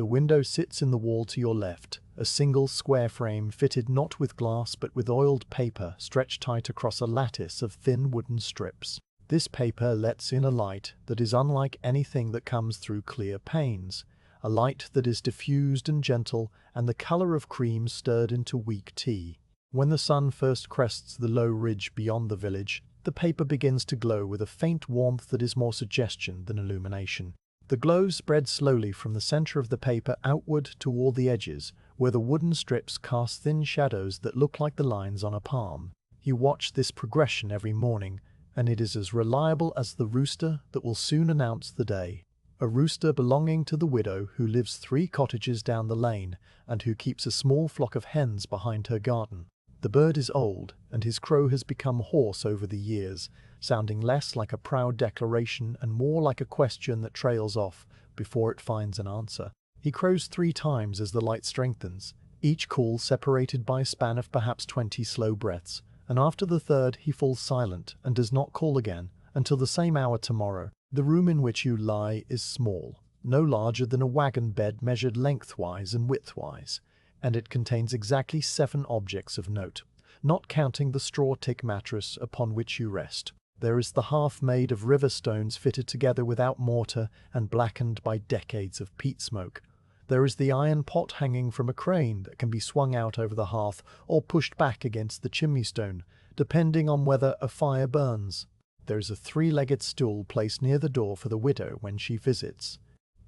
The window sits in the wall to your left, a single square frame fitted not with glass but with oiled paper stretched tight across a lattice of thin wooden strips. This paper lets in a light that is unlike anything that comes through clear panes, a light that is diffused and gentle and the color of cream stirred into weak tea. When the sun first crests the low ridge beyond the village, the paper begins to glow with a faint warmth that is more suggestion than illumination. The glow spreads slowly from the center of the paper outward toward the edges, where the wooden strips cast thin shadows that look like the lines on a palm. You watch this progression every morning, and it is as reliable as the rooster that will soon announce the day. A rooster belonging to the widow who lives 3 cottages down the lane and who keeps a small flock of hens behind her garden. The bird is old, and his crow has become hoarse over the years, sounding less like a proud declaration and more like a question that trails off before it finds an answer. He crows 3 times as the light strengthens, each call separated by a span of perhaps 20 slow breaths, and after the third he falls silent and does not call again until the same hour tomorrow. The room in which you lie is small, no larger than a wagon bed measured lengthwise and widthwise, and it contains exactly 7 objects of note, not counting the straw tick mattress upon which you rest. There is the hearth made of river stones fitted together without mortar and blackened by decades of peat smoke. There is the iron pot hanging from a crane that can be swung out over the hearth or pushed back against the chimney stone, depending on whether a fire burns. There is a 3-legged stool placed near the door for the widow when she visits.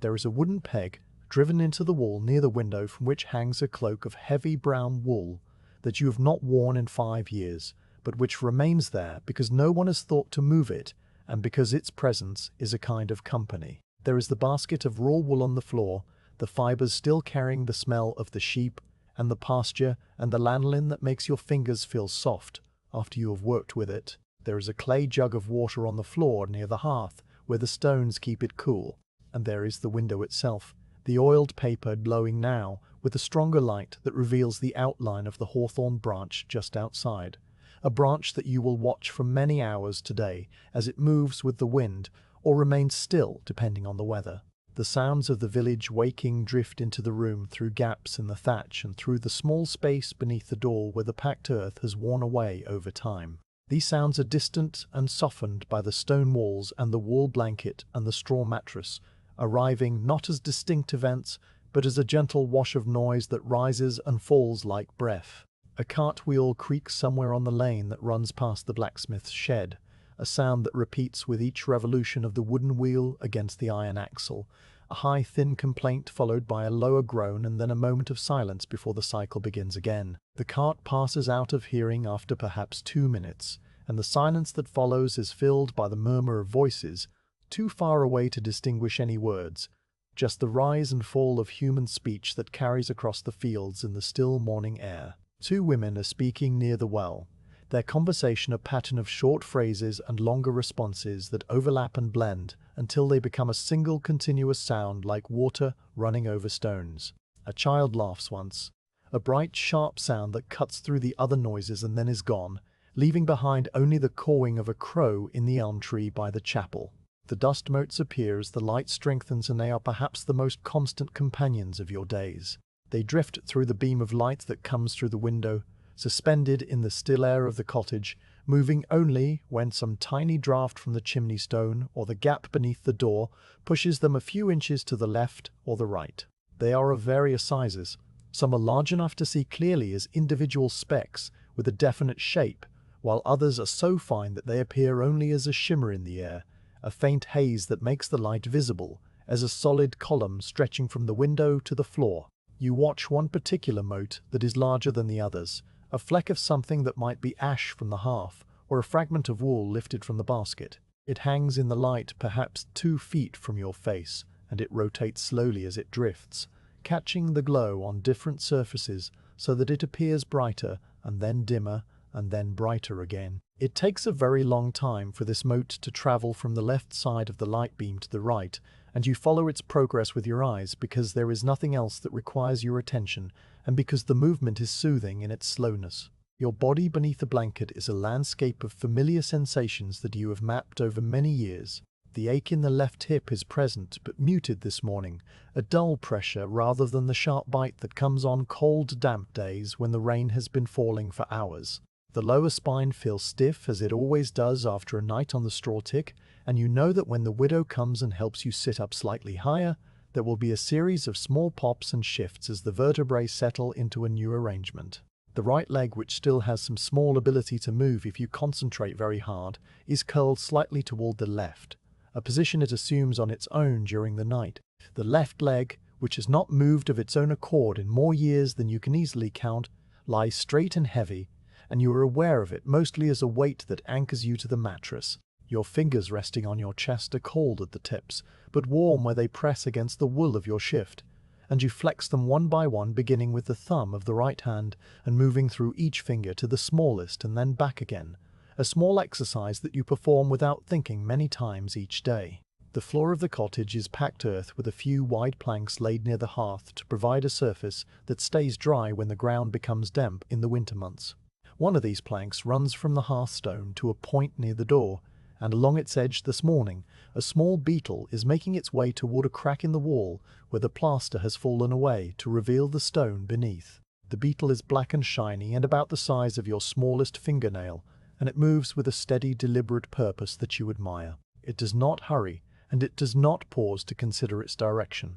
There is a wooden peg driven into the wall near the window from which hangs a cloak of heavy brown wool that you have not worn in 5 years, but which remains there because no one has thought to move it and because its presence is a kind of company. There is the basket of raw wool on the floor, the fibers still carrying the smell of the sheep and the pasture and the lanolin that makes your fingers feel soft after you have worked with it. There is a clay jug of water on the floor near the hearth where the stones keep it cool, and there is the window itself, the oiled paper glowing now with a stronger light that reveals the outline of the hawthorn branch just outside, a branch that you will watch for many hours today as it moves with the wind or remains still depending on the weather. The sounds of the village waking drift into the room through gaps in the thatch and through the small space beneath the door where the packed earth has worn away over time. These sounds are distant and softened by the stone walls and the wool blanket and the straw mattress, arriving not as distinct events, but as a gentle wash of noise that rises and falls like breath. A cartwheel creaks somewhere on the lane that runs past the blacksmith's shed, a sound that repeats with each revolution of the wooden wheel against the iron axle, a high, thin complaint followed by a lower groan and then a moment of silence before the cycle begins again. The cart passes out of hearing after perhaps 2 minutes, and the silence that follows is filled by the murmur of voices, too far away to distinguish any words, just the rise and fall of human speech that carries across the fields in the still morning air. 2 women are speaking near the well, their conversation a pattern of short phrases and longer responses that overlap and blend until they become a single continuous sound like water running over stones. A child laughs once, a bright, sharp sound that cuts through the other noises and then is gone, leaving behind only the cawing of a crow in the elm tree by the chapel. The dust motes appear as the light strengthens, and they are perhaps the most constant companions of your days. They drift through the beam of light that comes through the window, suspended in the still air of the cottage, moving only when some tiny draught from the chimney stone or the gap beneath the door pushes them a few inches to the left or the right. They are of various sizes. Some are large enough to see clearly as individual specks with a definite shape, while others are so fine that they appear only as a shimmer in the air, a faint haze that makes the light visible as a solid column stretching from the window to the floor. You watch one particular mote that is larger than the others, a fleck of something that might be ash from the hearth, or a fragment of wool lifted from the basket. It hangs in the light perhaps 2 feet from your face, and it rotates slowly as it drifts, catching the glow on different surfaces so that it appears brighter, and then dimmer, and then brighter again. It takes a very long time for this mote to travel from the left side of the light beam to the right, and you follow its progress with your eyes because there is nothing else that requires your attention and because the movement is soothing in its slowness. Your body beneath the blanket is a landscape of familiar sensations that you have mapped over many years. The ache in the left hip is present but muted this morning, a dull pressure rather than the sharp bite that comes on cold, damp days when the rain has been falling for hours. The lower spine feels stiff as it always does after a night on the straw tick, and you know that when the widow comes and helps you sit up slightly higher, there will be a series of small pops and shifts as the vertebrae settle into a new arrangement. The right leg, which still has some small ability to move if you concentrate very hard, is curled slightly toward the left, a position it assumes on its own during the night. The left leg, which has not moved of its own accord in more years than you can easily count, lies straight and heavy, and you are aware of it mostly as a weight that anchors you to the mattress. Your fingers resting on your chest are cold at the tips, but warm where they press against the wool of your shift, and you flex them one by one, beginning with the thumb of the right hand and moving through each finger to the smallest and then back again, a small exercise that you perform without thinking many times each day. The floor of the cottage is packed earth with a few wide planks laid near the hearth to provide a surface that stays dry when the ground becomes damp in the winter months. One of these planks runs from the hearthstone to a point near the door, and along its edge this morning, a small beetle is making its way toward a crack in the wall where the plaster has fallen away to reveal the stone beneath. The beetle is black and shiny and about the size of your smallest fingernail, and it moves with a steady, deliberate purpose that you admire. It does not hurry, and it does not pause to consider its direction.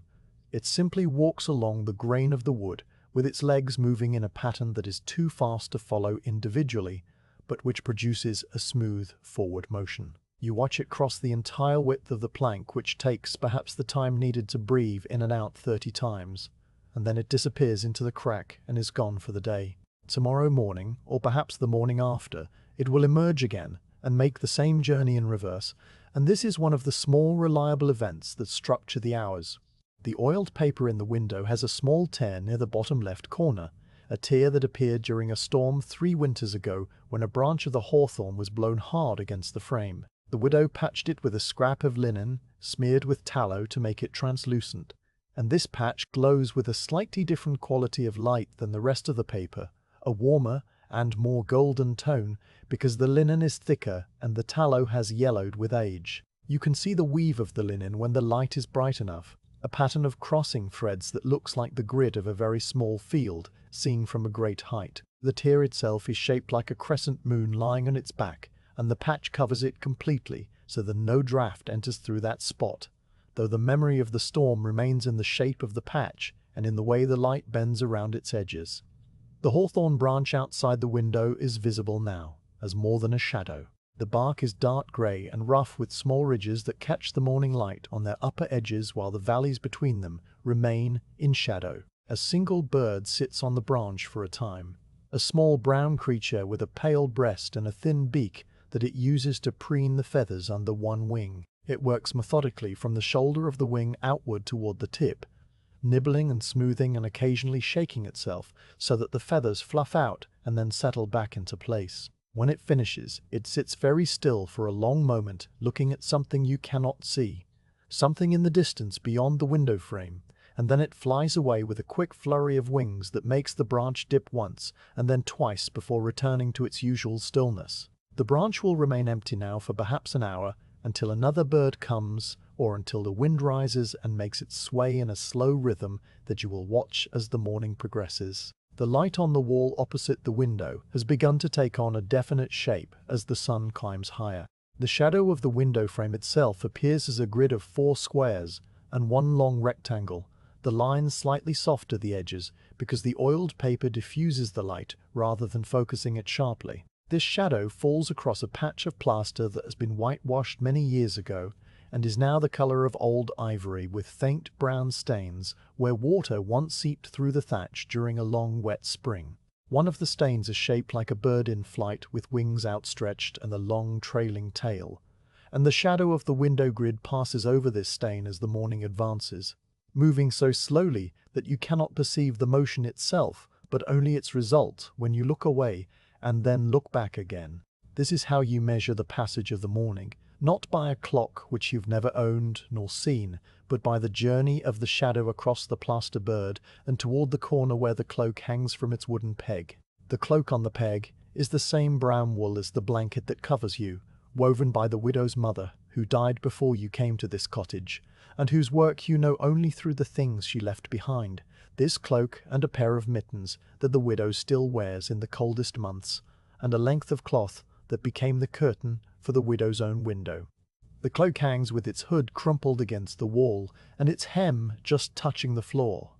It simply walks along the grain of the wood, with its legs moving in a pattern that is too fast to follow individually, but which produces a smooth forward motion. You watch it cross the entire width of the plank, which takes perhaps the time needed to breathe in and out 30 times, and then it disappears into the crack and is gone for the day. Tomorrow morning, or perhaps the morning after, it will emerge again and make the same journey in reverse, and this is one of the small reliable events that structure the hours. The oiled paper in the window has a small tear near the bottom left corner, a tear that appeared during a storm 3 winters ago when a branch of the hawthorn was blown hard against the frame. The widow patched it with a scrap of linen, smeared with tallow to make it translucent, and this patch glows with a slightly different quality of light than the rest of the paper, a warmer and more golden tone because the linen is thicker and the tallow has yellowed with age. You can see the weave of the linen when the light is bright enough, a pattern of crossing threads that looks like the grid of a very small field seen from a great height. The tear itself is shaped like a crescent moon lying on its back, and the patch covers it completely so that no draft enters through that spot, though the memory of the storm remains in the shape of the patch and in the way the light bends around its edges. The hawthorn branch outside the window is visible now, as more than a shadow. The bark is dark grey and rough with small ridges that catch the morning light on their upper edges while the valleys between them remain in shadow. A single bird sits on the branch for a time, a small brown creature with a pale breast and a thin beak that it uses to preen the feathers under one wing. It works methodically from the shoulder of the wing outward toward the tip, nibbling and smoothing and occasionally shaking itself so that the feathers fluff out and then settle back into place. When it finishes, it sits very still for a long moment, looking at something you cannot see, something in the distance beyond the window frame, and then it flies away with a quick flurry of wings that makes the branch dip once and then twice before returning to its usual stillness. The branch will remain empty now for perhaps an hour, until another bird comes, or until the wind rises and makes it sway in a slow rhythm that you will watch as the morning progresses. The light on the wall opposite the window has begun to take on a definite shape as the sun climbs higher. The shadow of the window frame itself appears as a grid of 4 squares and one long rectangle, the lines slightly soft at the edges because the oiled paper diffuses the light rather than focusing it sharply. This shadow falls across a patch of plaster that has been whitewashed many years ago and is now the color of old ivory with faint brown stains where water once seeped through the thatch during a long wet spring. One of the stains is shaped like a bird in flight with wings outstretched and a long trailing tail, and the shadow of the window grid passes over this stain as the morning advances, moving so slowly that you cannot perceive the motion itself, but only its result when you look away and then look back again. This is how you measure the passage of the morning, not by a clock which you've never owned nor seen, but by the journey of the shadow across the plaster bird and toward the corner where the cloak hangs from its wooden peg. The cloak on the peg is the same brown wool as the blanket that covers you, woven by the widow's mother, who died before you came to this cottage, and whose work you know only through the things she left behind, this cloak and a pair of mittens that the widow still wears in the coldest months, and a length of cloth that became the curtain for the widow's own window. The cloak hangs with its hood crumpled against the wall, and its hem just touching the floor,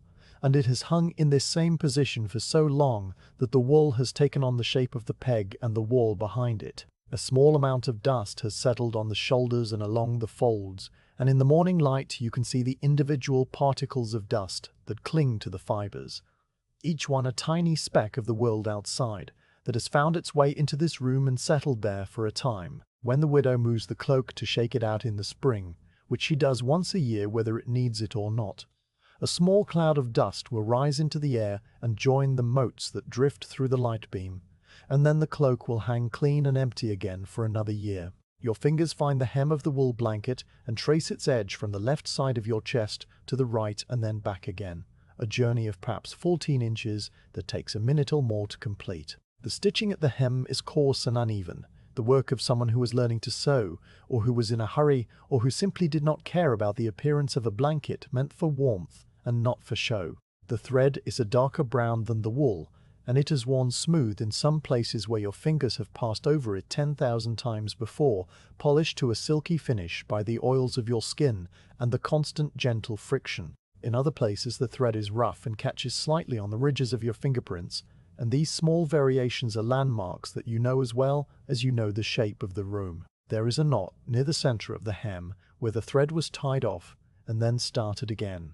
and it has hung in this same position for so long that the wool has taken on the shape of the peg and the wall behind it. A small amount of dust has settled on the shoulders and along the folds, and in the morning light you can see the individual particles of dust that cling to the fibers, each one a tiny speck of the world outside that has found its way into this room and settled there for a time. When the widow moves the cloak to shake it out in the spring, which she does once a year whether it needs it or not, a small cloud of dust will rise into the air and join the motes that drift through the light beam, and then the cloak will hang clean and empty again for another year. Your fingers find the hem of the wool blanket and trace its edge from the left side of your chest to the right and then back again, a journey of perhaps 14 inches that takes a minute or more to complete. The stitching at the hem is coarse and uneven, the work of someone who was learning to sew, or who was in a hurry, or who simply did not care about the appearance of a blanket meant for warmth and not for show. The thread is a darker brown than the wool, and it is worn smooth in some places where your fingers have passed over it 10,000 times before, polished to a silky finish by the oils of your skin and the constant gentle friction. In other places the thread is rough and catches slightly on the ridges of your fingerprints, and these small variations are landmarks that you know as well as you know the shape of the room. There is a knot near the center of the hem where the thread was tied off and then started again.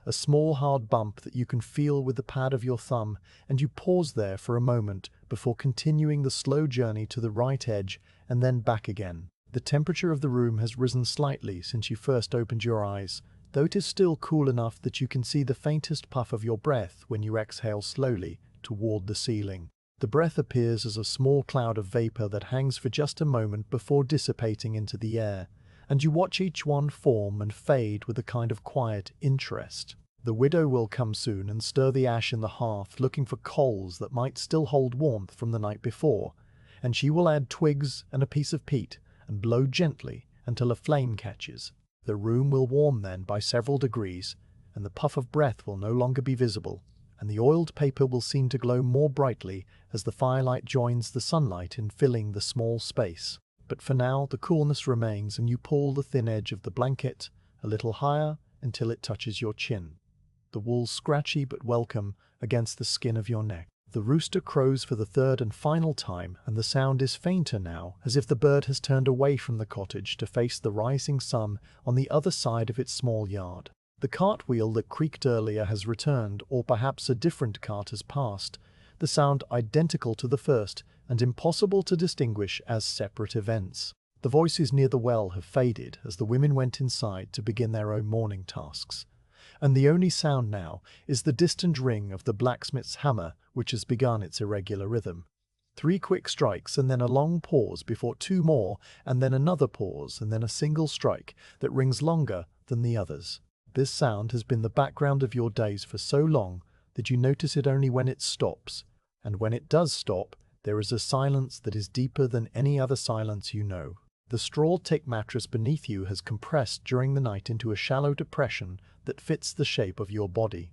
A small hard bump that you can feel with the pad of your thumb, and you pause there for a moment before continuing the slow journey to the right edge and then back again. The temperature of the room has risen slightly since you first opened your eyes, though it is still cool enough that you can see the faintest puff of your breath when you exhale slowly toward the ceiling. The breath appears as a small cloud of vapor that hangs for just a moment before dissipating into the air, and you watch each one form and fade with a kind of quiet interest. The widow will come soon and stir the ash in the hearth, looking for coals that might still hold warmth from the night before, and she will add twigs and a piece of peat and blow gently until a flame catches. The room will warm then by several degrees, and the puff of breath will no longer be visible, and the oiled paper will seem to glow more brightly as the firelight joins the sunlight in filling the small space. But for now the coolness remains, and you pull the thin edge of the blanket a little higher until it touches your chin, the wool scratchy but welcome against the skin of your neck. The rooster crows for the third and final time, and the sound is fainter now, as if the bird has turned away from the cottage to face the rising sun on the other side of its small yard. The cartwheel that creaked earlier has returned, or perhaps a different cart has passed, the sound identical to the first and impossible to distinguish as separate events. The voices near the well have faded as the women went inside to begin their own morning tasks, and the only sound now is the distant ring of the blacksmith's hammer, which has begun its irregular rhythm. 3 quick strikes, and then a long pause before 2 more, and then another pause, and then a single strike that rings longer than the others. This sound has been the background of your days for so long that you notice it only when it stops, and when it does stop, there is a silence that is deeper than any other silence you know. The straw tick mattress beneath you has compressed during the night into a shallow depression that fits the shape of your body.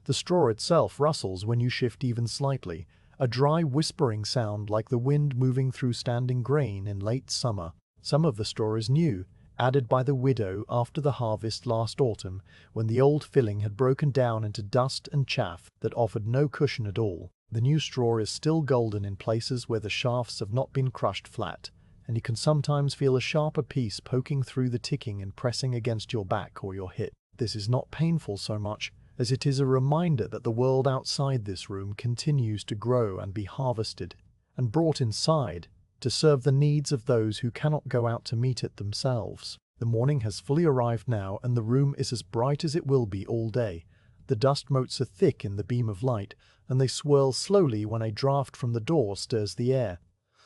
The straw itself rustles when you shift even slightly, a dry whispering sound like the wind moving through standing grain in late summer. Some of the straw is new, added by the widow after the harvest last autumn, when the old filling had broken down into dust and chaff that offered no cushion at all. The new straw is still golden in places where the shafts have not been crushed flat, and you can sometimes feel a sharper piece poking through the ticking and pressing against your back or your hip. This is not painful so much as it is a reminder that the world outside this room continues to grow and be harvested and brought inside to serve the needs of those who cannot go out to meet it themselves. The morning has fully arrived now, and the room is as bright as it will be all day. The dust motes are thick in the beam of light, and they swirl slowly when a draught from the door stirs the air.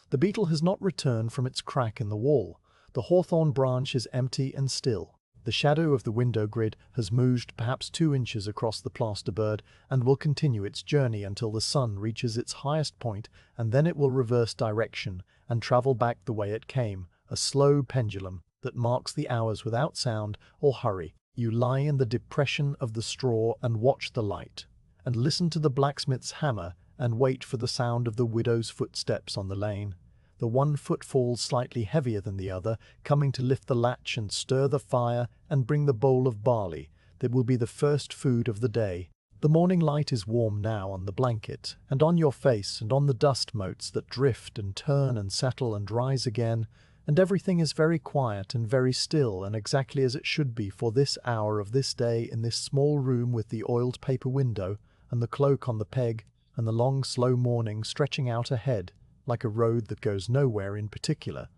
The beetle has not returned from its crack in the wall. The hawthorn branch is empty and still. The shadow of the window grid has moved perhaps 2 inches across the plaster bird and will continue its journey until the sun reaches its highest point, and then it will reverse direction and travel back the way it came, a slow pendulum, that marks the hours without sound or hurry. You lie in the depression of the straw and watch the light, and listen to the blacksmith's hammer and wait for the sound of the widow's footsteps on the lane. The one footfall slightly heavier than the other, coming to lift the latch and stir the fire and bring the bowl of barley that will be the first food of the day. The morning light is warm now on the blanket, and on your face, and on the dust motes that drift and turn and settle and rise again, and everything is very quiet and very still and exactly as it should be for this hour of this day in this small room with the oiled paper window, and the cloak on the peg, and the long slow morning stretching out ahead, like a road that goes nowhere in particular,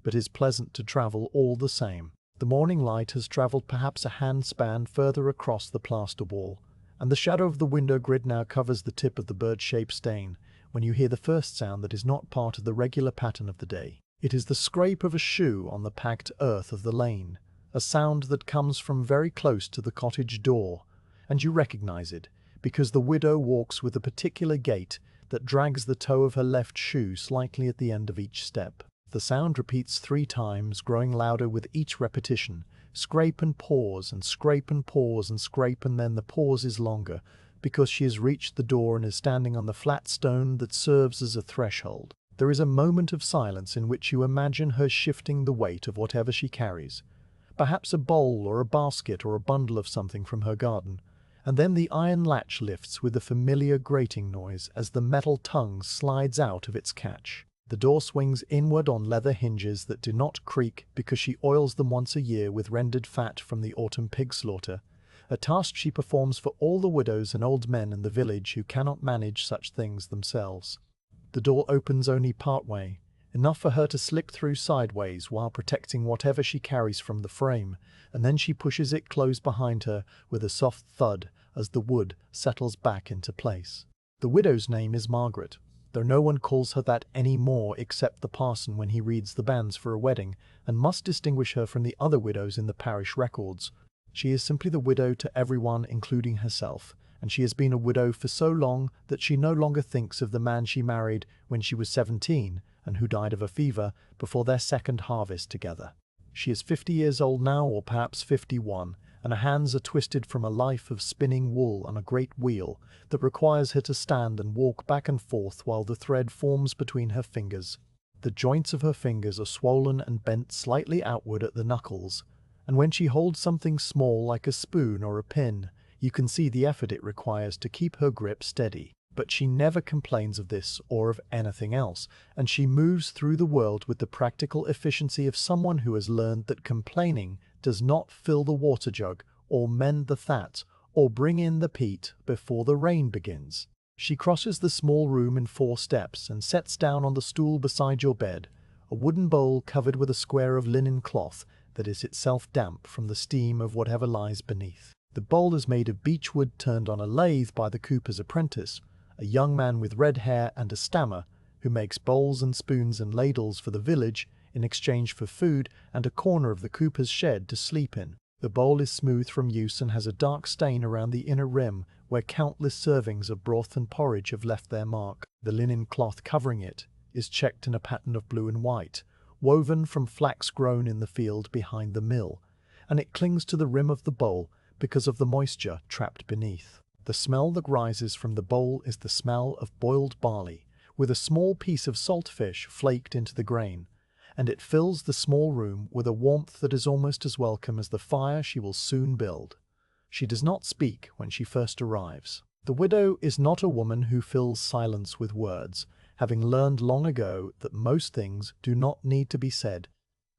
but is pleasant to travel all the same. The morning light has travelled perhaps a handspan further across the plaster wall, and the shadow of the window grid now covers the tip of the bird-shaped stain, when you hear the first sound that is not part of the regular pattern of the day. It is the scrape of a shoe on the packed earth of the lane, a sound that comes from very close to the cottage door, and you recognize it, because the widow walks with a particular gait that drags the toe of her left shoe slightly at the end of each step. The sound repeats 3 times, growing louder with each repetition. Scrape and pause, and scrape and pause, and scrape, and then the pause is longer, because she has reached the door and is standing on the flat stone that serves as a threshold. There is a moment of silence in which you imagine her shifting the weight of whatever she carries, perhaps a bowl or a basket or a bundle of something from her garden, and then the iron latch lifts with a familiar grating noise as the metal tongue slides out of its catch. The door swings inward on leather hinges that do not creak because she oils them once a year with rendered fat from the autumn pig slaughter, a task she performs for all the widows and old men in the village who cannot manage such things themselves. The door opens only part way, enough for her to slip through sideways while protecting whatever she carries from the frame, and then she pushes it close behind her with a soft thud as the wood settles back into place. The widow's name is Margaret, though no one calls her that any more except the parson when he reads the banns for a wedding, and must distinguish her from the other widows in the parish records. She is simply the widow to everyone, including herself, and she has been a widow for so long that she no longer thinks of the man she married when she was 17 and who died of a fever before their second harvest together. She is 50 years old now, or perhaps 51, and her hands are twisted from a life of spinning wool on a great wheel that requires her to stand and walk back and forth while the thread forms between her fingers. The joints of her fingers are swollen and bent slightly outward at the knuckles, and when she holds something small like a spoon or a pin, you can see the effort it requires to keep her grip steady. But she never complains of this or of anything else, and she moves through the world with the practical efficiency of someone who has learned that complaining does not fill the water jug, or mend the thatch, or bring in the peat before the rain begins. She crosses the small room in 4 steps and sets down on the stool beside your bed, a wooden bowl covered with a square of linen cloth that is itself damp from the steam of whatever lies beneath. The bowl is made of beech wood turned on a lathe by the cooper's apprentice, a young man with red hair and a stammer, who makes bowls and spoons and ladles for the village in exchange for food and a corner of the cooper's shed to sleep in. The bowl is smooth from use and has a dark stain around the inner rim where countless servings of broth and porridge have left their mark. The linen cloth covering it is checked in a pattern of blue and white, woven from flax grown in the field behind the mill, and it clings to the rim of the bowl because of the moisture trapped beneath. The smell that rises from the bowl is the smell of boiled barley, with a small piece of saltfish flaked into the grain, and it fills the small room with a warmth that is almost as welcome as the fire she will soon build. She does not speak when she first arrives. The widow is not a woman who fills silence with words, having learned long ago that most things do not need to be said,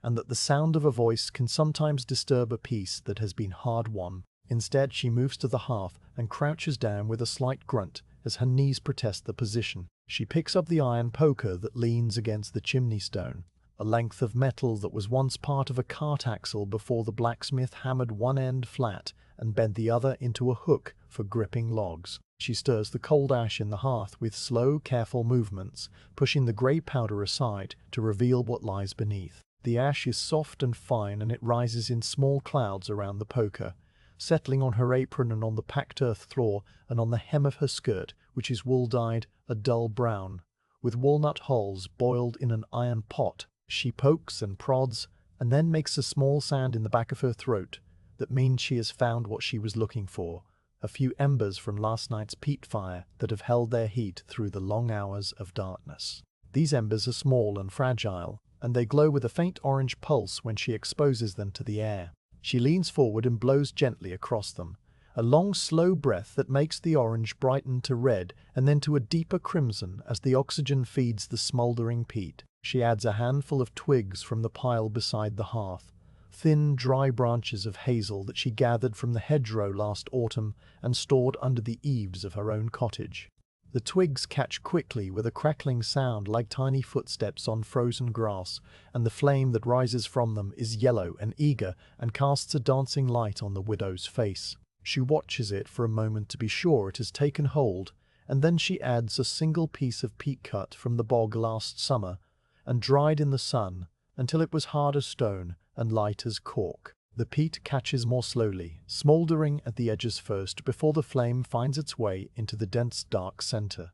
and that the sound of a voice can sometimes disturb a peace that has been hard won. Instead, she moves to the hearth and crouches down with a slight grunt as her knees protest the position. She picks up the iron poker that leans against the chimney stone, a length of metal that was once part of a cart axle before the blacksmith hammered one end flat and bent the other into a hook for gripping logs. She stirs the cold ash in the hearth with slow, careful movements, pushing the grey powder aside to reveal what lies beneath. The ash is soft and fine, and it rises in small clouds around the poker, settling on her apron and on the packed earth floor and on the hem of her skirt, which is wool-dyed a dull brown, with walnut hulls boiled in an iron pot. She pokes and prods and then makes a small sound in the back of her throat. That means she has found what she was looking for, a few embers from last night's peat fire that have held their heat through the long hours of darkness. These embers are small and fragile, and they glow with a faint orange pulse when she exposes them to the air. She leans forward and blows gently across them, a long, slow breath that makes the orange brighten to red and then to a deeper crimson as the oxygen feeds the smouldering peat. She adds a handful of twigs from the pile beside the hearth, thin, dry branches of hazel that she gathered from the hedgerow last autumn and stored under the eaves of her own cottage. The twigs catch quickly with a crackling sound like tiny footsteps on frozen grass, and the flame that rises from them is yellow and eager and casts a dancing light on the widow's face. She watches it for a moment to be sure it has taken hold, and then she adds a single piece of peat cut from the bog last summer and dried in the sun until it was hard as stone and light as cork. The peat catches more slowly, smouldering at the edges first before the flame finds its way into the dense dark center.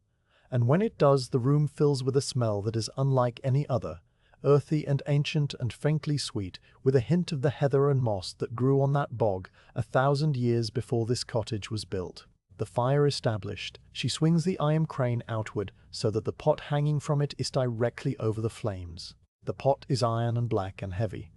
And when it does, the room fills with a smell that is unlike any other, earthy and ancient and faintly sweet, with a hint of the heather and moss that grew on that bog 1,000 years before this cottage was built. The fire established, she swings the iron crane outward so that the pot hanging from it is directly over the flames. The pot is iron and black and heavy,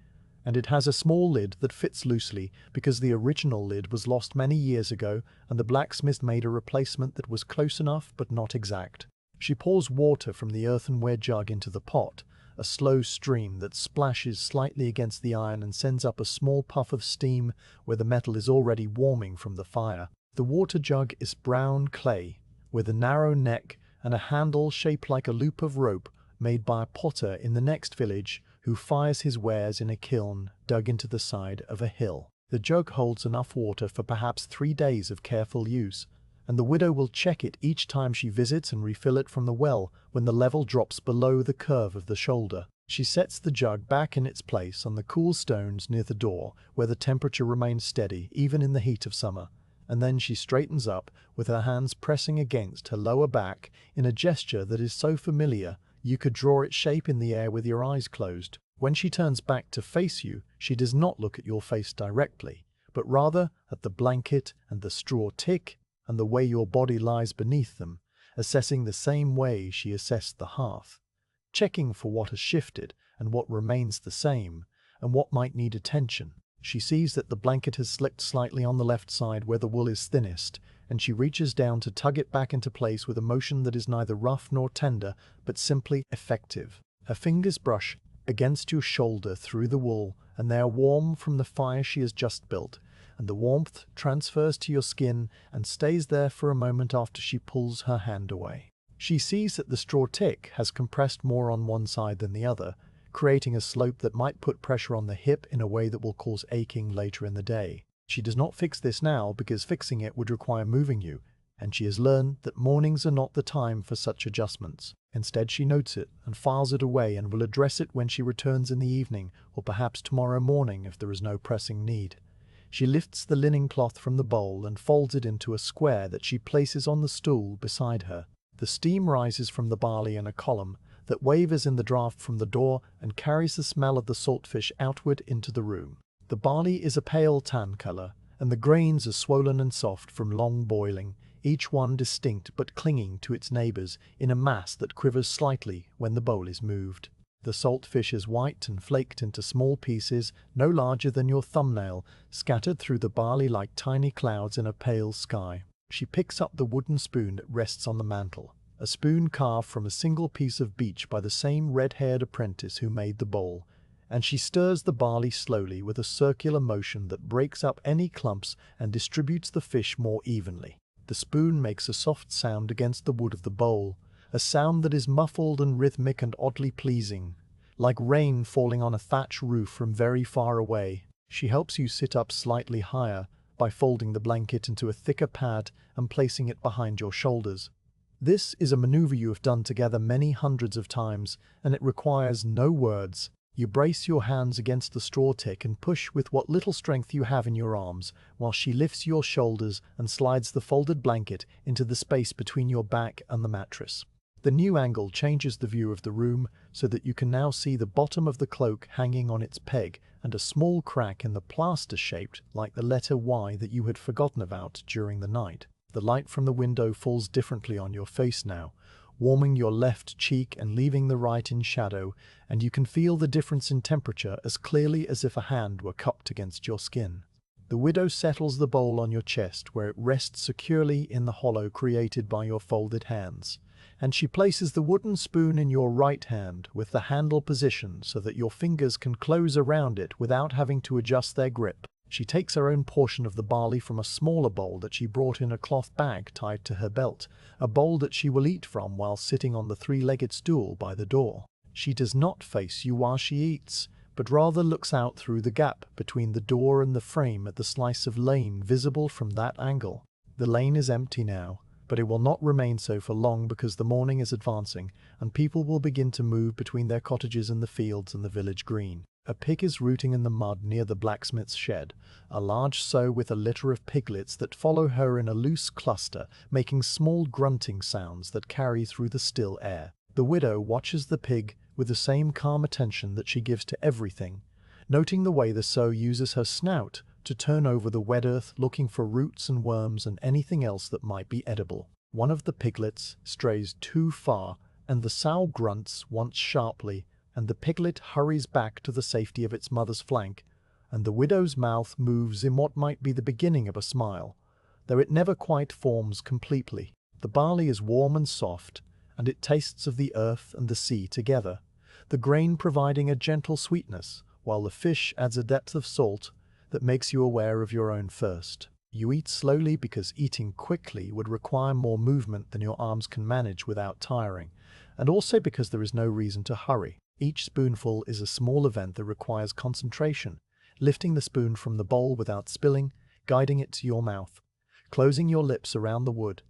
and it has a small lid that fits loosely because the original lid was lost many years ago and the blacksmith made a replacement that was close enough but not exact. She pours water from the earthenware jug into the pot, a slow stream that splashes slightly against the iron and sends up a small puff of steam where the metal is already warming from the fire. The water jug is brown clay, with a narrow neck and a handle shaped like a loop of rope made by a potter in the next village who fires his wares in a kiln dug into the side of a hill. The jug holds enough water for perhaps 3 days of careful use, and the widow will check it each time she visits and refill it from the well when the level drops below the curve of the shoulder. She sets the jug back in its place on the cool stones near the door where the temperature remains steady even in the heat of summer, and then she straightens up with her hands pressing against her lower back in a gesture that is so familiar you could draw its shape in the air with your eyes closed. When she turns back to face you, she does not look at your face directly, but rather at the blanket and the straw tick and the way your body lies beneath them, assessing the same way she assessed the hearth, checking for what has shifted and what remains the same, and what might need attention. She sees that the blanket has slipped slightly on the left side where the wool is thinnest, and she reaches down to tug it back into place with a motion that is neither rough nor tender, but simply effective. Her fingers brush against your shoulder through the wool, and they are warm from the fire she has just built, and the warmth transfers to your skin and stays there for a moment after she pulls her hand away. She sees that the straw tick has compressed more on one side than the other, creating a slope that might put pressure on the hip in a way that will cause aching later in the day. She does not fix this now because fixing it would require moving you, and she has learned that mornings are not the time for such adjustments. Instead, she notes it and files it away and will address it when she returns in the evening or perhaps tomorrow morning if there is no pressing need. She lifts the linen cloth from the bowl and folds it into a square that she places on the stool beside her. The steam rises from the barley in a column that wavers in the draught from the door and carries the smell of the saltfish outward into the room. The barley is a pale tan color, and the grains are swollen and soft from long boiling, each one distinct but clinging to its neighbors in a mass that quivers slightly when the bowl is moved. The saltfish is white and flaked into small pieces no larger than your thumbnail, scattered through the barley like tiny clouds in a pale sky. She picks up the wooden spoon that rests on the mantel, a spoon carved from a single piece of beech by the same red-haired apprentice who made the bowl, and she stirs the barley slowly with a circular motion that breaks up any clumps and distributes the fish more evenly. The spoon makes a soft sound against the wood of the bowl, a sound that is muffled and rhythmic and oddly pleasing, like rain falling on a thatch roof from very far away. She helps you sit up slightly higher by folding the blanket into a thicker pad and placing it behind your shoulders. This is a maneuver you have done together many hundreds of times, and it requires no words. You brace your hands against the straw tick and push with what little strength you have in your arms, while she lifts your shoulders and slides the folded blanket into the space between your back and the mattress. The new angle changes the view of the room so that you can now see the bottom of the cloak hanging on its peg and a small crack in the plaster shaped like the letter Y that you had forgotten about during the night. The light from the window falls differently on your face now, warming your left cheek and leaving the right in shadow, and you can feel the difference in temperature as clearly as if a hand were cupped against your skin. The widow settles the bowl on your chest where it rests securely in the hollow created by your folded hands, and she places the wooden spoon in your right hand with the handle positioned so that your fingers can close around it without having to adjust their grip. She takes her own portion of the barley from a smaller bowl that she brought in a cloth bag tied to her belt, a bowl that she will eat from while sitting on the three-legged stool by the door. She does not face you while she eats, but rather looks out through the gap between the door and the frame at the slice of lane visible from that angle. The lane is empty now, but it will not remain so for long because the morning is advancing and people will begin to move between their cottages and the fields and the village green. A pig is rooting in the mud near the blacksmith's shed, a large sow with a litter of piglets that follow her in a loose cluster, making small grunting sounds that carry through the still air. The widow watches the pig with the same calm attention that she gives to everything, noting the way the sow uses her snout to turn over the wet earth looking for roots and worms and anything else that might be edible. One of the piglets strays too far, and the sow grunts once sharply, and the piglet hurries back to the safety of its mother's flank, and the widow's mouth moves in what might be the beginning of a smile, though it never quite forms completely. The barley is warm and soft, and it tastes of the earth and the sea together, the grain providing a gentle sweetness, while the fish adds a depth of salt that makes you aware of your own thirst. You eat slowly because eating quickly would require more movement than your arms can manage without tiring, and also because there is no reason to hurry. Each spoonful is a small event that requires concentration, lifting the spoon from the bowl without spilling, guiding it to your mouth, closing your lips around the wood,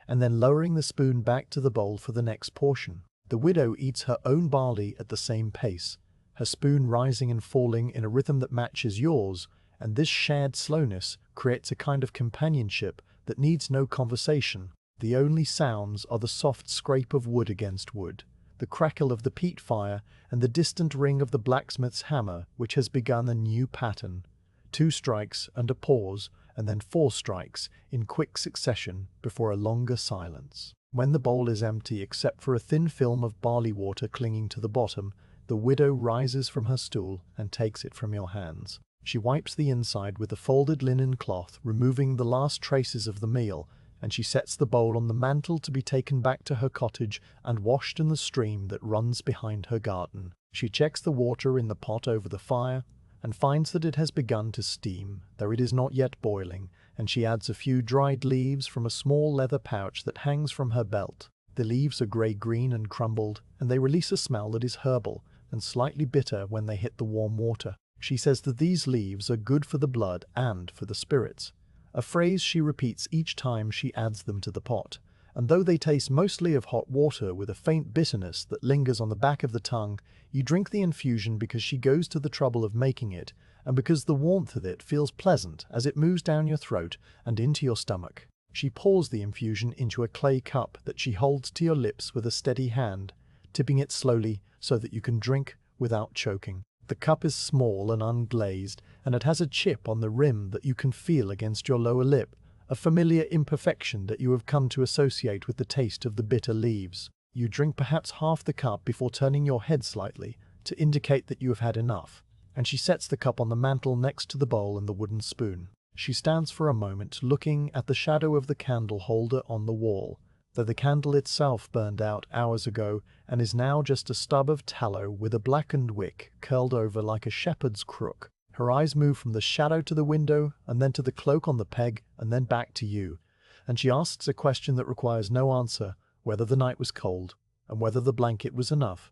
and then lowering the spoon back to the bowl for the next portion. The widow eats her own barley at the same pace, her spoon rising and falling in a rhythm that matches yours, and this shared slowness creates a kind of companionship that needs no conversation. The only sounds are the soft scrape of wood against wood, the crackle of the peat fire, and the distant ring of the blacksmith's hammer, which has begun a new pattern. 2 strikes and a pause, and then 4 strikes in quick succession before a longer silence. When the bowl is empty except for a thin film of barley water clinging to the bottom, the widow rises from her stool and takes it from your hands. She wipes the inside with a folded linen cloth, removing the last traces of the meal, and she sets the bowl on the mantel to be taken back to her cottage and washed in the stream that runs behind her garden. She checks the water in the pot over the fire and finds that it has begun to steam, though it is not yet boiling, and she adds a few dried leaves from a small leather pouch that hangs from her belt. The leaves are grey-green and crumbled, and they release a smell that is herbal and slightly bitter when they hit the warm water. She says that these leaves are good for the blood and for the spirits, a phrase she repeats each time she adds them to the pot, and though they taste mostly of hot water with a faint bitterness that lingers on the back of the tongue, you drink the infusion because she goes to the trouble of making it, and because the warmth of it feels pleasant as it moves down your throat and into your stomach. She pours the infusion into a clay cup that she holds to your lips with a steady hand, tipping it slowly so that you can drink without choking. The cup is small and unglazed, and it has a chip on the rim that you can feel against your lower lip, a familiar imperfection that you have come to associate with the taste of the bitter leaves. You drink perhaps half the cup before turning your head slightly to indicate that you have had enough, and she sets the cup on the mantel next to the bowl and the wooden spoon. She stands for a moment looking at the shadow of the candle holder on the wall, though the candle itself burned out hours ago and is now just a stub of tallow with a blackened wick curled over like a shepherd's crook. Her eyes move from the shadow to the window, and then to the cloak on the peg, and then back to you, and she asks a question that requires no answer: whether the night was cold, and whether the blanket was enough,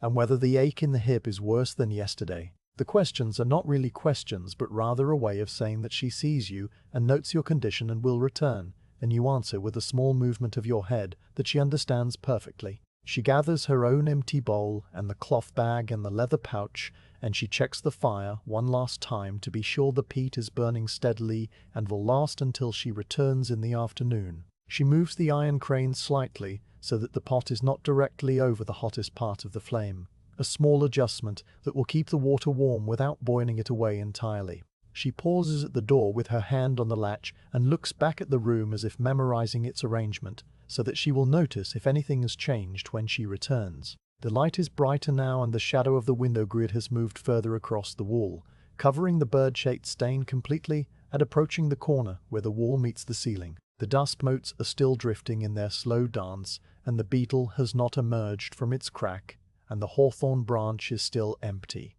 and whether the ache in the hip is worse than yesterday. The questions are not really questions, but rather a way of saying that she sees you and notes your condition and will return, and you answer with a small movement of your head that she understands perfectly. She gathers her own empty bowl and the cloth bag and the leather pouch, and she checks the fire one last time to be sure the peat is burning steadily and will last until she returns in the afternoon. She moves the iron crane slightly so that the pot is not directly over the hottest part of the flame. A small adjustment that will keep the water warm without boiling it away entirely. She pauses at the door with her hand on the latch and looks back at the room as if memorizing its arrangement, so that she will notice if anything has changed when she returns. The light is brighter now and the shadow of the window grid has moved further across the wall, covering the bird-shaped stain completely and approaching the corner where the wall meets the ceiling. The dust motes are still drifting in their slow dance, and the beetle has not emerged from its crack, and the hawthorn branch is still empty.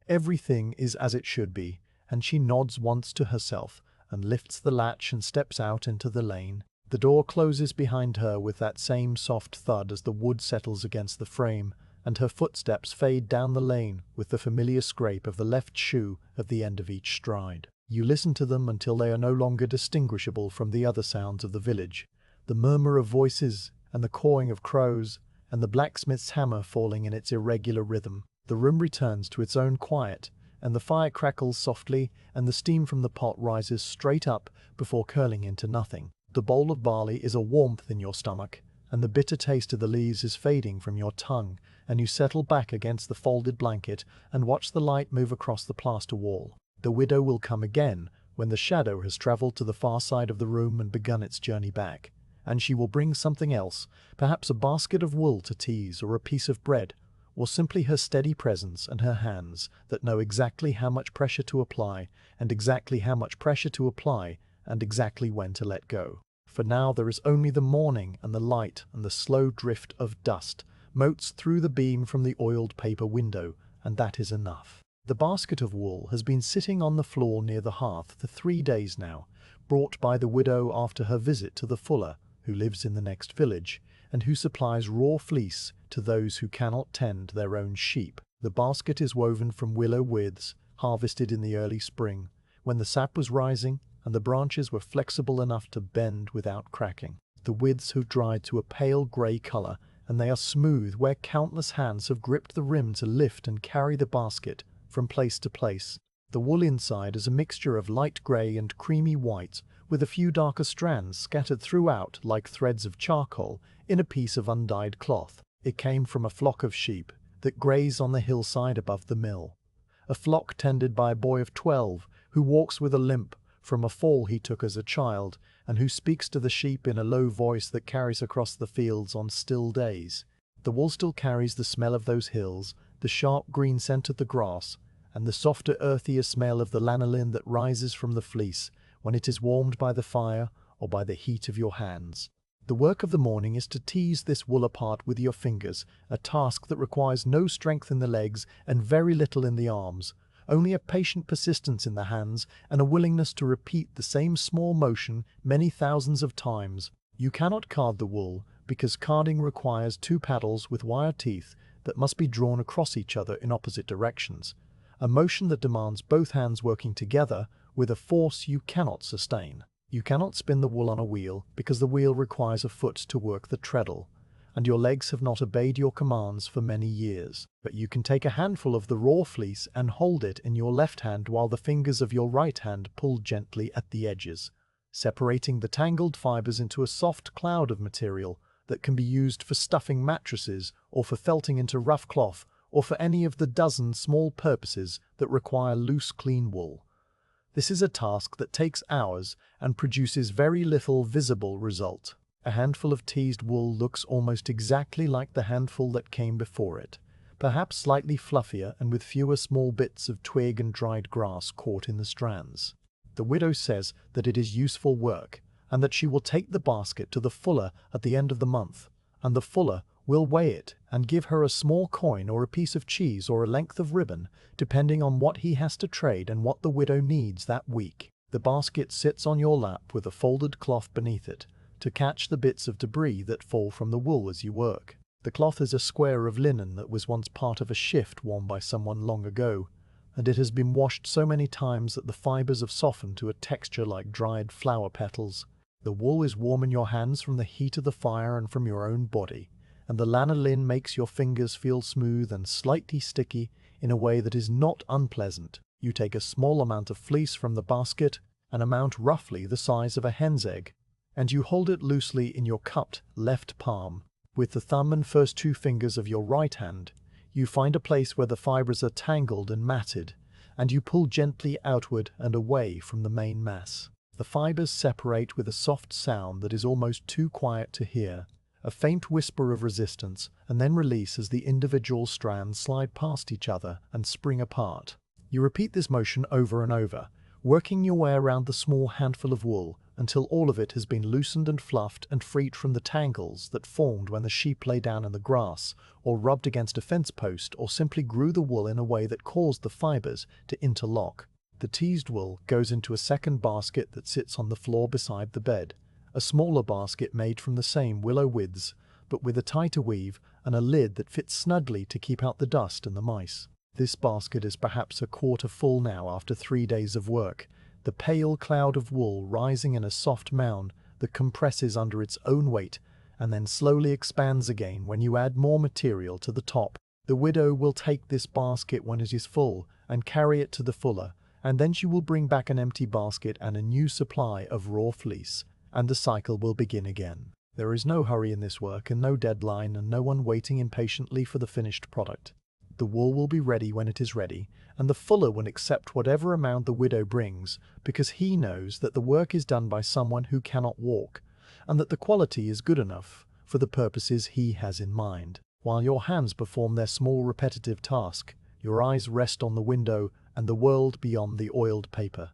Everything is as it should be, and she nods once to herself and lifts the latch and steps out into the lane. The door closes behind her with that same soft thud as the wood settles against the frame, and her footsteps fade down the lane with the familiar scrape of the left shoe at the end of each stride. You listen to them until they are no longer distinguishable from the other sounds of the village, the murmur of voices and the cawing of crows, and the blacksmith's hammer falling in its irregular rhythm. The room returns to its own quiet, and the fire crackles softly, and the steam from the pot rises straight up before curling into nothing. The bowl of barley is a warmth in your stomach, and the bitter taste of the leaves is fading from your tongue, and you settle back against the folded blanket and watch the light move across the plaster wall. The widow will come again when the shadow has travelled to the far side of the room and begun its journey back, and she will bring something else, perhaps a basket of wool to tease or a piece of bread, or simply her steady presence and her hands that know exactly how much pressure to apply and exactly how much pressure to apply and exactly when to let go. For now there is only the morning and the light and the slow drift of dust motes through the beam from the oiled paper window, and that is enough. The basket of wool has been sitting on the floor near the hearth for 3 days now, brought by the widow after her visit to the fuller, who lives in the next village, and who supplies raw fleece to those who cannot tend their own sheep. The basket is woven from willow withes, harvested in the early spring, when the sap was rising and the branches were flexible enough to bend without cracking. The withes have dried to a pale grey colour, and they are smooth where countless hands have gripped the rim to lift and carry the basket from place to place. The wool inside is a mixture of light grey and creamy white, with a few darker strands scattered throughout like threads of charcoal in a piece of undyed cloth. It came from a flock of sheep that graze on the hillside above the mill. A flock tended by a boy of 12 who walks with a limp from a fall he took as a child, and who speaks to the sheep in a low voice that carries across the fields on still days. The wool still carries the smell of those hills, the sharp green scent of the grass, and the softer earthier smell of the lanolin that rises from the fleece when it is warmed by the fire or by the heat of your hands. The work of the morning is to tease this wool apart with your fingers, a task that requires no strength in the legs and very little in the arms, only a patient persistence in the hands and a willingness to repeat the same small motion many thousands of times. You cannot card the wool because carding requires 2 paddles with wire teeth that must be drawn across each other in opposite directions, a motion that demands both hands working together with a force you cannot sustain. You cannot spin the wool on a wheel because the wheel requires a foot to work the treadle, and your legs have not obeyed your commands for many years. But you can take a handful of the raw fleece and hold it in your left hand while the fingers of your right hand pull gently at the edges, separating the tangled fibers into a soft cloud of material that can be used for stuffing mattresses or for felting into rough cloth or for any of the dozen small purposes that require loose, clean wool. This is a task that takes hours and produces very little visible result. A handful of teased wool looks almost exactly like the handful that came before it, perhaps slightly fluffier and with fewer small bits of twig and dried grass caught in the strands. The widow says that it is useful work, and that she will take the basket to the fuller at the end of the month, and the fuller will weigh it and give her a small coin or a piece of cheese or a length of ribbon, depending on what he has to trade and what the widow needs that week. The basket sits on your lap with a folded cloth beneath it, to catch the bits of debris that fall from the wool as you work. The cloth is a square of linen that was once part of a shift worn by someone long ago, and it has been washed so many times that the fibers have softened to a texture like dried flower petals. The wool is warm in your hands from the heat of the fire and from your own body, and the lanolin makes your fingers feel smooth and slightly sticky in a way that is not unpleasant. You take a small amount of fleece from the basket, an amount roughly the size of a hen's egg, and you hold it loosely in your cupped left palm. With the thumb and first two fingers of your right hand, you find a place where the fibers are tangled and matted, and you pull gently outward and away from the main mass. The fibers separate with a soft sound that is almost too quiet to hear, a faint whisper of resistance, and then release as the individual strands slide past each other and spring apart. You repeat this motion over and over, working your way around the small handful of wool until all of it has been loosened and fluffed and freed from the tangles that formed when the sheep lay down in the grass, or rubbed against a fence post, or simply grew the wool in a way that caused the fibers to interlock. The teased wool goes into a second basket that sits on the floor beside the bed, a smaller basket made from the same willow withes, but with a tighter weave and a lid that fits snugly to keep out the dust and the mice. This basket is perhaps a quarter full now after 3 days of work, the pale cloud of wool rising in a soft mound that compresses under its own weight and then slowly expands again when you add more material to the top. The widow will take this basket when it is full and carry it to the fuller, and then she will bring back an empty basket and a new supply of raw fleece, and the cycle will begin again. There is no hurry in this work and no deadline and no one waiting impatiently for the finished product. The wool will be ready when it is ready, and the fuller will accept whatever amount the widow brings, because he knows that the work is done by someone who cannot walk, and that the quality is good enough for the purposes he has in mind. While your hands perform their small repetitive task, your eyes rest on the window and the world beyond the oiled paper.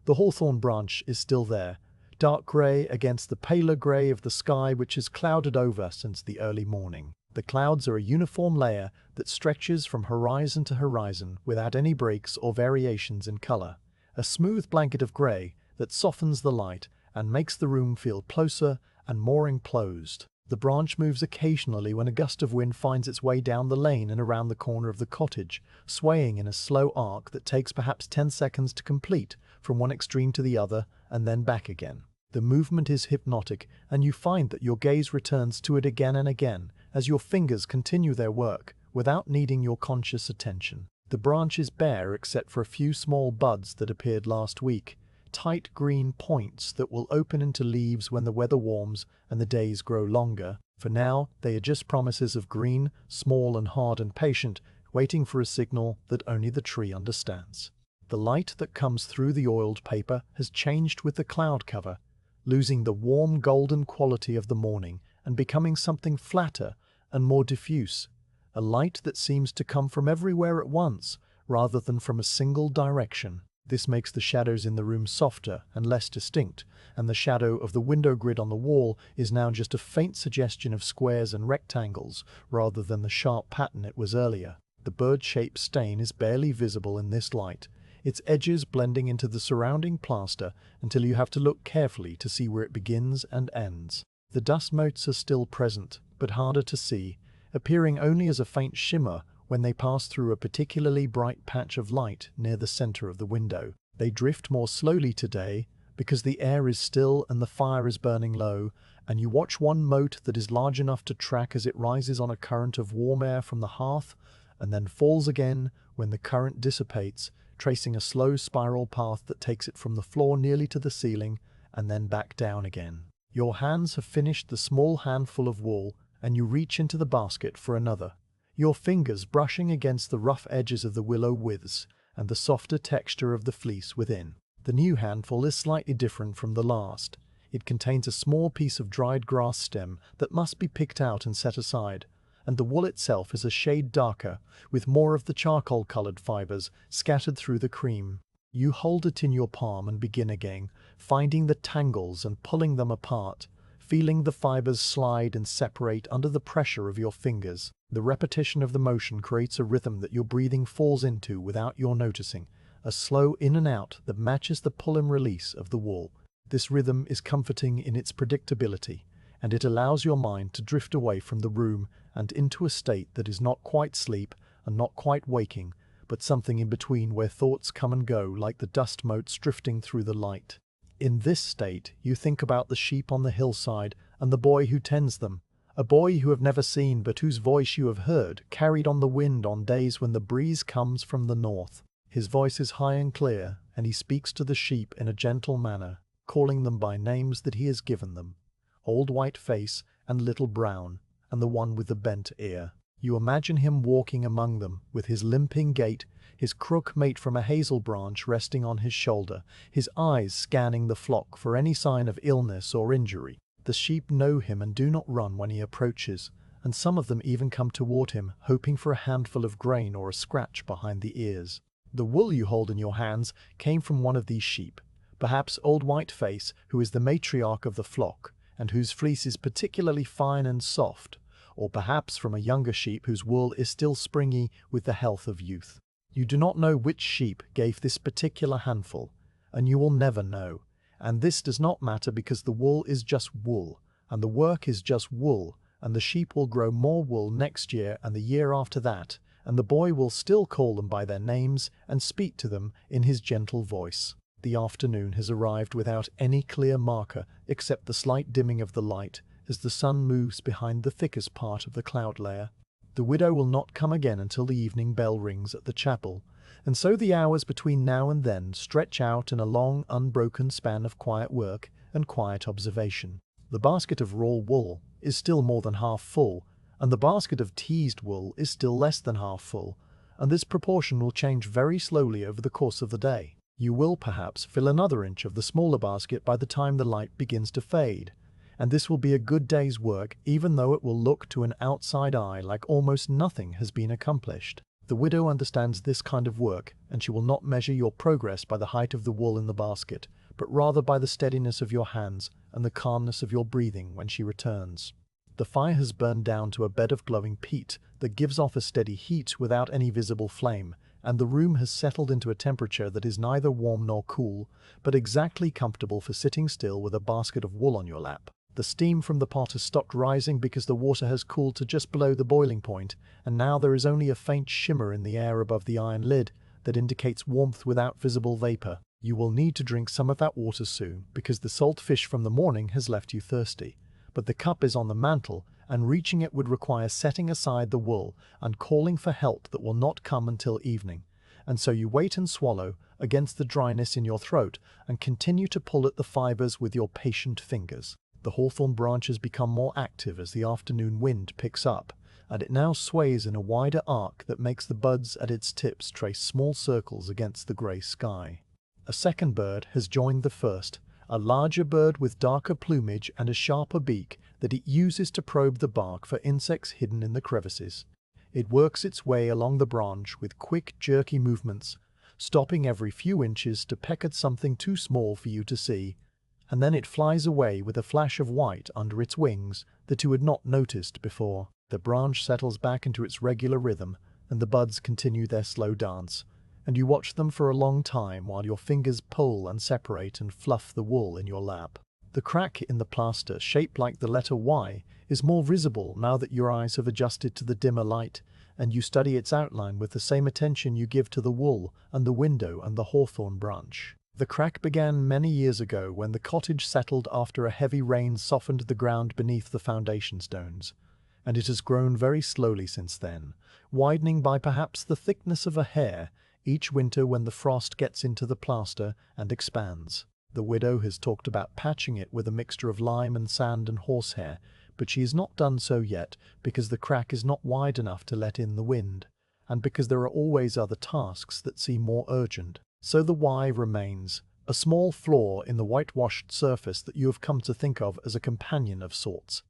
The hawthorn branch is still there, dark grey against the paler grey of the sky which has clouded over since the early morning. The clouds are a uniform layer that stretches from horizon to horizon without any breaks or variations in colour, a smooth blanket of grey that softens the light and makes the room feel closer and more enclosed. The branch moves occasionally when a gust of wind finds its way down the lane and around the corner of the cottage, swaying in a slow arc that takes perhaps 10 seconds to complete from one extreme to the other and then back again. The movement is hypnotic, and you find that your gaze returns to it again and again as your fingers continue their work without needing your conscious attention. The branch is bare except for a few small buds that appeared last week, tight green points that will open into leaves when the weather warms and the days grow longer. For now, they are just promises of green, small and hard and patient, waiting for a signal that only the tree understands. The light that comes through the oiled paper has changed with the cloud cover, losing the warm golden quality of the morning and becoming something flatter and more diffuse, a light that seems to come from everywhere at once rather than from a single direction. This makes the shadows in the room softer and less distinct, and the shadow of the window grid on the wall is now just a faint suggestion of squares and rectangles rather than the sharp pattern it was earlier. The bird-shaped stain is barely visible in this light, its edges blending into the surrounding plaster until you have to look carefully to see where it begins and ends. The dust motes are still present, but harder to see, appearing only as a faint shimmer when they pass through a particularly bright patch of light near the center of the window. They drift more slowly today because the air is still and the fire is burning low, and you watch one mote that is large enough to track as it rises on a current of warm air from the hearth and then falls again when the current dissipates, tracing a slow spiral path that takes it from the floor nearly to the ceiling and then back down again. Your hands have finished the small handful of wool, and you reach into the basket for another, your fingers brushing against the rough edges of the willow withes and the softer texture of the fleece within. The new handful is slightly different from the last. It contains a small piece of dried grass stem that must be picked out and set aside, and the wool itself is a shade darker, with more of the charcoal-colored fibers scattered through the cream. You hold it in your palm and begin again, finding the tangles and pulling them apart, feeling the fibers slide and separate under the pressure of your fingers. The repetition of the motion creates a rhythm that your breathing falls into without your noticing, a slow in and out that matches the pull and release of the wool. This rhythm is comforting in its predictability, and it allows your mind to drift away from the room and into a state that is not quite sleep and not quite waking, but something in between where thoughts come and go like the dust motes drifting through the light. In this state, you think about the sheep on the hillside and the boy who tends them, a boy you have never seen but whose voice you have heard carried on the wind on days when the breeze comes from the north. His voice is high and clear, and he speaks to the sheep in a gentle manner, calling them by names that he has given them, Old White Face and Little Brown, and the one with the bent ear. You imagine him walking among them, with his limping gait, his crook mate from a hazel branch resting on his shoulder, his eyes scanning the flock for any sign of illness or injury. The sheep know him and do not run when he approaches, and some of them even come toward him, hoping for a handful of grain or a scratch behind the ears. The wool you hold in your hands came from one of these sheep, perhaps old Whiteface, who is the matriarch of the flock, and whose fleece is particularly fine and soft, or perhaps from a younger sheep whose wool is still springy with the health of youth. You do not know which sheep gave this particular handful, and you will never know. And this does not matter because the wool is just wool, and the work is just wool, and the sheep will grow more wool next year and the year after that, and the boy will still call them by their names and speak to them in his gentle voice. The afternoon has arrived without any clear marker except the slight dimming of the light as the sun moves behind the thickest part of the cloud layer. The widow will not come again until the evening bell rings at the chapel, and so the hours between now and then stretch out in a long, unbroken span of quiet work and quiet observation. The basket of raw wool is still more than half full, and the basket of teased wool is still less than half full, and this proportion will change very slowly over the course of the day. You will perhaps fill another inch of the smaller basket by the time the light begins to fade, and this will be a good day's work even though it will look to an outside eye like almost nothing has been accomplished. The widow understands this kind of work, and she will not measure your progress by the height of the wool in the basket, but rather by the steadiness of your hands and the calmness of your breathing when she returns. The fire has burned down to a bed of glowing peat that gives off a steady heat without any visible flame, and the room has settled into a temperature that is neither warm nor cool, but exactly comfortable for sitting still with a basket of wool on your lap. The steam from the pot has stopped rising because the water has cooled to just below the boiling point, and now there is only a faint shimmer in the air above the iron lid that indicates warmth without visible vapor. You will need to drink some of that water soon because the salt fish from the morning has left you thirsty. But the cup is on the mantel, and reaching it would require setting aside the wool and calling for help that will not come until evening. And so you wait and swallow against the dryness in your throat and continue to pull at the fibers with your patient fingers. The hawthorn branches become more active as the afternoon wind picks up, and it now sways in a wider arc that makes the buds at its tips trace small circles against the grey sky. A second bird has joined the first, a larger bird with darker plumage and a sharper beak that it uses to probe the bark for insects hidden in the crevices. It works its way along the branch with quick, jerky movements, stopping every few inches to peck at something too small for you to see, and then it flies away with a flash of white under its wings that you had not noticed before. The branch settles back into its regular rhythm, and the buds continue their slow dance, and you watch them for a long time while your fingers pull and separate and fluff the wool in your lap. The crack in the plaster, shaped like the letter Y, is more visible now that your eyes have adjusted to the dimmer light, and you study its outline with the same attention you give to the wool and the window and the hawthorn branch. The crack began many years ago when the cottage settled after a heavy rain softened the ground beneath the foundation stones, and it has grown very slowly since then, widening by perhaps the thickness of a hair each winter when the frost gets into the plaster and expands. The widow has talked about patching it with a mixture of lime and sand and horsehair, but she has not done so yet because the crack is not wide enough to let in the wind, and because there are always other tasks that seem more urgent. So the Y remains, a small flaw in the whitewashed surface that you have come to think of as a companion of sorts.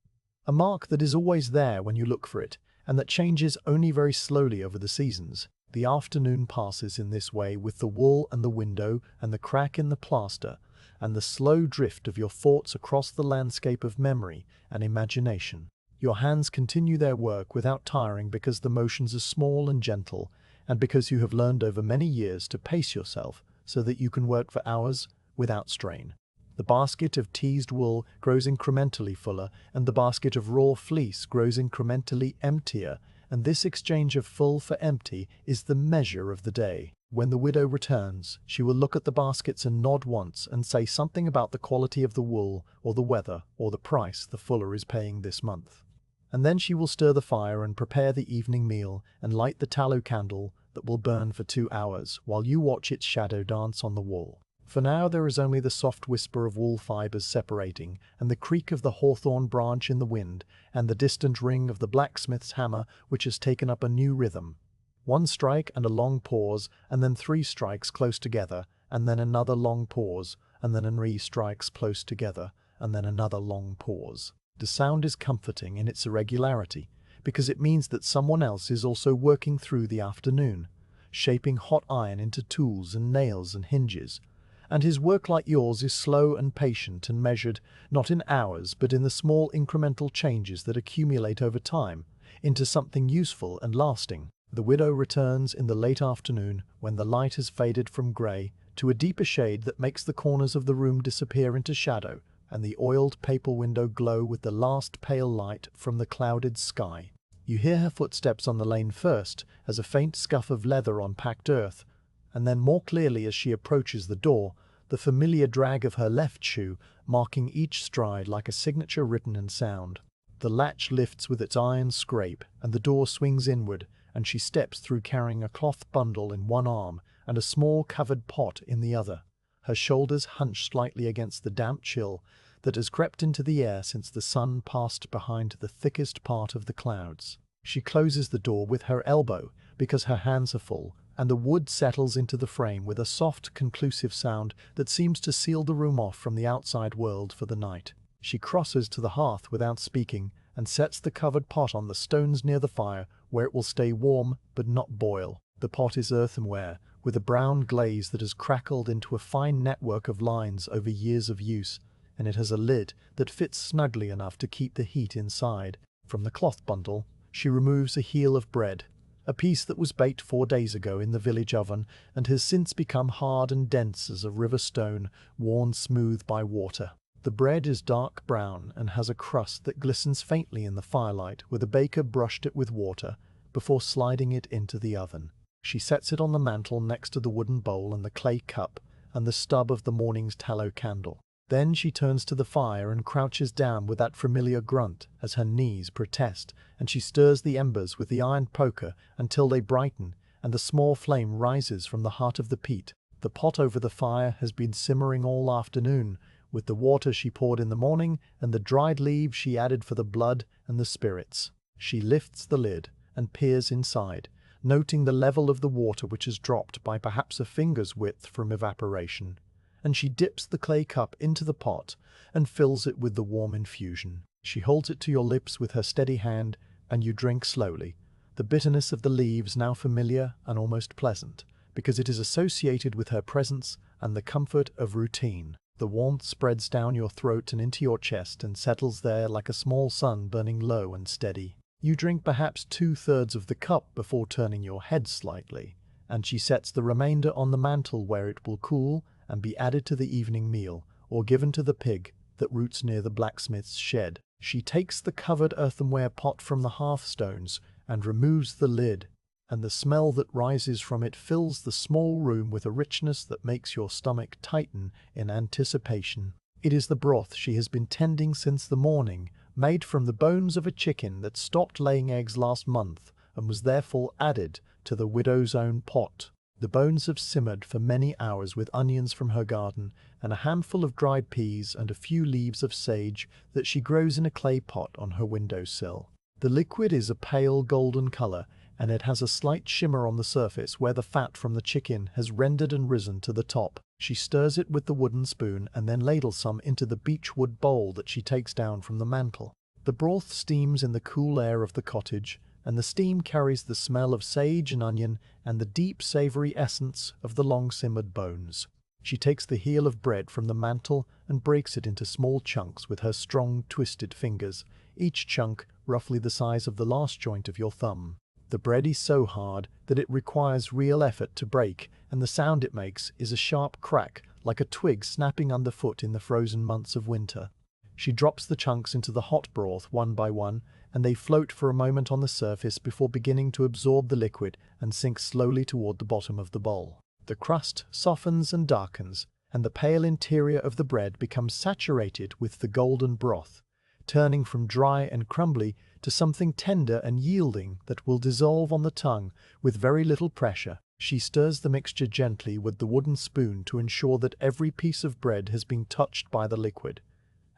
A mark that is always there when you look for it, and that changes only very slowly over the seasons. The afternoon passes in this way with the wool and the window and the crack in the plaster, and the slow drift of your thoughts across the landscape of memory and imagination. Your hands continue their work without tiring because the motions are small and gentle, and because you have learned over many years to pace yourself so that you can work for hours without strain. The basket of teased wool grows incrementally fuller, and the basket of raw fleece grows incrementally emptier, and this exchange of full for empty is the measure of the day. When the widow returns, she will look at the baskets and nod once and say something about the quality of the wool, or the weather, or the price the fuller is paying this month. And then she will stir the fire and prepare the evening meal and light the tallow candle that will burn for 2 hours while you watch its shadow dance on the wall. For now there is only the soft whisper of wool fibers separating, and the creak of the hawthorn branch in the wind, and the distant ring of the blacksmith's hammer which has taken up a new rhythm. One strike and a long pause, and then 3 strikes close together, and then another long pause, and then 3 strikes close together, and then another long pause. The sound is comforting in its irregularity, because it means that someone else is also working through the afternoon, shaping hot iron into tools and nails and hinges. And his work, like yours, is slow and patient and measured, not in hours, but in the small incremental changes that accumulate over time, into something useful and lasting. The widow returns in the late afternoon, when the light has faded from grey to a deeper shade that makes the corners of the room disappear into shadow, and the oiled paper window glow with the last pale light from the clouded sky. You hear her footsteps on the lane first, as a faint scuff of leather on packed earth, and then more clearly as she approaches the door, the familiar drag of her left shoe, marking each stride like a signature written in sound. The latch lifts with its iron scrape, and the door swings inward, and she steps through carrying a cloth bundle in one arm and a small covered pot in the other, her shoulders hunched slightly against the damp chill that has crept into the air since the sun passed behind the thickest part of the clouds. She closes the door with her elbow, because her hands are full, and the wood settles into the frame with a soft, conclusive sound that seems to seal the room off from the outside world for the night. She crosses to the hearth without speaking, and sets the covered pot on the stones near the fire, where it will stay warm but not boil. The pot is earthenware, with a brown glaze that has crackled into a fine network of lines over years of use, and it has a lid that fits snugly enough to keep the heat inside. From the cloth bundle, she removes a heel of bread, a piece that was baked 4 days ago in the village oven and has since become hard and dense as a river stone worn smooth by water. The bread is dark brown and has a crust that glistens faintly in the firelight where the baker brushed it with water before sliding it into the oven. She sets it on the mantel next to the wooden bowl and the clay cup and the stub of the morning's tallow candle. Then she turns to the fire and crouches down with that familiar grunt as her knees protest, and she stirs the embers with the iron poker until they brighten and the small flame rises from the heart of the peat. The pot over the fire has been simmering all afternoon, with the water she poured in the morning and the dried leaves she added for the blood and the spirits. She lifts the lid and peers inside, noting the level of the water which has dropped by perhaps a finger's width from evaporation, and she dips the clay cup into the pot and fills it with the warm infusion. She holds it to your lips with her steady hand, and you drink slowly, the bitterness of the leaves now familiar and almost pleasant, because it is associated with her presence and the comfort of routine. The warmth spreads down your throat and into your chest and settles there like a small sun burning low and steady. You drink perhaps 2/3 of the cup before turning your head slightly, and she sets the remainder on the mantel where it will cool and be added to the evening meal, or given to the pig that roots near the blacksmith's shed. She takes the covered earthenware pot from the hearthstones and removes the lid, and the smell that rises from it fills the small room with a richness that makes your stomach tighten in anticipation. It is the broth she has been tending since the morning, made from the bones of a chicken that stopped laying eggs last month and was therefore added to the widow's own pot. The bones have simmered for many hours with onions from her garden and a handful of dried peas and a few leaves of sage that she grows in a clay pot on her windowsill. The liquid is a pale golden color, and it has a slight shimmer on the surface where the fat from the chicken has rendered and risen to the top. She stirs it with the wooden spoon and then ladles some into the beechwood bowl that she takes down from the mantel. The broth steams in the cool air of the cottage, and the steam carries the smell of sage and onion and the deep savoury essence of the long-simmered bones. She takes the heel of bread from the mantel and breaks it into small chunks with her strong, twisted fingers, each chunk roughly the size of the last joint of your thumb. The bread is so hard that it requires real effort to break, and the sound it makes is a sharp crack, like a twig snapping underfoot in the frozen months of winter. She drops the chunks into the hot broth one by one, and they float for a moment on the surface before beginning to absorb the liquid and sink slowly toward the bottom of the bowl. The crust softens and darkens, and the pale interior of the bread becomes saturated with the golden broth, turning from dry and crumbly to something tender and yielding that will dissolve on the tongue with very little pressure. She stirs the mixture gently with the wooden spoon to ensure that every piece of bread has been touched by the liquid,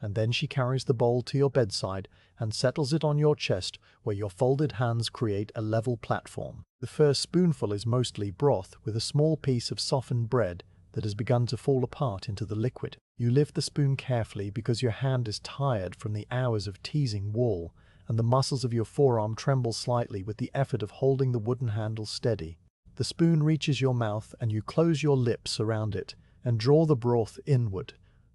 and then she carries the bowl to your bedside and settles it on your chest where your folded hands create a level platform. The first spoonful is mostly broth with a small piece of softened bread that has begun to fall apart into the liquid. You lift the spoon carefully because your hand is tired from the hours of teasing wool, and the muscles of your forearm tremble slightly with the effort of holding the wooden handle steady. The spoon reaches your mouth and you close your lips around it and draw the broth inward,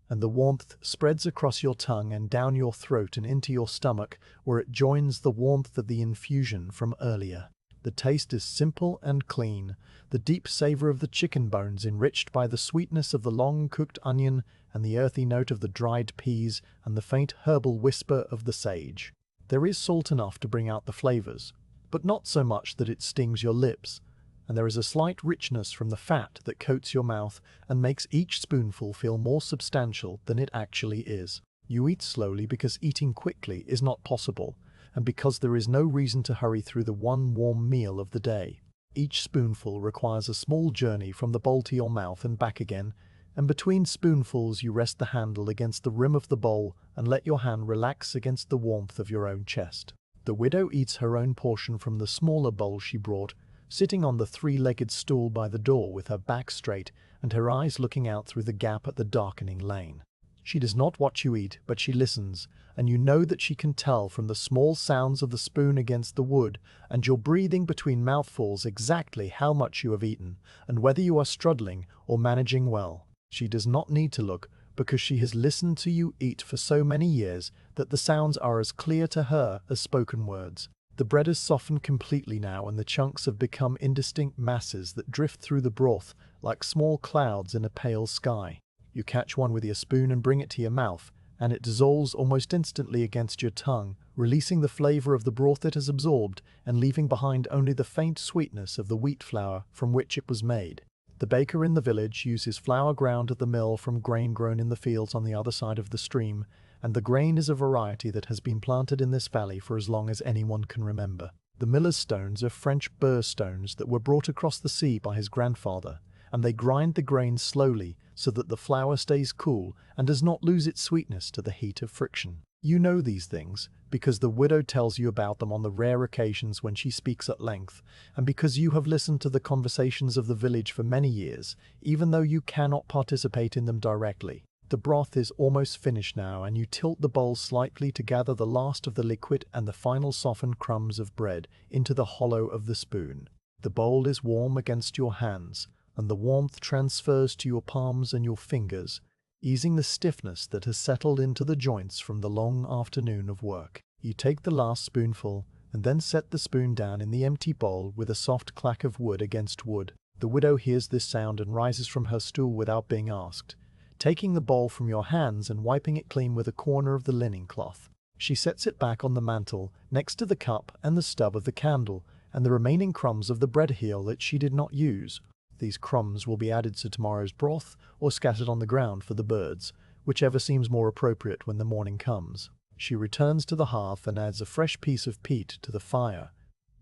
and the warmth spreads across your tongue and down your throat and into your stomach where it joins the warmth of the infusion from earlier. The taste is simple and clean, the deep savor of the chicken bones enriched by the sweetness of the long-cooked onion and the earthy note of the dried peas and the faint herbal whisper of the sage. There is salt enough to bring out the flavors, but not so much that it stings your lips, and there is a slight richness from the fat that coats your mouth and makes each spoonful feel more substantial than it actually is. You eat slowly because eating quickly is not possible, and because there is no reason to hurry through the one warm meal of the day. Each spoonful requires a small journey from the bowl to your mouth and back again, and between spoonfuls you rest the handle against the rim of the bowl and let your hand relax against the warmth of your own chest. The widow eats her own portion from the smaller bowl she brought, sitting on the three-legged stool by the door with her back straight and her eyes looking out through the gap at the darkening lane. She does not watch you eat, but she listens, and you know that she can tell from the small sounds of the spoon against the wood and your breathing between mouthfuls exactly how much you have eaten and whether you are struggling or managing well. She does not need to look, because she has listened to you eat for so many years that the sounds are as clear to her as spoken words. The bread has softened completely now, and the chunks have become indistinct masses that drift through the broth like small clouds in a pale sky. You catch one with your spoon and bring it to your mouth, and it dissolves almost instantly against your tongue, releasing the flavor of the broth it has absorbed and leaving behind only the faint sweetness of the wheat flour from which it was made. The baker in the village uses flour ground at the mill from grain grown in the fields on the other side of the stream, and the grain is a variety that has been planted in this valley for as long as anyone can remember. The miller's stones are French burr stones that were brought across the sea by his grandfather, and they grind the grain slowly so that the flour stays cool and does not lose its sweetness to the heat of friction. You know these things because the widow tells you about them on the rare occasions when she speaks at length, and because you have listened to the conversations of the village for many years, even though you cannot participate in them directly. The broth is almost finished now, and you tilt the bowl slightly to gather the last of the liquid and the final softened crumbs of bread into the hollow of the spoon. The bowl is warm against your hands, and the warmth transfers to your palms and your fingers, easing the stiffness that has settled into the joints from the long afternoon of work. You take the last spoonful, and then set the spoon down in the empty bowl with a soft clack of wood against wood. The widow hears this sound and rises from her stool without being asked, taking the bowl from your hands and wiping it clean with a corner of the linen cloth. She sets it back on the mantel, next to the cup and the stub of the candle, and the remaining crumbs of the bread heel that she did not use. These crumbs will be added to tomorrow's broth or scattered on the ground for the birds, whichever seems more appropriate when the morning comes. She returns to the hearth and adds a fresh piece of peat to the fire,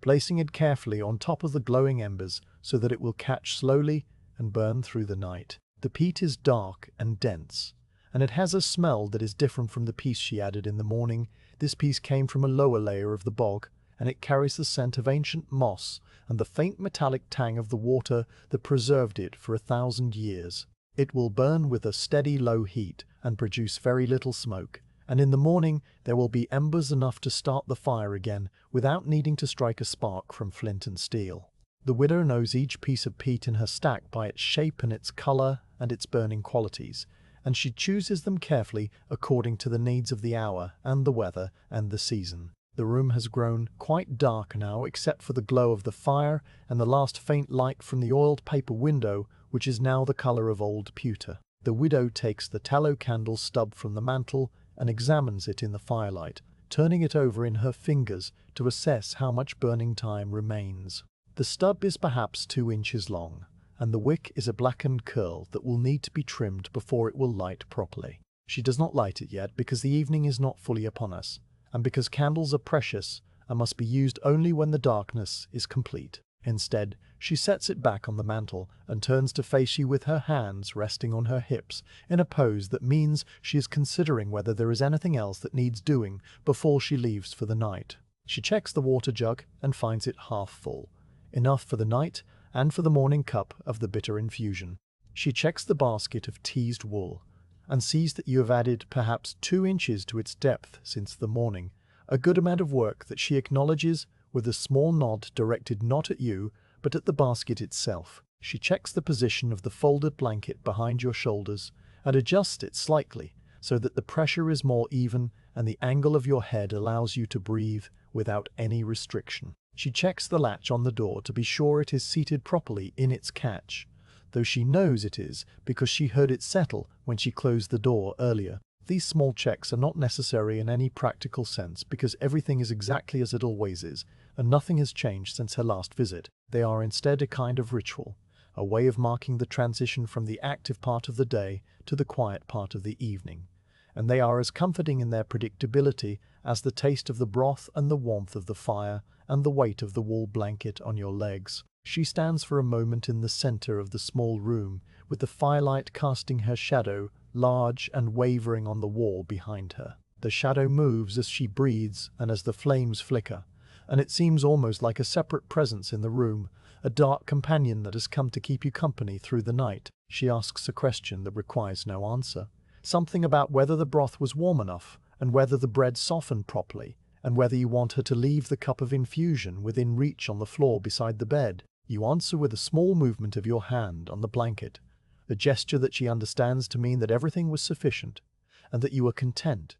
placing it carefully on top of the glowing embers so that it will catch slowly and burn through the night. The peat is dark and dense, and it has a smell that is different from the piece she added in the morning. This piece came from a lower layer of the bog, and it carries the scent of ancient moss and the faint metallic tang of the water that preserved it for 1,000 years. It will burn with a steady low heat and produce very little smoke, and in the morning there will be embers enough to start the fire again without needing to strike a spark from flint and steel. The widow knows each piece of peat in her stack by its shape and its color and its burning qualities, and she chooses them carefully according to the needs of the hour and the weather and the season. The room has grown quite dark now, except for the glow of the fire and the last faint light from the oiled paper window, which is now the color of old pewter. The widow takes the tallow candle stub from the mantel and examines it in the firelight, turning it over in her fingers to assess how much burning time remains. The stub is perhaps 2 inches long, and the wick is a blackened curl that will need to be trimmed before it will light properly. She does not light it yet because the evening is not fully upon us, and because candles are precious and must be used only when the darkness is complete. Instead, She sets it back on the mantel and turns to face you with her hands resting on her hips in a pose that means she is considering whether there is anything else that needs doing before she leaves for the night. She checks the water jug and finds it half full, enough for the night and for the morning cup of the bitter infusion. She checks the basket of teased wool and sees that you have added perhaps 2 inches to its depth since the morning, a good amount of work that she acknowledges with a small nod directed not at you but at the basket itself. She checks the position of the folded blanket behind your shoulders and adjusts it slightly so that the pressure is more even and the angle of your head allows you to breathe without any restriction. She checks the latch on the door to be sure it is seated properly in its catch, though she knows it is because she heard it settle when she closed the door earlier. These small checks are not necessary in any practical sense because everything is exactly as it always is, and nothing has changed since her last visit. They are instead a kind of ritual, a way of marking the transition from the active part of the day to the quiet part of the evening. And they are as comforting in their predictability as the taste of the broth and the warmth of the fire and the weight of the wool blanket on your legs. She stands for a moment in the center of the small room, with the firelight casting her shadow, large and wavering on the wall behind her. The shadow moves as she breathes and as the flames flicker, and it seems almost like a separate presence in the room, a dark companion that has come to keep you company through the night. She asks a question that requires no answer. Something about whether the broth was warm enough, and whether the bread softened properly, and whether you want her to leave the cup of infusion within reach on the floor beside the bed. You answer with a small movement of your hand on the blanket, a gesture that she understands to mean that everything was sufficient, and that you are content,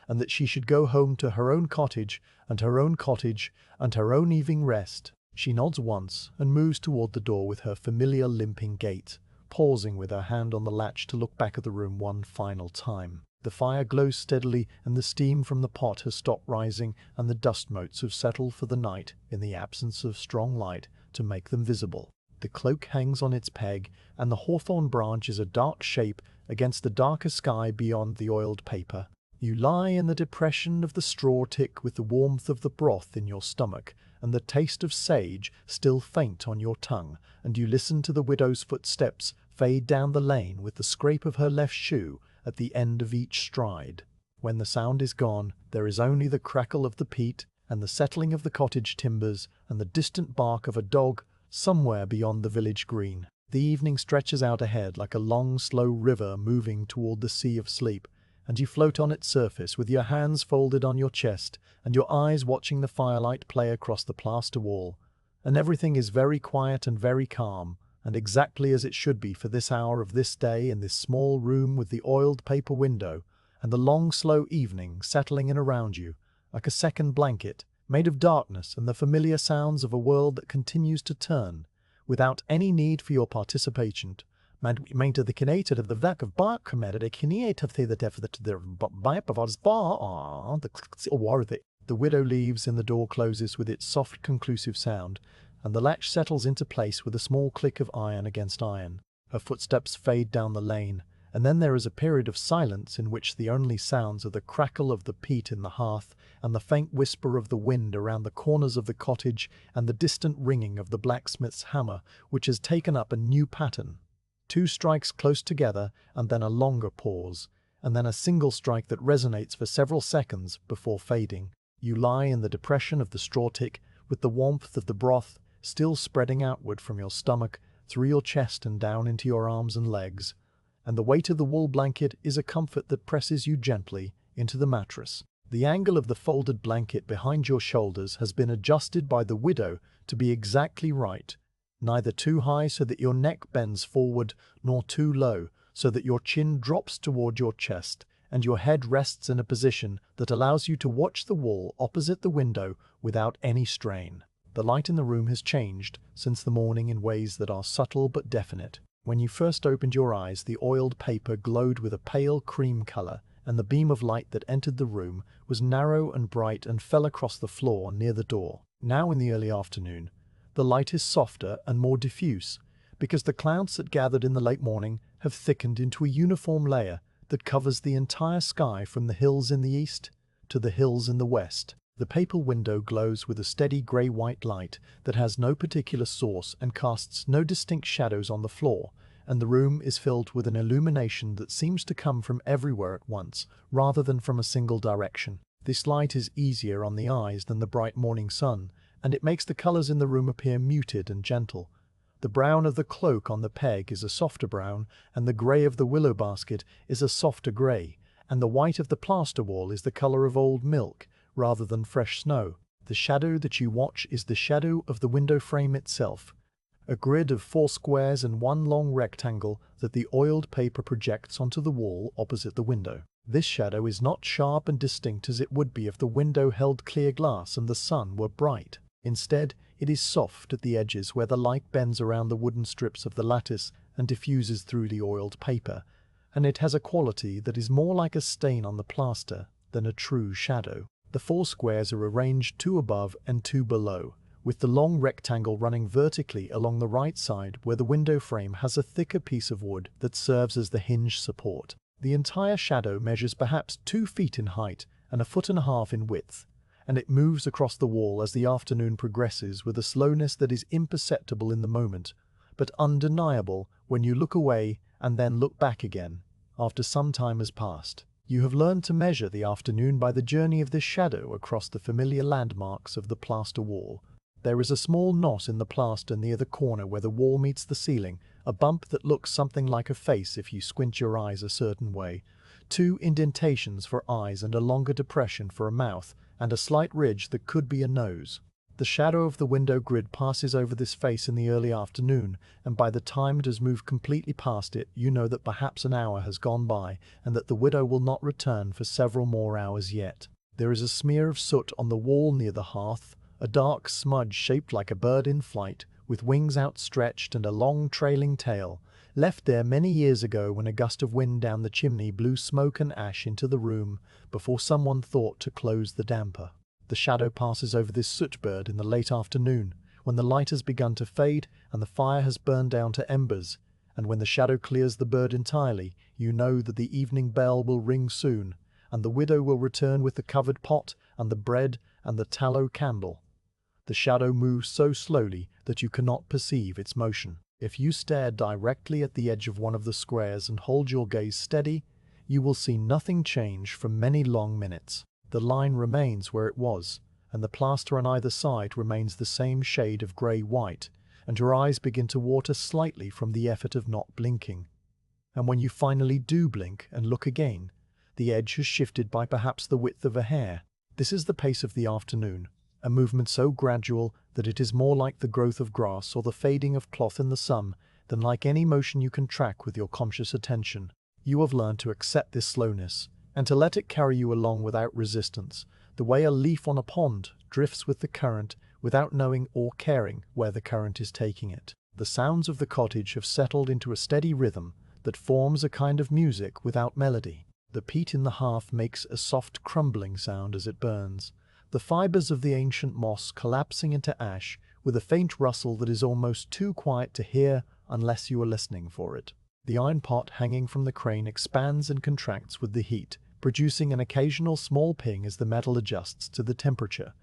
and that she should go home to her own cottage, and her own cottage, and her own evening rest. She nods once and moves toward the door with her familiar limping gait, pausing with her hand on the latch to look back at the room one final time. The fire glows steadily and the steam from the pot has stopped rising and the dust motes have settled for the night in the absence of strong light to make them visible. The cloak hangs on its peg and the hawthorn branch is a dark shape against the darker sky beyond the oiled paper. You lie in the depression of the straw tick with the warmth of the broth in your stomach and the taste of sage still faint on your tongue, and you listen to the widow's footsteps fade down the lane with the scrape of her left shoe at the end of each stride. When the sound is gone, there is only the crackle of the peat and the settling of the cottage timbers and the distant bark of a dog somewhere beyond the village green. The evening stretches out ahead like a long, slow river moving toward the sea of sleep, and you float on its surface with your hands folded on your chest and your eyes watching the firelight play across the plaster wall. And everything is very quiet and very calm, and exactly as it should be for this hour of this day in this small room with the oiled paper window, and the long slow evening settling in around you, like a second blanket, made of darkness and the familiar sounds of a world that continues to turn, without any need for your participation. Meinte the kineted of the vac of bark committed a kineate of the depth that the bipe of us bar the The widow leaves and the door closes with its soft conclusive sound, and the latch settles into place with a small click of iron against iron. Her footsteps fade down the lane, and then there is a period of silence in which the only sounds are the crackle of the peat in the hearth and the faint whisper of the wind around the corners of the cottage and the distant ringing of the blacksmith's hammer, which has taken up a new pattern. 2 strikes close together, and then a longer pause, and then a single strike that resonates for several seconds before fading. You lie in the depression of the straw tick, with the warmth of the broth still spreading outward from your stomach, through your chest and down into your arms and legs, and the weight of the wool blanket is a comfort that presses you gently into the mattress. The angle of the folded blanket behind your shoulders has been adjusted by the widow to be exactly right, neither too high so that your neck bends forward, nor too low so that your chin drops toward your chest, and your head rests in a position that allows you to watch the wall opposite the window without any strain. The light in the room has changed since the morning in ways that are subtle but definite. When you first opened your eyes, the oiled paper glowed with a pale cream color, and the beam of light that entered the room was narrow and bright and fell across the floor near the door. Now in the early afternoon, the light is softer and more diffuse, because the clouds that gathered in the late morning have thickened into a uniform layer that covers the entire sky from the hills in the east to the hills in the west. The paper window glows with a steady grey-white light that has no particular source and casts no distinct shadows on the floor, and the room is filled with an illumination that seems to come from everywhere at once, rather than from a single direction. This light is easier on the eyes than the bright morning sun, and it makes the colours in the room appear muted and gentle. The brown of the cloak on the peg is a softer brown, and the grey of the willow basket is a softer grey, and the white of the plaster wall is the colour of old milk, rather than fresh snow. The shadow that you watch is the shadow of the window frame itself, a grid of 4 squares and 1 long rectangle that the oiled paper projects onto the wall opposite the window. This shadow is not sharp and distinct as it would be if the window held clear glass and the sun were bright. Instead, it is soft at the edges where the light bends around the wooden strips of the lattice and diffuses through the oiled paper, and it has a quality that is more like a stain on the plaster than a true shadow. The 4 squares are arranged 2 above and 2 below, with the long rectangle running vertically along the right side where the window frame has a thicker piece of wood that serves as the hinge support. The entire shadow measures perhaps 2 feet in height and 1.5 feet in width, and it moves across the wall as the afternoon progresses with a slowness that is imperceptible in the moment, but undeniable when you look away and then look back again, after some time has passed. You have learned to measure the afternoon by the journey of this shadow across the familiar landmarks of the plaster wall. There is a small knot in the plaster near the corner where the wall meets the ceiling, a bump that looks something like a face if you squint your eyes a certain way, 2 indentations for eyes and a longer depression for a mouth, and a slight ridge that could be a nose. The shadow of the window grid passes over this face in the early afternoon, and by the time it has moved completely past it, you know that perhaps an hour has gone by, and that the widow will not return for several more hours yet. There is a smear of soot on the wall near the hearth, a dark smudge shaped like a bird in flight, with wings outstretched and a long trailing tail, left there many years ago when a gust of wind down the chimney blew smoke and ash into the room before someone thought to close the damper. The shadow passes over this soot bird in the late afternoon, when the light has begun to fade and the fire has burned down to embers, and when the shadow clears the bird entirely, you know that the evening bell will ring soon, and the widow will return with the covered pot and the bread and the tallow candle. The shadow moves so slowly that you cannot perceive its motion. If you stare directly at the edge of one of the squares and hold your gaze steady, you will see nothing change for many long minutes. The line remains where it was, and the plaster on either side remains the same shade of grey-white, and your eyes begin to water slightly from the effort of not blinking. And when you finally do blink and look again, the edge has shifted by perhaps the width of a hair. This is the pace of the afternoon, a movement so gradual that it is more like the growth of grass or the fading of cloth in the sun than like any motion you can track with your conscious attention. You have learned to accept this slowness, and to let it carry you along without resistance, the way a leaf on a pond drifts with the current without knowing or caring where the current is taking it. The sounds of the cottage have settled into a steady rhythm that forms a kind of music without melody. The peat in the hearth makes a soft crumbling sound as it burns, the fibres of the ancient moss collapsing into ash with a faint rustle that is almost too quiet to hear unless you are listening for it. The iron pot hanging from the crane expands and contracts with the heat, producing an occasional small ping as the metal adjusts to the temperature,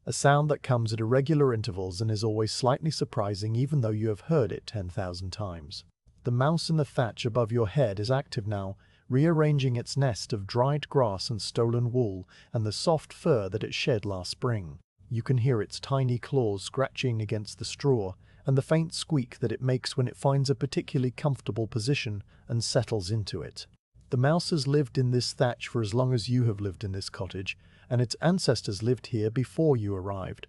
a sound that comes at irregular intervals and is always slightly surprising even though you have heard it 10,000 times. The mouse in the thatch above your head is active now, rearranging its nest of dried grass and stolen wool and the soft fur that it shed last spring. You can hear its tiny claws scratching against the straw and the faint squeak that it makes when it finds a particularly comfortable position and settles into it. The mouse has lived in this thatch for as long as you have lived in this cottage, and its ancestors lived here before you arrived,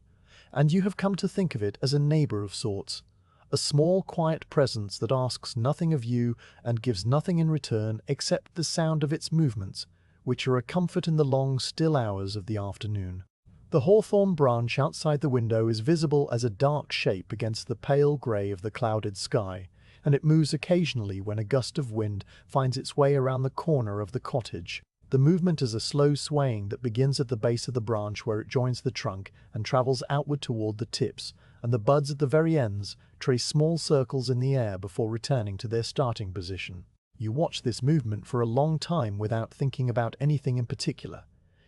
and you have come to think of it as a neighbour of sorts, a small quiet presence that asks nothing of you and gives nothing in return except the sound of its movements, which are a comfort in the long still hours of the afternoon. The hawthorn branch outside the window is visible as a dark shape against the pale grey of the clouded sky, and it moves occasionally when a gust of wind finds its way around the corner of the cottage. The movement is a slow swaying that begins at the base of the branch where it joins the trunk and travels outward toward the tips, and the buds at the very ends trace small circles in the air before returning to their starting position. You watch this movement for a long time without thinking about anything in particular.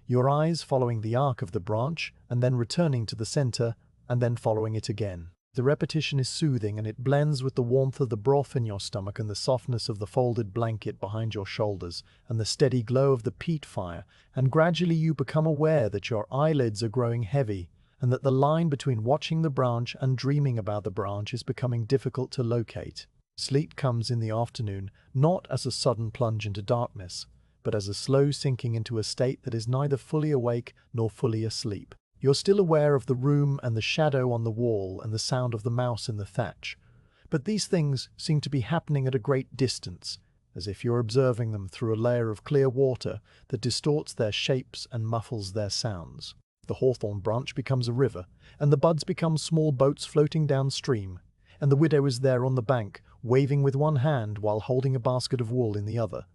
your eyes following the arc of the branch and then returning to the center and then following it again. The repetition is soothing and it blends with the warmth of the broth in your stomach and the softness of the folded blanket behind your shoulders and the steady glow of the peat fire, and gradually you become aware that your eyelids are growing heavy and that the line between watching the branch and dreaming about the branch is becoming difficult to locate. Sleep comes in the afternoon, not as a sudden plunge into darkness, but as a slow sinking into a state that is neither fully awake nor fully asleep. You're still aware of the room and the shadow on the wall and the sound of the mouse in the thatch, but these things seem to be happening at a great distance, as if you're observing them through a layer of clear water that distorts their shapes and muffles their sounds. The hawthorn branch becomes a river, and the buds become small boats floating downstream, and the widow is there on the bank, waving with one hand while holding a basket of wool in the other,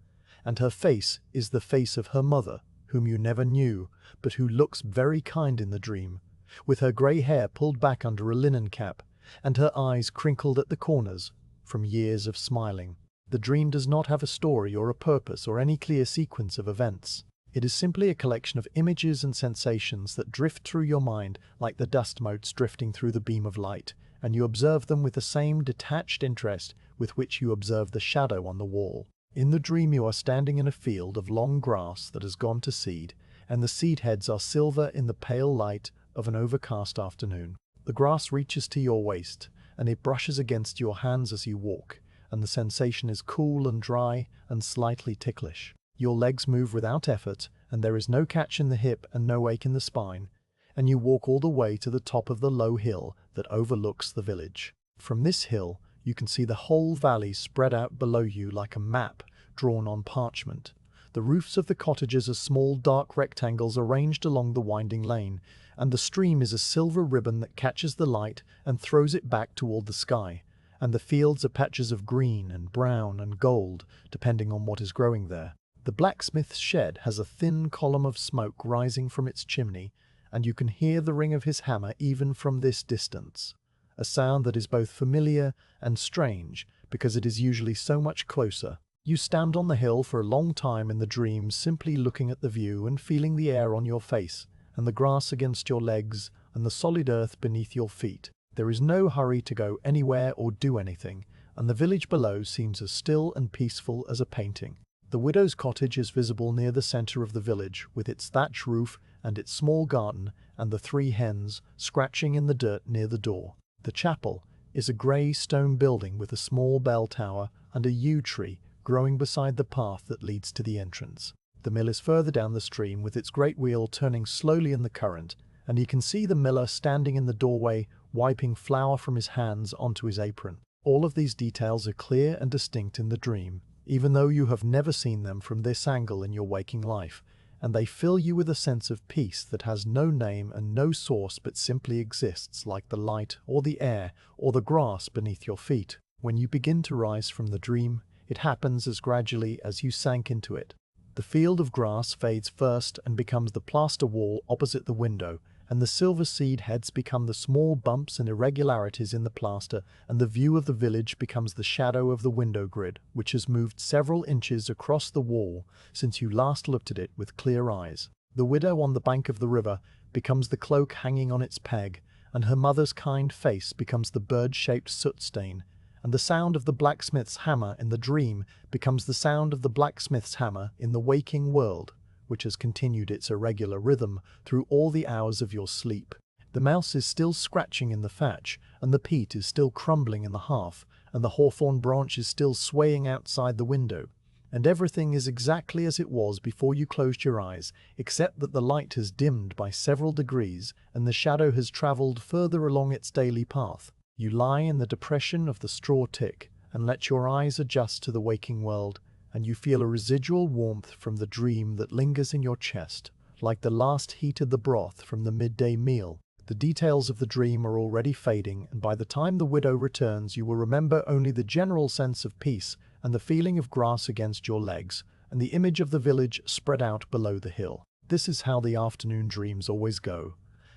and her face is the face of her mother, whom you never knew, but who looks very kind in the dream, with her grey hair pulled back under a linen cap, and her eyes crinkled at the corners from years of smiling. The dream does not have a story or a purpose or any clear sequence of events. It is simply a collection of images and sensations that drift through your mind like the dust motes drifting through the beam of light, and you observe them with the same detached interest with which you observe the shadow on the wall. In the dream you are standing in a field of long grass that has gone to seed, and the seed heads are silver in the pale light of an overcast afternoon. The grass reaches to your waist, and it brushes against your hands as you walk, and the sensation is cool and dry and slightly ticklish. Your legs move without effort, and there is no catch in the hip and no ache in the spine, and you walk all the way to the top of the low hill that overlooks the village. From this hill, you can see the whole valley spread out below you like a map drawn on parchment. The roofs of the cottages are small dark rectangles arranged along the winding lane, and the stream is a silver ribbon that catches the light and throws it back toward the sky, and the fields are patches of green and brown and gold, depending on what is growing there. The blacksmith's shed has a thin column of smoke rising from its chimney, and you can hear the ring of his hammer even from this distance, a sound that is both familiar and strange because it is usually so much closer. You stand on the hill for a long time in the dream, simply looking at the view and feeling the air on your face, and the grass against your legs, and the solid earth beneath your feet. There is no hurry to go anywhere or do anything, and the village below seems as still and peaceful as a painting. The widow's cottage is visible near the center of the village, with its thatch roof and its small garden, and the 3 hens scratching in the dirt near the door. The chapel is a grey stone building with a small bell tower and a yew tree growing beside the path that leads to the entrance. The mill is further down the stream with its great wheel turning slowly in the current, and you can see the miller standing in the doorway wiping flour from his hands onto his apron. All of these details are clear and distinct in the dream, even though you have never seen them from this angle in your waking life, and they fill you with a sense of peace that has no name and no source but simply exists, like the light or the air or the grass beneath your feet. When you begin to rise from the dream, it happens as gradually as you sank into it. The field of grass fades first and becomes the plaster wall opposite the window, and the silver seed heads become the small bumps and irregularities in the plaster, and the view of the village becomes the shadow of the window grid, which has moved several inches across the wall since you last looked at it with clear eyes. The widow on the bank of the river becomes the cloak hanging on its peg, and her mother's kind face becomes the bird-shaped soot stain, and the sound of the blacksmith's hammer in the dream becomes the sound of the blacksmith's hammer in the waking world, which has continued its irregular rhythm through all the hours of your sleep. The mouse is still scratching in the thatch, and the peat is still crumbling in the hearth, and the hawthorn branch is still swaying outside the window, and everything is exactly as it was before you closed your eyes, except that the light has dimmed by several degrees, and the shadow has travelled further along its daily path. You lie in the depression of the straw tick, and let your eyes adjust to the waking world, and you feel a residual warmth from the dream that lingers in your chest, like the last heat of the broth from the midday meal. The details of the dream are already fading, and by the time the widow returns you will remember only the general sense of peace and the feeling of grass against your legs, and the image of the village spread out below the hill. This is how the afternoon dreams always go.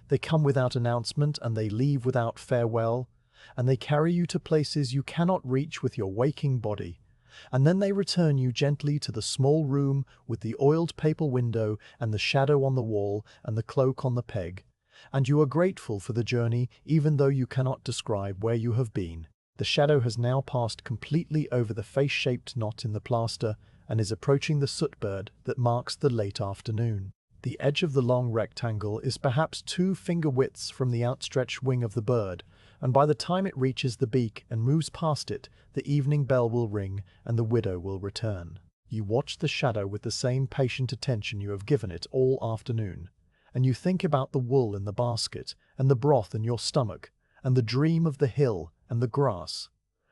They come without announcement, and they leave without farewell, and they carry you to places you cannot reach with your waking body, and then they return you gently to the small room with the oiled paper window and the shadow on the wall and the cloak on the peg. And you are grateful for the journey even though you cannot describe where you have been. The shadow has now passed completely over the face-shaped knot in the plaster and is approaching the soot bird that marks the late afternoon. The edge of the long rectangle is perhaps 2 finger widths from the outstretched wing of the bird, and by the time it reaches the beak and moves past it, the evening bell will ring and the widow will return. You watch the shadow with the same patient attention you have given it all afternoon, and you think about the wool in the basket, and the broth in your stomach, and the dream of the hill and the grass.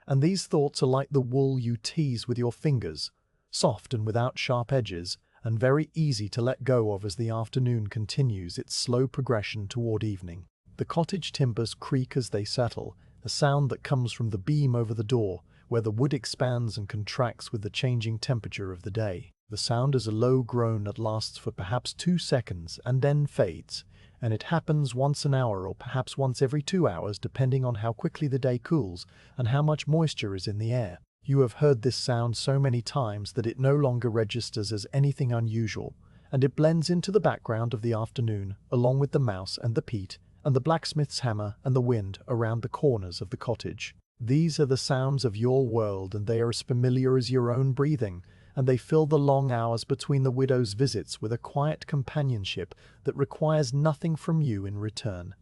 And these thoughts are like the wool you tease with your fingers, soft and without sharp edges, and very easy to let go of as the afternoon continues its slow progression toward evening. The cottage timbers creak as they settle, a sound that comes from the beam over the door, where the wood expands and contracts with the changing temperature of the day. The sound is a low groan that lasts for perhaps 2 seconds and then fades, and it happens once an hour or perhaps once every 2 hours depending on how quickly the day cools and how much moisture is in the air. You have heard this sound so many times that it no longer registers as anything unusual, and it blends into the background of the afternoon along with the mouse and the peat and the blacksmith's hammer and the wind around the corners of the cottage. These are the sounds of your world, and they are as familiar as your own breathing, and they fill the long hours between the widow's visits with a quiet companionship that requires nothing from you in return.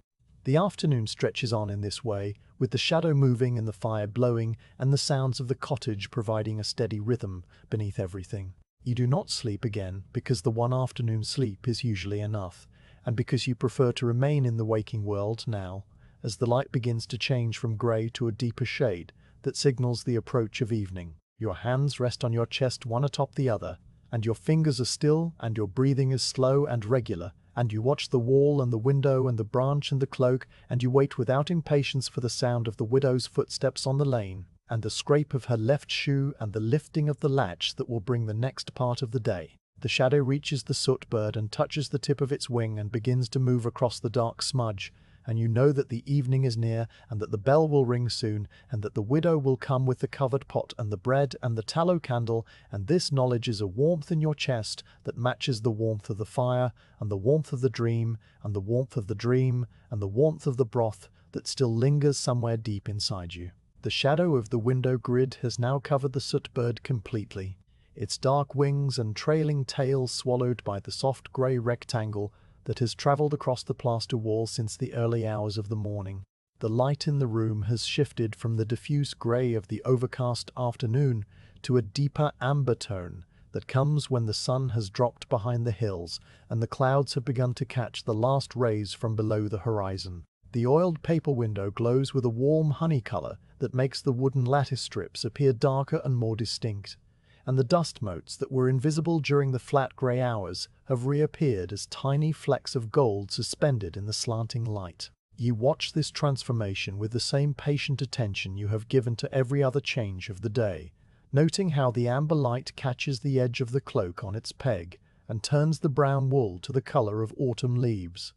The afternoon stretches on in this way, with the shadow moving and the fire blowing and the sounds of the cottage providing a steady rhythm beneath everything. You do not sleep again because the one afternoon sleep is usually enough, and because you prefer to remain in the waking world now, as the light begins to change from grey to a deeper shade that signals the approach of evening. Your hands rest on your chest one atop the other, and your fingers are still and your breathing is slow and regular, and you watch the wall and the window and the branch and the cloak, and you wait without impatience for the sound of the widow's footsteps on the lane, and the scrape of her left shoe and the lifting of the latch that will bring the next part of the day. The shadow reaches the soot bird and touches the tip of its wing and begins to move across the dark smudge, and you know that the evening is near and that the bell will ring soon and that the widow will come with the covered pot and the bread and the tallow candle, and this knowledge is a warmth in your chest that matches the warmth of the fire and the warmth of the dream and the warmth of the dream and the warmth of the broth that still lingers somewhere deep inside you. The shadow of the window grid has now covered the soot bird completely, its dark wings and trailing tail swallowed by the soft grey rectangle that has travelled across the plaster wall since the early hours of the morning. The light in the room has shifted from the diffuse grey of the overcast afternoon to a deeper amber tone that comes when the sun has dropped behind the hills and the clouds have begun to catch the last rays from below the horizon. The oiled paper window glows with a warm honey colour that makes the wooden lattice strips appear darker and more distinct, and the dust motes that were invisible during the flat grey hours have reappeared as tiny flecks of gold suspended in the slanting light. You watch this transformation with the same patient attention you have given to every other change of the day, noting how the amber light catches the edge of the cloak on its peg and turns the brown wool to the colour of autumn leaves,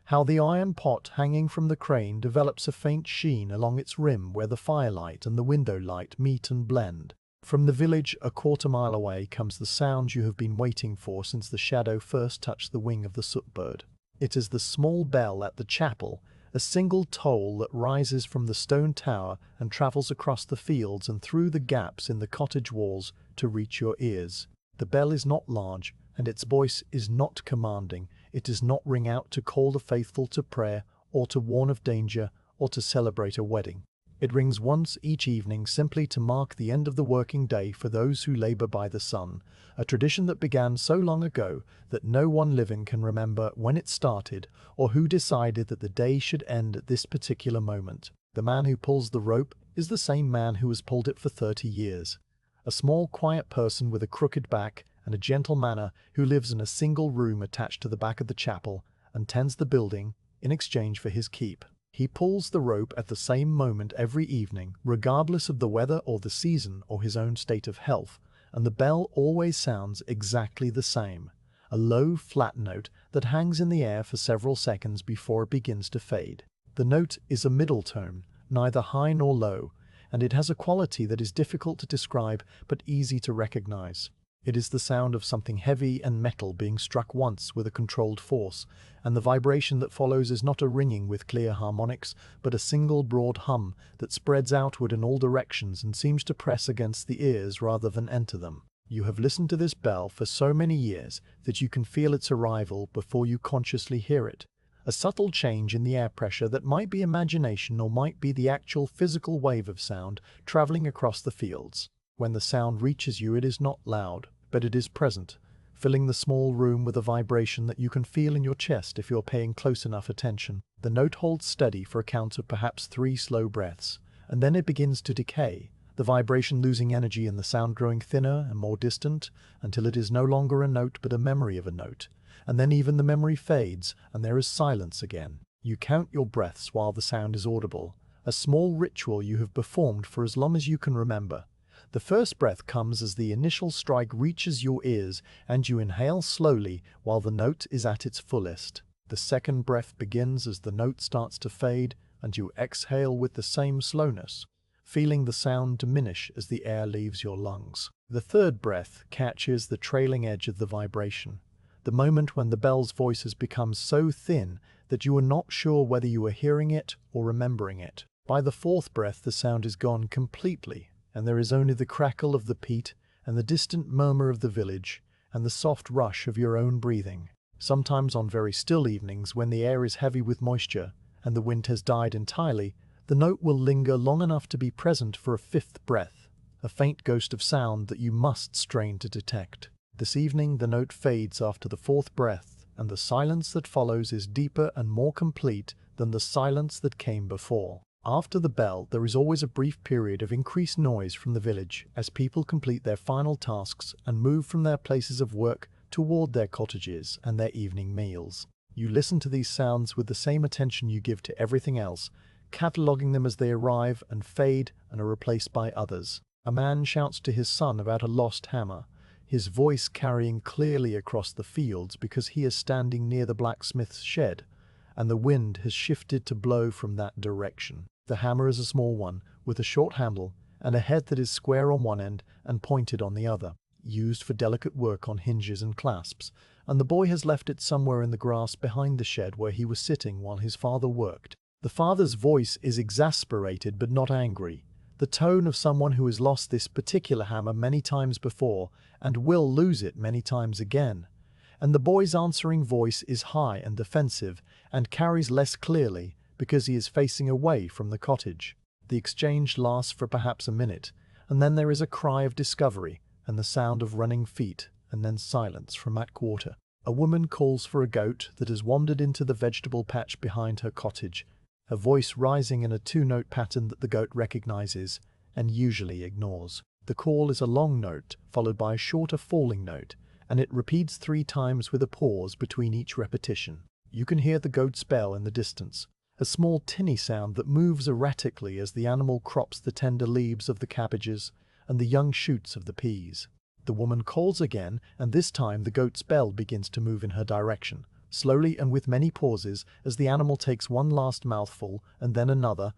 how the iron pot hanging from the crane develops a faint sheen along its rim where the firelight and the window light meet and blend. From the village a quarter-mile away comes the sound you have been waiting for since the shadow first touched the wing of the soot bird. It is the small bell at the chapel, a single toll that rises from the stone tower and travels across the fields and through the gaps in the cottage walls to reach your ears. The bell is not large, and its voice is not commanding. It does not ring out to call the faithful to prayer, or to warn of danger, or to celebrate a wedding. It rings once each evening simply to mark the end of the working day for those who labor by the sun, a tradition that began so long ago that no one living can remember when it started or who decided that the day should end at this particular moment. The man who pulls the rope is the same man who has pulled it for 30 years. A small, quiet person with a crooked back and a gentle manner who lives in a single room attached to the back of the chapel and tends the building in exchange for his keep. He pulls the rope at the same moment every evening, regardless of the weather or the season or his own state of health, and the bell always sounds exactly the same, a low, flat note that hangs in the air for several seconds before it begins to fade. The note is a middle tone, neither high nor low, and it has a quality that is difficult to describe but easy to recognize. It is the sound of something heavy and metal being struck once with a controlled force, and the vibration that follows is not a ringing with clear harmonics, but a single broad hum that spreads outward in all directions and seems to press against the ears rather than enter them. You have listened to this bell for so many years that you can feel its arrival before you consciously hear it. A subtle change in the air pressure that might be imagination or might be the actual physical wave of sound traveling across the fields. When the sound reaches you, it is not loud, but it is present, filling the small room with a vibration that you can feel in your chest if you're paying close enough attention. The note holds steady for a count of perhaps 3 slow breaths, and then it begins to decay, the vibration losing energy and the sound growing thinner and more distant until it is no longer a note but a memory of a note. And then even the memory fades, and there is silence again. You count your breaths while the sound is audible, a small ritual you have performed for as long as you can remember. The first breath comes as the initial strike reaches your ears and you inhale slowly while the note is at its fullest. The second breath begins as the note starts to fade and you exhale with the same slowness, feeling the sound diminish as the air leaves your lungs. The third breath catches the trailing edge of the vibration, the moment when the bell's voice has become so thin that you are not sure whether you are hearing it or remembering it. By the fourth breath, the sound is gone completely, and there is only the crackle of the peat and the distant murmur of the village and the soft rush of your own breathing. Sometimes on very still evenings when the air is heavy with moisture and the wind has died entirely, the note will linger long enough to be present for a fifth breath, a faint ghost of sound that you must strain to detect. This evening the note fades after the fourth breath, and the silence that follows is deeper and more complete than the silence that came before. After the bell, there is always a brief period of increased noise from the village as people complete their final tasks and move from their places of work toward their cottages and their evening meals. You listen to these sounds with the same attention you give to everything else, cataloguing them as they arrive and fade and are replaced by others. A man shouts to his son about a lost hammer, his voice carrying clearly across the fields because he is standing near the blacksmith's shed, and the wind has shifted to blow from that direction. The hammer is a small one, with a short handle and a head that is square on one end and pointed on the other, used for delicate work on hinges and clasps, and the boy has left it somewhere in the grass behind the shed where he was sitting while his father worked. The father's voice is exasperated but not angry, the tone of someone who has lost this particular hammer many times before and will lose it many times again. And the boy's answering voice is high and defensive and carries less clearly because he is facing away from the cottage. The exchange lasts for perhaps a minute, and then there is a cry of discovery and the sound of running feet, and then silence from that quarter. A woman calls for a goat that has wandered into the vegetable patch behind her cottage, her voice rising in a 2-note pattern that the goat recognizes and usually ignores. The call is a long note followed by a shorter falling note, and it repeats 3 times with a pause between each repetition. You can hear the goat's bell in the distance, a small tinny sound that moves erratically as the animal crops the tender leaves of the cabbages and the young shoots of the peas. The woman calls again, and this time the goat's bell begins to move in her direction, slowly and with many pauses as the animal takes one last mouthful and then another,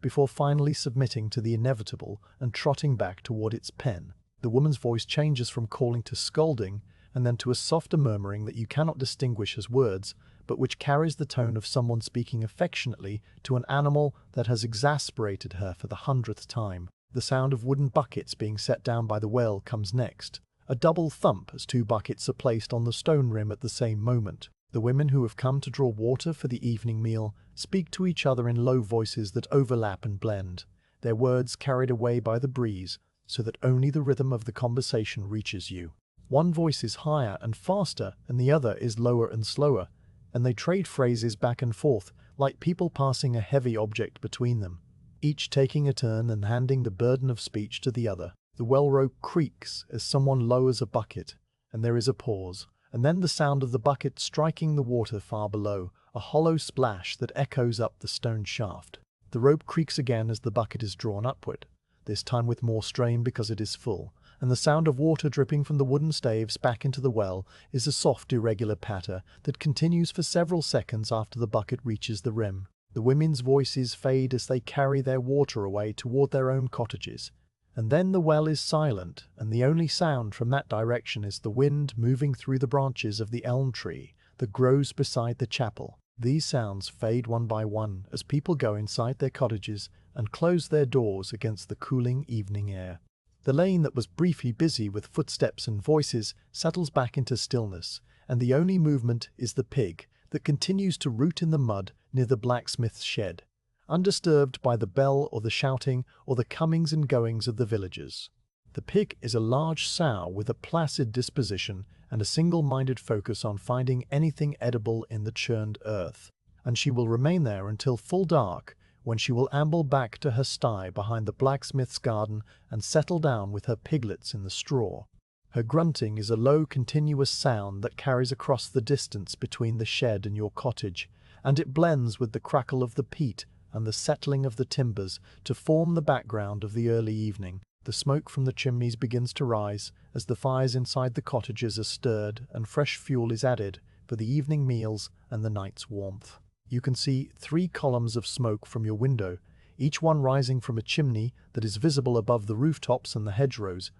before finally submitting to the inevitable and trotting back toward its pen. The woman's voice changes from calling to scolding, and then to a softer murmuring that you cannot distinguish as words, but which carries the tone of someone speaking affectionately to an animal that has exasperated her for the 100th time. The sound of wooden buckets being set down by the well comes next, a double thump as 2 buckets are placed on the stone rim at the same moment. The women who have come to draw water for the evening meal speak to each other in low voices that overlap and blend, their words carried away by the breeze, so that only the rhythm of the conversation reaches you. One voice is higher and faster, and the other is lower and slower, and they trade phrases back and forth, like people passing a heavy object between them, each taking a turn and handing the burden of speech to the other. The well rope creaks as someone lowers a bucket, and there is a pause, and then the sound of the bucket striking the water far below, a hollow splash that echoes up the stone shaft. The rope creaks again as the bucket is drawn upward, this time with more strain because it is full, and the sound of water dripping from the wooden staves back into the well is a soft, irregular patter that continues for several seconds after the bucket reaches the rim. The women's voices fade as they carry their water away toward their own cottages. And then the well is silent, and the only sound from that direction is the wind moving through the branches of the elm tree that grows beside the chapel. These sounds fade one by one as people go inside their cottages and close their doors against the cooling evening air. The lane that was briefly busy with footsteps and voices settles back into stillness, and the only movement is the pig that continues to root in the mud near the blacksmith's shed, undisturbed by the bell or the shouting or the comings and goings of the villagers. The pig is a large sow with a placid disposition and a single-minded focus on finding anything edible in the churned earth, and she will remain there until full dark, when she will amble back to her sty behind the blacksmith's garden and settle down with her piglets in the straw. Her grunting is a low, continuous sound that carries across the distance between the shed and your cottage, and it blends with the crackle of the peat and the settling of the timbers to form the background of the early evening. The smoke from the chimneys begins to rise as the fires inside the cottages are stirred and fresh fuel is added for the evening meals and the night's warmth. You can see 3 columns of smoke from your window, each one rising from a chimney that is visible above the rooftops and the hedgerows,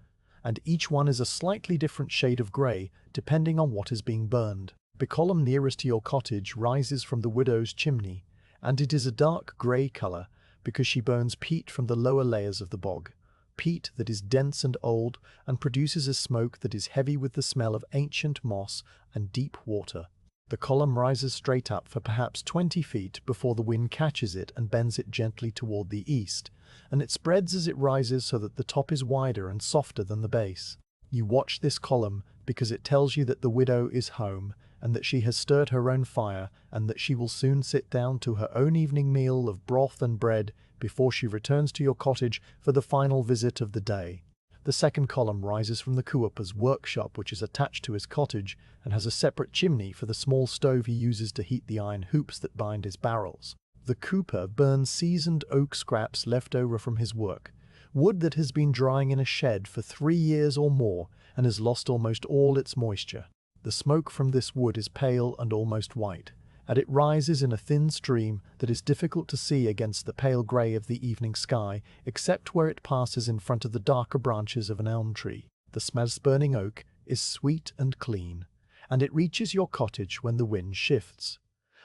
and each one is a slightly different shade of grey depending on what is being burned. The column nearest to your cottage rises from the widow's chimney, and it is a dark grey colour because she burns peat from the lower layers of the bog. Peat that is dense and old and produces a smoke that is heavy with the smell of ancient moss and deep water. The column rises straight up for perhaps 20 feet before the wind catches it and bends it gently toward the east, and it spreads as it rises so that the top is wider and softer than the base. You watch this column because it tells you that the widow is home and that she has stirred her own fire and that she will soon sit down to her own evening meal of broth and bread before she returns to your cottage for the final visit of the day. The second column rises from the cooper's workshop, which is attached to his cottage and has a separate chimney for the small stove he uses to heat the iron hoops that bind his barrels. The cooper burns seasoned oak scraps left over from his work, wood that has been drying in a shed for 3 years or more and has lost almost all its moisture. The smoke from this wood is pale and almost white, and it rises in a thin stream that is difficult to see against the pale grey of the evening sky, except where it passes in front of the darker branches of an elm tree. The smell-burning oak is sweet and clean, and it reaches your cottage when the wind shifts.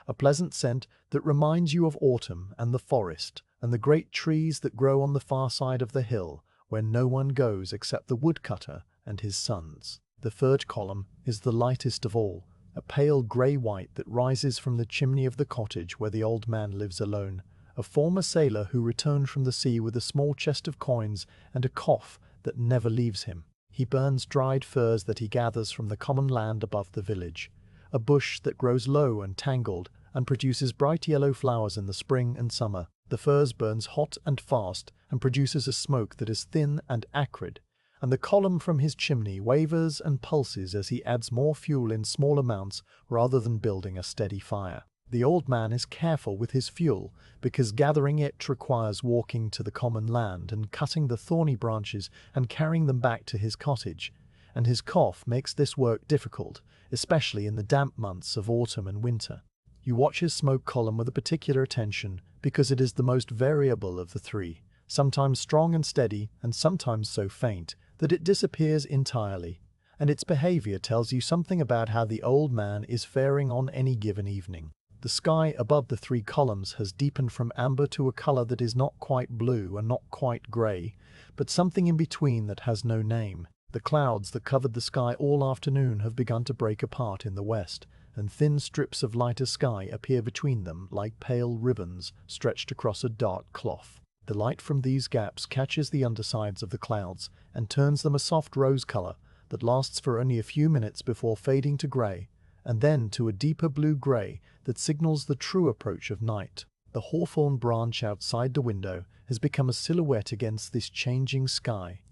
A pleasant scent that reminds you of autumn and the forest and the great trees that grow on the far side of the hill, where no one goes except the woodcutter and his sons. The third column is the lightest of all, a pale grey-white that rises from the chimney of the cottage where the old man lives alone, a former sailor who returned from the sea with a small chest of coins and a cough that never leaves him. He burns dried furze that he gathers from the common land above the village, a bush that grows low and tangled and produces bright yellow flowers in the spring and summer. The furze burns hot and fast and produces a smoke that is thin and acrid, and the column from his chimney wavers and pulses as he adds more fuel in small amounts rather than building a steady fire. The old man is careful with his fuel because gathering it requires walking to the common land and cutting the thorny branches and carrying them back to his cottage, and his cough makes this work difficult, especially in the damp months of autumn and winter. You watch his smoke column with a particular attention because it is the most variable of the 3, sometimes strong and steady and sometimes so faint that it disappears entirely, and its behavior tells you something about how the old man is faring on any given evening. The sky above the 3 columns has deepened from amber to a color that is not quite blue and not quite gray, but something in between that has no name. The clouds that covered the sky all afternoon have begun to break apart in the west, and thin strips of lighter sky appear between them like pale ribbons stretched across a dark cloth. The light from these gaps catches the undersides of the clouds and turns them a soft rose color that lasts for only a few minutes before fading to grey, and then to a deeper blue-grey that signals the true approach of night. The hawthorn branch outside the window has become a silhouette against this changing sky,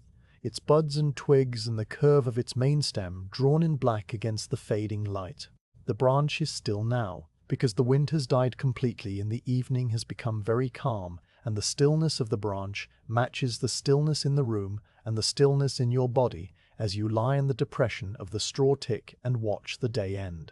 its buds and twigs and the curve of its main stem drawn in black against the fading light. The branch is still now, because the wind has died completely and the evening has become very calm, and the stillness of the branch matches the stillness in the room and the stillness in your body as you lie in the depression of the straw tick and watch the day end.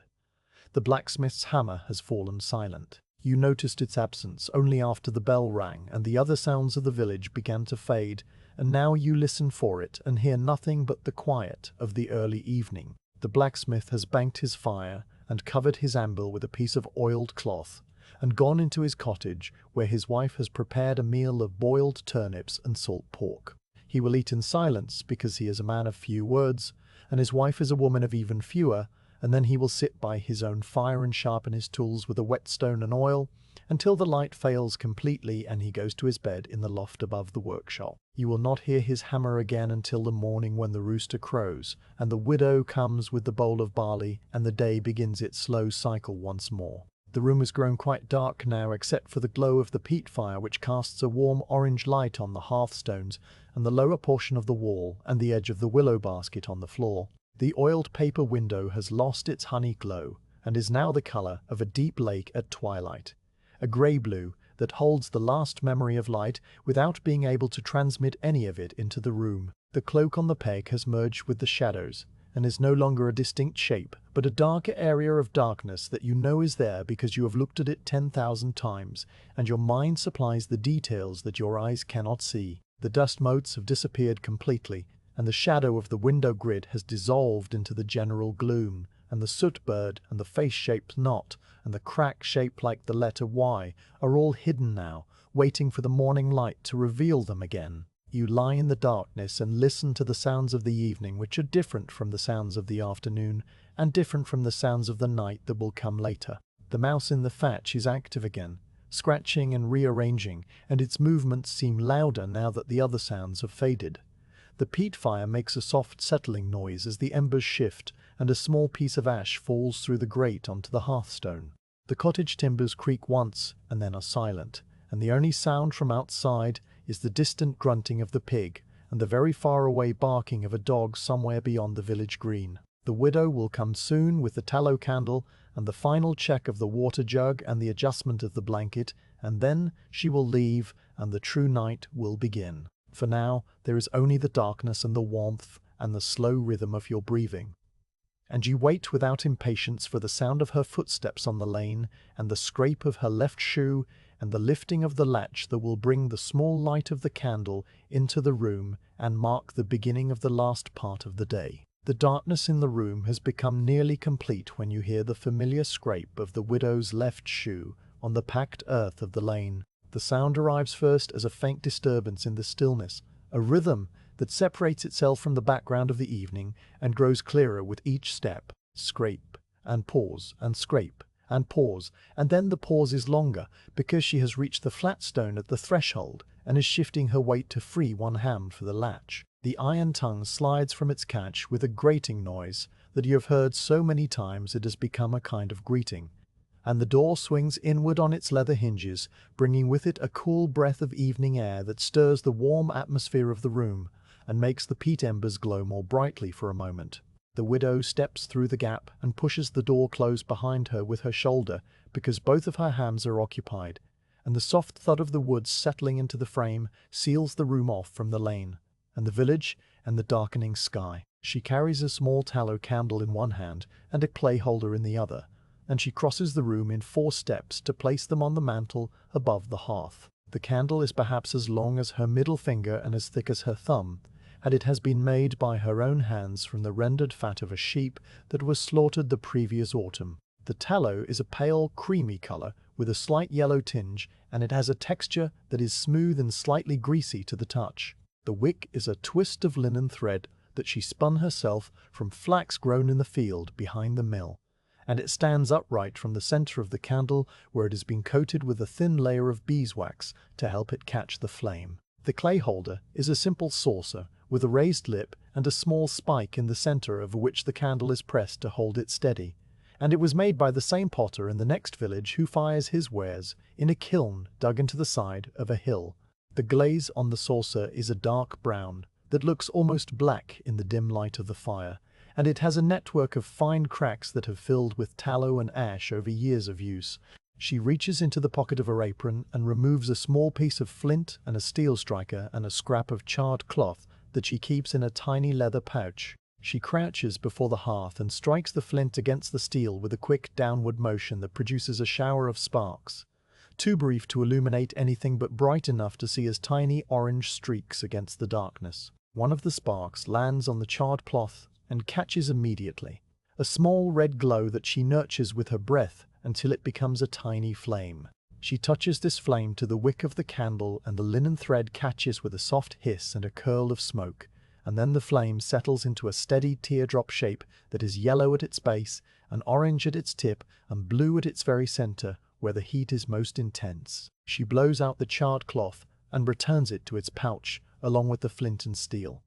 The blacksmith's hammer has fallen silent. You noticed its absence only after the bell rang and the other sounds of the village began to fade, and now you listen for it and hear nothing but the quiet of the early evening. The blacksmith has banked his fire and covered his anvil with a piece of oiled cloth, and gone into his cottage, where his wife has prepared a meal of boiled turnips and salt pork. He will eat in silence because he is a man of few words, and his wife is a woman of even fewer, and then he will sit by his own fire and sharpen his tools with a whetstone and oil, until the light fails completely and he goes to his bed in the loft above the workshop. You will not hear his hammer again until the morning, when the rooster crows, and the widow comes with the bowl of barley, and the day begins its slow cycle once more. The room has grown quite dark now, except for the glow of the peat fire, which casts a warm orange light on the hearthstones and the lower portion of the wall and the edge of the willow basket on the floor. The oiled paper window has lost its honey glow and is now the color of a deep lake at twilight, a grey blue that holds the last memory of light without being able to transmit any of it into the room. The cloak on the peg has merged with the shadows and is no longer a distinct shape, but a darker area of darkness that you know is there because you have looked at it 10,000 times, and your mind supplies the details that your eyes cannot see. The dust motes have disappeared completely, and the shadow of the window grid has dissolved into the general gloom, and the soot bird and the face-shaped knot and the crack shaped like the letter Y are all hidden now, waiting for the morning light to reveal them again. You lie in the darkness and listen to the sounds of the evening, which are different from the sounds of the afternoon and different from the sounds of the night that will come later. The mouse in the thatch is active again, scratching and rearranging, and its movements seem louder now that the other sounds have faded. The peat fire makes a soft settling noise as the embers shift and a small piece of ash falls through the grate onto the hearthstone. The cottage timbers creak once and then are silent, and the only sound from outside is the distant grunting of the pig and the very far away barking of a dog somewhere beyond the village green. The widow will come soon with the tallow candle and the final check of the water jug and the adjustment of the blanket, and then she will leave and the true night will begin. For now, there is only the darkness and the warmth and the slow rhythm of your breathing. And you wait without impatience for the sound of her footsteps on the lane and the scrape of her left shoe and the lifting of the latch that will bring the small light of the candle into the room and mark the beginning of the last part of the day. The darkness in the room has become nearly complete when you hear the familiar scrape of the widow's left shoe on the packed earth of the lane. The sound arrives first as a faint disturbance in the stillness, a rhythm that separates itself from the background of the evening and grows clearer with each step. Scrape and pause and scrape and pause, and then the pause is longer because she has reached the flat stone at the threshold and is shifting her weight to free one hand for the latch. The iron tongue slides from its catch with a grating noise that you have heard so many times it has become a kind of greeting, and the door swings inward on its leather hinges, bringing with it a cool breath of evening air that stirs the warm atmosphere of the room and makes the peat embers glow more brightly for a moment. The widow steps through the gap and pushes the door closed behind her with her shoulder because both of her hands are occupied, and the soft thud of the wood settling into the frame seals the room off from the lane and the village and the darkening sky. She carries a small tallow candle in one hand and a clay holder in the other, and she crosses the room in 4 steps to place them on the mantel above the hearth. The candle is perhaps as long as her middle finger and as thick as her thumb, and it has been made by her own hands from the rendered fat of a sheep that was slaughtered the previous autumn. The tallow is a pale, creamy color with a slight yellow tinge, and it has a texture that is smooth and slightly greasy to the touch. The wick is a twist of linen thread that she spun herself from flax grown in the field behind the mill, and it stands upright from the center of the candle where it has been coated with a thin layer of beeswax to help it catch the flame. The clay holder is a simple saucer with a raised lip and a small spike in the center over which the candle is pressed to hold it steady, and it was made by the same potter in the next village who fires his wares in a kiln dug into the side of a hill. The glaze on the saucer is a dark brown that looks almost black in the dim light of the fire, and it has a network of fine cracks that have filled with tallow and ash over years of use. She reaches into the pocket of her apron and removes a small piece of flint and a steel striker and a scrap of charred cloth that she keeps in a tiny leather pouch. She crouches before the hearth and strikes the flint against the steel with a quick downward motion that produces a shower of sparks. too brief to illuminate anything but bright enough to see as tiny orange streaks against the darkness. One of the sparks lands on the charred cloth and catches immediately, a small red glow that she nurtures with her breath until it becomes a tiny flame. She touches this flame to the wick of the candle, and the linen thread catches with a soft hiss and a curl of smoke, and then the flame settles into a steady teardrop shape that is yellow at its base, and orange at its tip, and blue at its very center, where the heat is most intense. She blows out the charred cloth and returns it to its pouch, along with the flint and steel.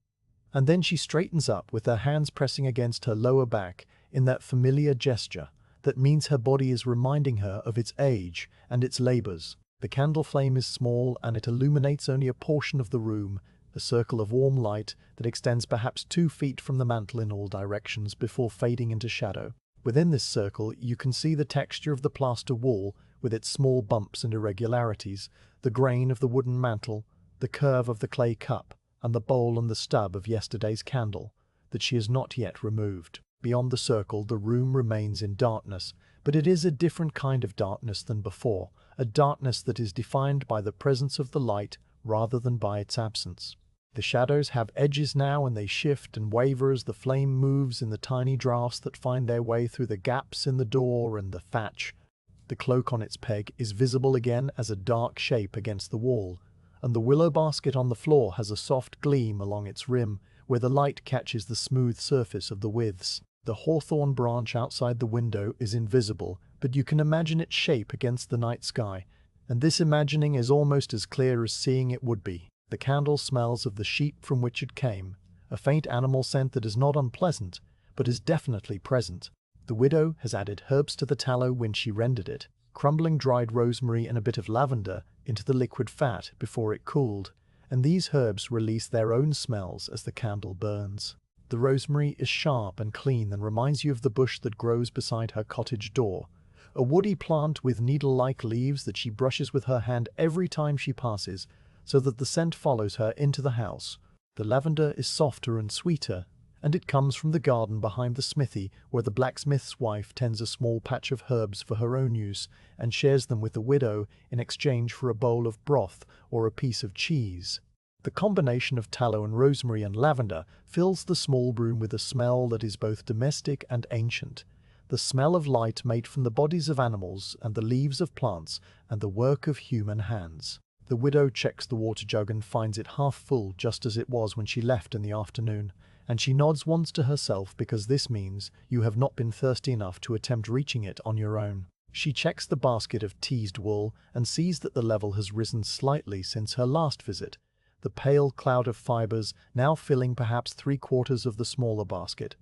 And then she straightens up with her hands pressing against her lower back in that familiar gesture that means her body is reminding her of its age and its labors. The candle flame is small and it illuminates only a portion of the room, a circle of warm light that extends perhaps 2 feet from the mantel in all directions before fading into shadow. Within this circle, you can see the texture of the plaster wall with its small bumps and irregularities, the grain of the wooden mantel, the curve of the clay cup, and the bowl and the stub of yesterday's candle that she has not yet removed. Beyond the circle, the room remains in darkness, but it is a different kind of darkness than before, a darkness that is defined by the presence of the light rather than by its absence. The shadows have edges now, and they shift and waver as the flame moves in the tiny draughts that find their way through the gaps in the door and the thatch. The cloak on its peg is visible again as a dark shape against the wall, and the willow basket on the floor has a soft gleam along its rim where the light catches the smooth surface of the withes. The hawthorn branch outside the window is invisible, but you can imagine its shape against the night sky, and this imagining is almost as clear as seeing it would be. The candle smells of the sheep from which it came, a faint animal scent that is not unpleasant, but is definitely present. The widow has added herbs to the tallow when she rendered it, crumbling dried rosemary and a bit of lavender into the liquid fat before it cooled, and these herbs release their own smells as the candle burns. The rosemary is sharp and clean and reminds you of the bush that grows beside her cottage door, a woody plant with needle-like leaves that she brushes with her hand every time she passes, so that the scent follows her into the house. The lavender is softer and sweeter, and it comes from the garden behind the smithy, where the blacksmith's wife tends a small patch of herbs for her own use and shares them with the widow in exchange for a bowl of broth or a piece of cheese. The combination of tallow and rosemary and lavender fills the small room with a smell that is both domestic and ancient, the smell of light made from the bodies of animals and the leaves of plants and the work of human hands. The widow checks the water jug and finds it half full, just as it was when she left in the afternoon, and she nods once to herself because this means you have not been thirsty enough to attempt reaching it on your own. She checks the basket of teased wool and sees that the level has risen slightly since her last visit, the pale cloud of fibers now filling perhaps 3/4 of the smaller basket.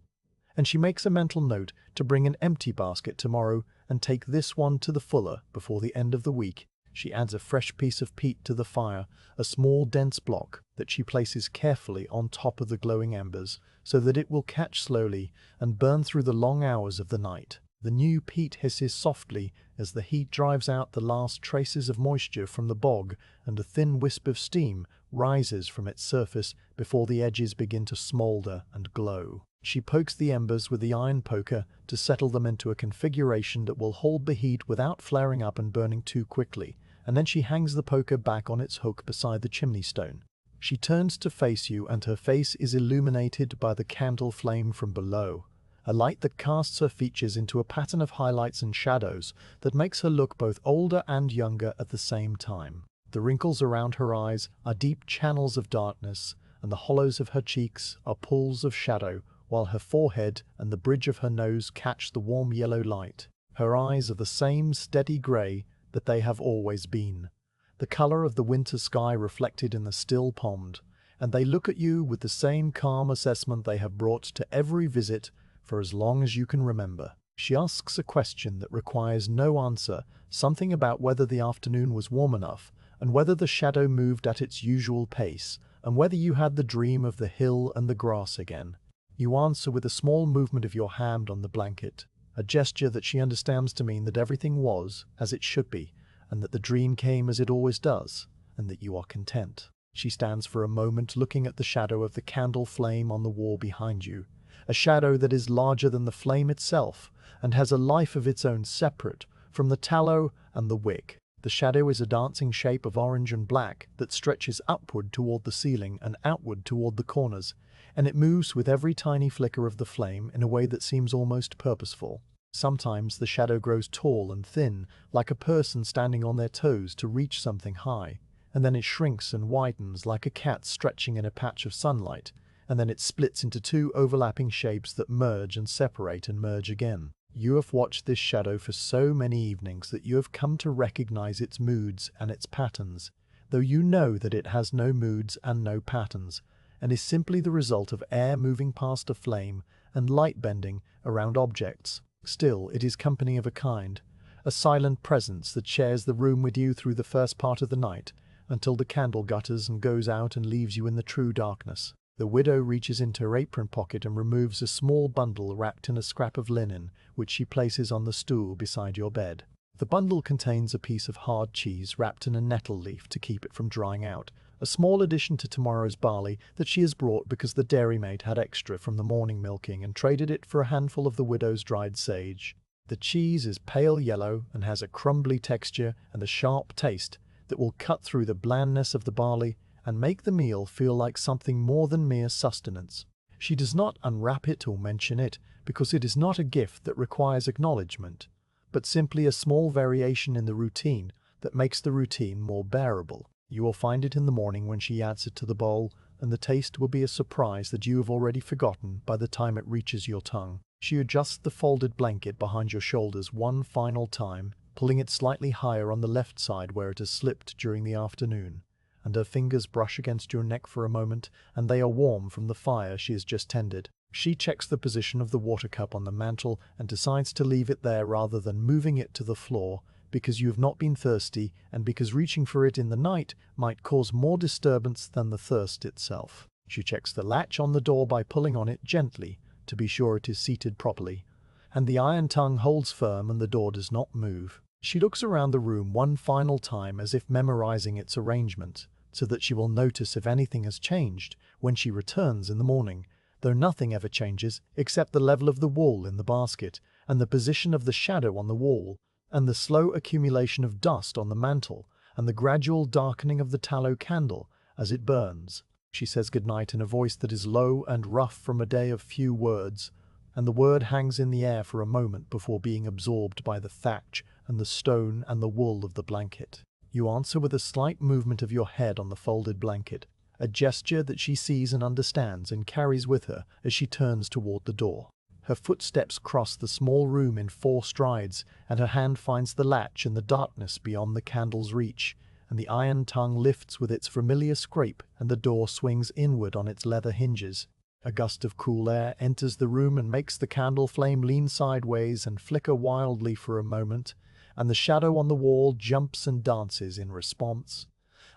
And she makes a mental note to bring an empty basket tomorrow and take this one to the fuller before the end of the week. She adds a fresh piece of peat to the fire, a small dense block that she places carefully on top of the glowing embers so that it will catch slowly and burn through the long hours of the night. The new peat hisses softly as the heat drives out the last traces of moisture from the bog, and a thin wisp of steam rises from its surface before the edges begin to smoulder and glow. She pokes the embers with the iron poker to settle them into a configuration that will hold the heat without flaring up and burning too quickly, and then she hangs the poker back on its hook beside the chimney stone. She turns to face you, and her face is illuminated by the candle flame from below, a light that casts her features into a pattern of highlights and shadows that makes her look both older and younger at the same time. The wrinkles around her eyes are deep channels of darkness, and the hollows of her cheeks are pools of shadow, while her forehead and the bridge of her nose catch the warm yellow light. Her eyes are the same steady grey that they have always been, the colour of the winter sky reflected in the still pond, and they look at you with the same calm assessment they have brought to every visit for as long as you can remember. She asks a question that requires no answer, something about whether the afternoon was warm enough, and whether the shadow moved at its usual pace, and whether you had the dream of the hill and the grass again. You answer with a small movement of your hand on the blanket, a gesture that she understands to mean that everything was as it should be, and that the dream came as it always does, and that you are content. She stands for a moment looking at the shadow of the candle flame on the wall behind you, a shadow that is larger than the flame itself, and has a life of its own separate from the tallow and the wick. The shadow is a dancing shape of orange and black that stretches upward toward the ceiling and outward toward the corners, and it moves with every tiny flicker of the flame in a way that seems almost purposeful. Sometimes the shadow grows tall and thin, like a person standing on their toes to reach something high, and then it shrinks and widens like a cat stretching in a patch of sunlight, and then it splits into two overlapping shapes that merge and separate and merge again. You have watched this shadow for so many evenings that you have come to recognize its moods and its patterns, though you know that it has no moods and no patterns, and is simply the result of air moving past a flame and light bending around objects. Still, it is company of a kind, a silent presence that shares the room with you through the first part of the night, until the candle gutters and goes out and leaves you in the true darkness. The widow reaches into her apron pocket and removes a small bundle wrapped in a scrap of linen, which she places on the stool beside your bed. The bundle contains a piece of hard cheese wrapped in a nettle leaf to keep it from drying out, a small addition to tomorrow's barley that she has brought because the dairymaid had extra from the morning milking and traded it for a handful of the widow's dried sage. The cheese is pale yellow and has a crumbly texture and a sharp taste that will cut through the blandness of the barley and make the meal feel like something more than mere sustenance. She does not unwrap it or mention it because it is not a gift that requires acknowledgement, but simply a small variation in the routine that makes the routine more bearable. You will find it in the morning when she adds it to the bowl, and the taste will be a surprise that you have already forgotten by the time it reaches your tongue. She adjusts the folded blanket behind your shoulders one final time, pulling it slightly higher on the left side where it has slipped during the afternoon, and her fingers brush against your neck for a moment, and they are warm from the fire she has just tended. She checks the position of the water cup on the mantel and decides to leave it there rather than moving it to the floor, because you have not been thirsty and because reaching for it in the night might cause more disturbance than the thirst itself. She checks the latch on the door by pulling on it gently to be sure it is seated properly, and the iron tongue holds firm and the door does not move. She looks around the room one final time as if memorizing its arrangement, so that she will notice if anything has changed when she returns in the morning, though nothing ever changes except the level of the wool in the basket and the position of the shadow on the wall, and the slow accumulation of dust on the mantel, and the gradual darkening of the tallow candle as it burns. She says goodnight in a voice that is low and rough from a day of few words, and the word hangs in the air for a moment before being absorbed by the thatch and the stone and the wool of the blanket. You answer with a slight movement of your head on the folded blanket, a gesture that she sees and understands and carries with her as she turns toward the door. Her footsteps cross the small room in 4 strides, and her hand finds the latch in the darkness beyond the candle's reach, and the iron tongue lifts with its familiar scrape, and the door swings inward on its leather hinges. A gust of cool air enters the room and makes the candle flame lean sideways and flicker wildly for a moment, and the shadow on the wall jumps and dances in response.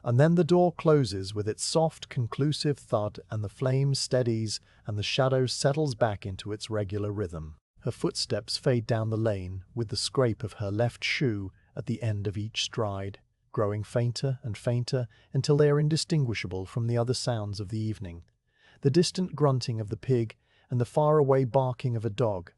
And then the door closes with its soft, conclusive thud, and the flame steadies, and the shadow settles back into its regular rhythm. Her footsteps fade down the lane, with the scrape of her left shoe at the end of each stride, growing fainter and fainter until they are indistinguishable from the other sounds of the evening. The distant grunting of the pig, and the far-away barking of a dog,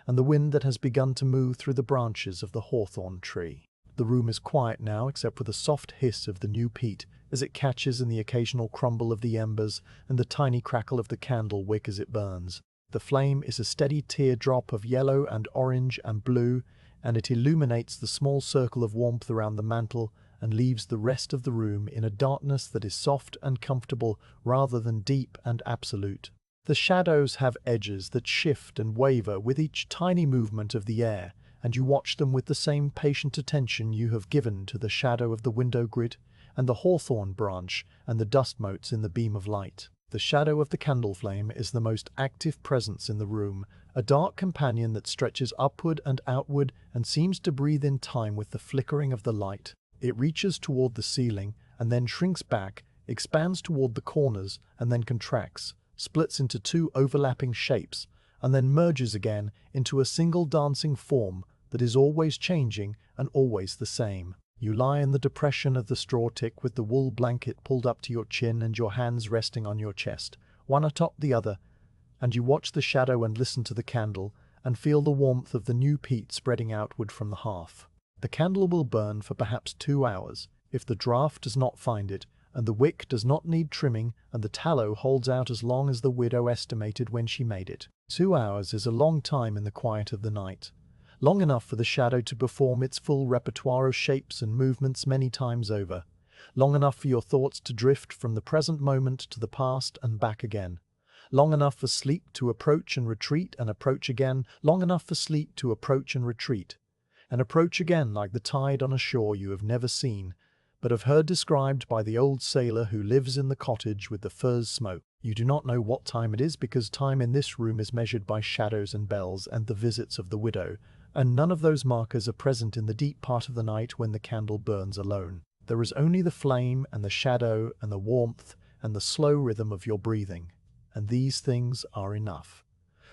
and the wind that has begun to move through the branches of the hawthorn tree. The room is quiet now, except for the soft hiss of the new peat as it catches in the occasional crumble of the embers and the tiny crackle of the candle wick as it burns. The flame is a steady teardrop of yellow and orange and blue, and it illuminates the small circle of warmth around the mantel and leaves the rest of the room in a darkness that is soft and comfortable rather than deep and absolute. The shadows have edges that shift and waver with each tiny movement of the air, and you watch them with the same patient attention you have given to the shadow of the window grid and the hawthorn branch and the dust motes in the beam of light. The shadow of the candle flame is the most active presence in the room, a dark companion that stretches upward and outward and seems to breathe in time with the flickering of the light. It reaches toward the ceiling and then shrinks back, expands toward the corners and then contracts, splits into 2 overlapping shapes, and then merges again into a single dancing form that is always changing and always the same. You lie in the depression of the straw tick with the wool blanket pulled up to your chin and your hands resting on your chest, one atop the other, and you watch the shadow and listen to the candle and feel the warmth of the new peat spreading outward from the hearth. The candle will burn for perhaps 2 hours, if the draught does not find it, and the wick does not need trimming, and the tallow holds out as long as the widow estimated when she made it. 2 hours is a long time in the quiet of the night. Long enough for the shadow to perform its full repertoire of shapes and movements many times over. Long enough for your thoughts to drift from the present moment to the past and back again. Long enough for sleep to approach and retreat and approach again. Long enough for sleep to approach and retreat. And approach again like the tide on a shore you have never seen, but have heard described by the old sailor who lives in the cottage with the furze smoke. You do not know what time it is because time in this room is measured by shadows and bells and the visits of the widow, and none of those markers are present in the deep part of the night when the candle burns alone. There is only the flame and the shadow and the warmth and the slow rhythm of your breathing, and these things are enough.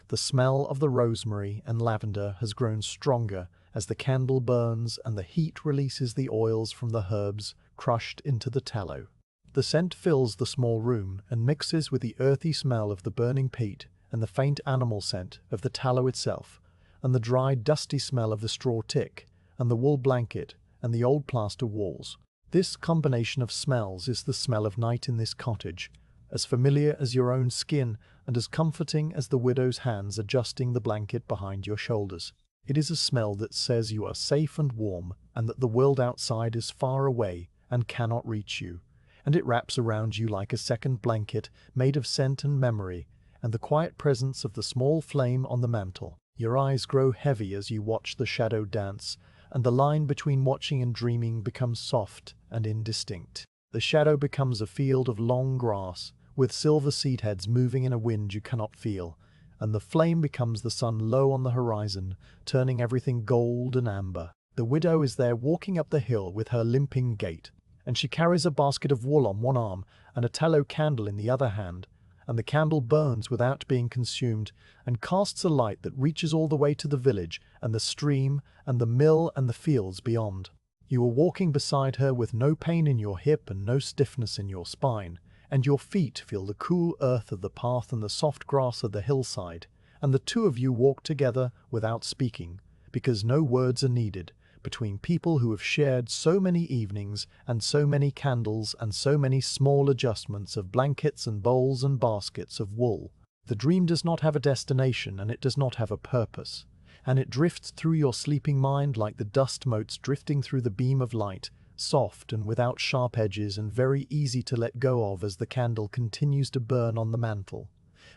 The smell of the rosemary and lavender has grown stronger as the candle burns and the heat releases the oils from the herbs crushed into the tallow. The scent fills the small room and mixes with the earthy smell of the burning peat and the faint animal scent of the tallow itself, and the dry, dusty smell of the straw tick and the wool blanket and the old plaster walls. This combination of smells is the smell of night in this cottage, as familiar as your own skin and as comforting as the widow's hands adjusting the blanket behind your shoulders. It is a smell that says you are safe and warm and that the world outside is far away and cannot reach you, and it wraps around you like a second blanket made of scent and memory and the quiet presence of the small flame on the mantel. Your eyes grow heavy as you watch the shadow dance, and the line between watching and dreaming becomes soft and indistinct. The shadow becomes a field of long grass, with silver seed heads moving in a wind you cannot feel, and the flame becomes the sun low on the horizon, turning everything gold and amber. The widow is there walking up the hill with her limping gait, and she carries a basket of wool on one arm and a tallow candle in the other hand, and the candle burns without being consumed and casts a light that reaches all the way to the village and the stream and the mill and the fields beyond. You are walking beside her with no pain in your hip and no stiffness in your spine, and your feet feel the cool earth of the path and the soft grass of the hillside, and the two of you walk together without speaking, because no words are needed, between people who have shared so many evenings and so many candles and so many small adjustments of blankets and bowls and baskets of wool. The dream does not have a destination and it does not have a purpose, and it drifts through your sleeping mind like the dust motes drifting through the beam of light, soft and without sharp edges and very easy to let go of as the candle continues to burn on the mantel,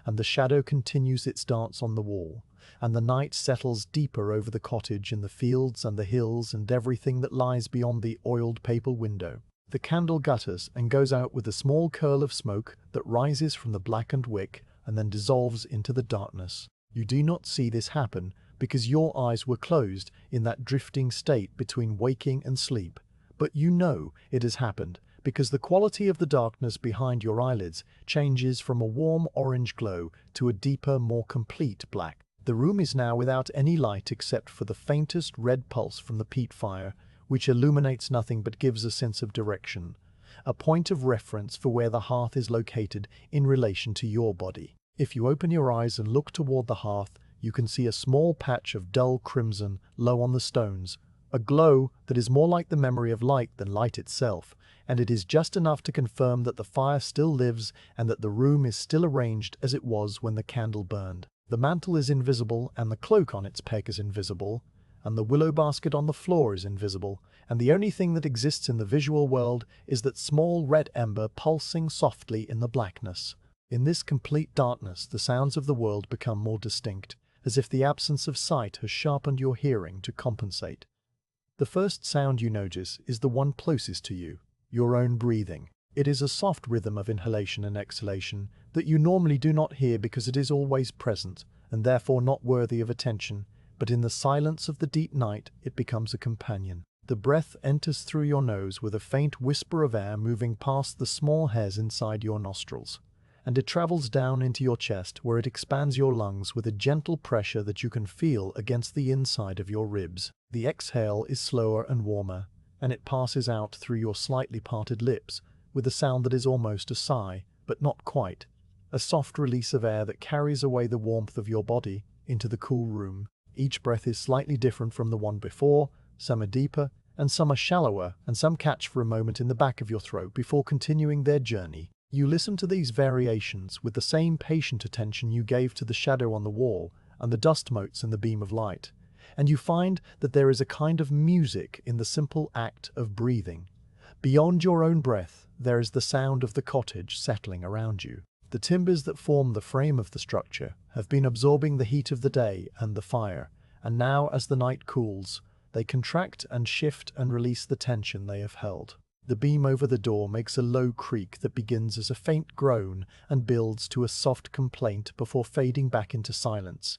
and the shadow continues its dance on the wall, and the night settles deeper over the cottage and the fields and the hills and everything that lies beyond the oiled paper window. The candle gutters and goes out with a small curl of smoke that rises from the blackened wick and then dissolves into the darkness. You do not see this happen because your eyes were closed in that drifting state between waking and sleep, but you know it has happened because the quality of the darkness behind your eyelids changes from a warm orange glow to a deeper, more complete black. The room is now without any light except for the faintest red pulse from the peat fire, which illuminates nothing but gives a sense of direction, a point of reference for where the hearth is located in relation to your body. If you open your eyes and look toward the hearth, you can see a small patch of dull crimson low on the stones, a glow that is more like the memory of light than light itself, and it is just enough to confirm that the fire still lives and that the room is still arranged as it was when the candle burned. The mantle is invisible, and the cloak on its peg is invisible, and the willow basket on the floor is invisible, and the only thing that exists in the visual world is that small red ember pulsing softly in the blackness. In this complete darkness, the sounds of the world become more distinct, as if the absence of sight has sharpened your hearing to compensate. The first sound you notice is the one closest to you, your own breathing. It is a soft rhythm of inhalation and exhalation that you normally do not hear because it is always present and therefore not worthy of attention, but in the silence of the deep night it becomes a companion. The breath enters through your nose with a faint whisper of air moving past the small hairs inside your nostrils, and it travels down into your chest where it expands your lungs with a gentle pressure that you can feel against the inside of your ribs. The exhale is slower and warmer, and it passes out through your slightly parted lips, with a sound that is almost a sigh, but not quite, a soft release of air that carries away the warmth of your body into the cool room. Each breath is slightly different from the one before, some are deeper, and some are shallower, and some catch for a moment in the back of your throat before continuing their journey. You listen to these variations with the same patient attention you gave to the shadow on the wall and the dust motes in the beam of light, and you find that there is a kind of music in the simple act of breathing. Beyond your own breath, there is the sound of the cottage settling around you. The timbers that form the frame of the structure have been absorbing the heat of the day and the fire, and now as the night cools, they contract and shift and release the tension they have held. The beam over the door makes a low creak that begins as a faint groan and builds to a soft complaint before fading back into silence.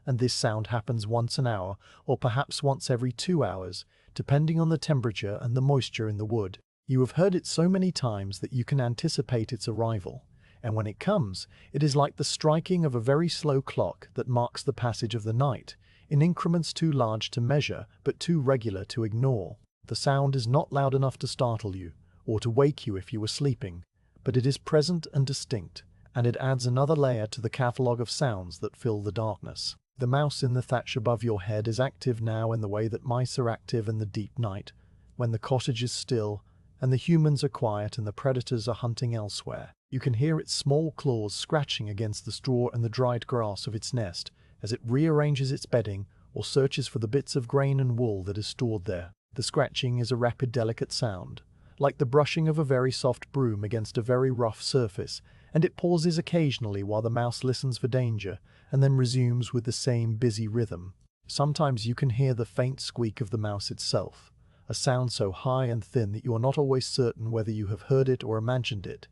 And this sound happens once an hour, or perhaps once every 2 hours, depending on the temperature and the moisture in the wood. You have heard it so many times that you can anticipate its arrival, and when it comes, it is like the striking of a very slow clock that marks the passage of the night, in increments too large to measure, but too regular to ignore. The sound is not loud enough to startle you, or to wake you if you were sleeping, but it is present and distinct, and it adds another layer to the catalogue of sounds that fill the darkness. The mouse in the thatch above your head is active now in the way that mice are active in the deep night, when the cottage is still, and the humans are quiet and the predators are hunting elsewhere. You can hear its small claws scratching against the straw and the dried grass of its nest as it rearranges its bedding or searches for the bits of grain and wool that is stored there. The scratching is a rapid, delicate sound, like the brushing of a very soft broom against a very rough surface, and it pauses occasionally while the mouse listens for danger and then resumes with the same busy rhythm. Sometimes you can hear the faint squeak of the mouse itself, a sound so high and thin that you are not always certain whether you have heard it or imagined it,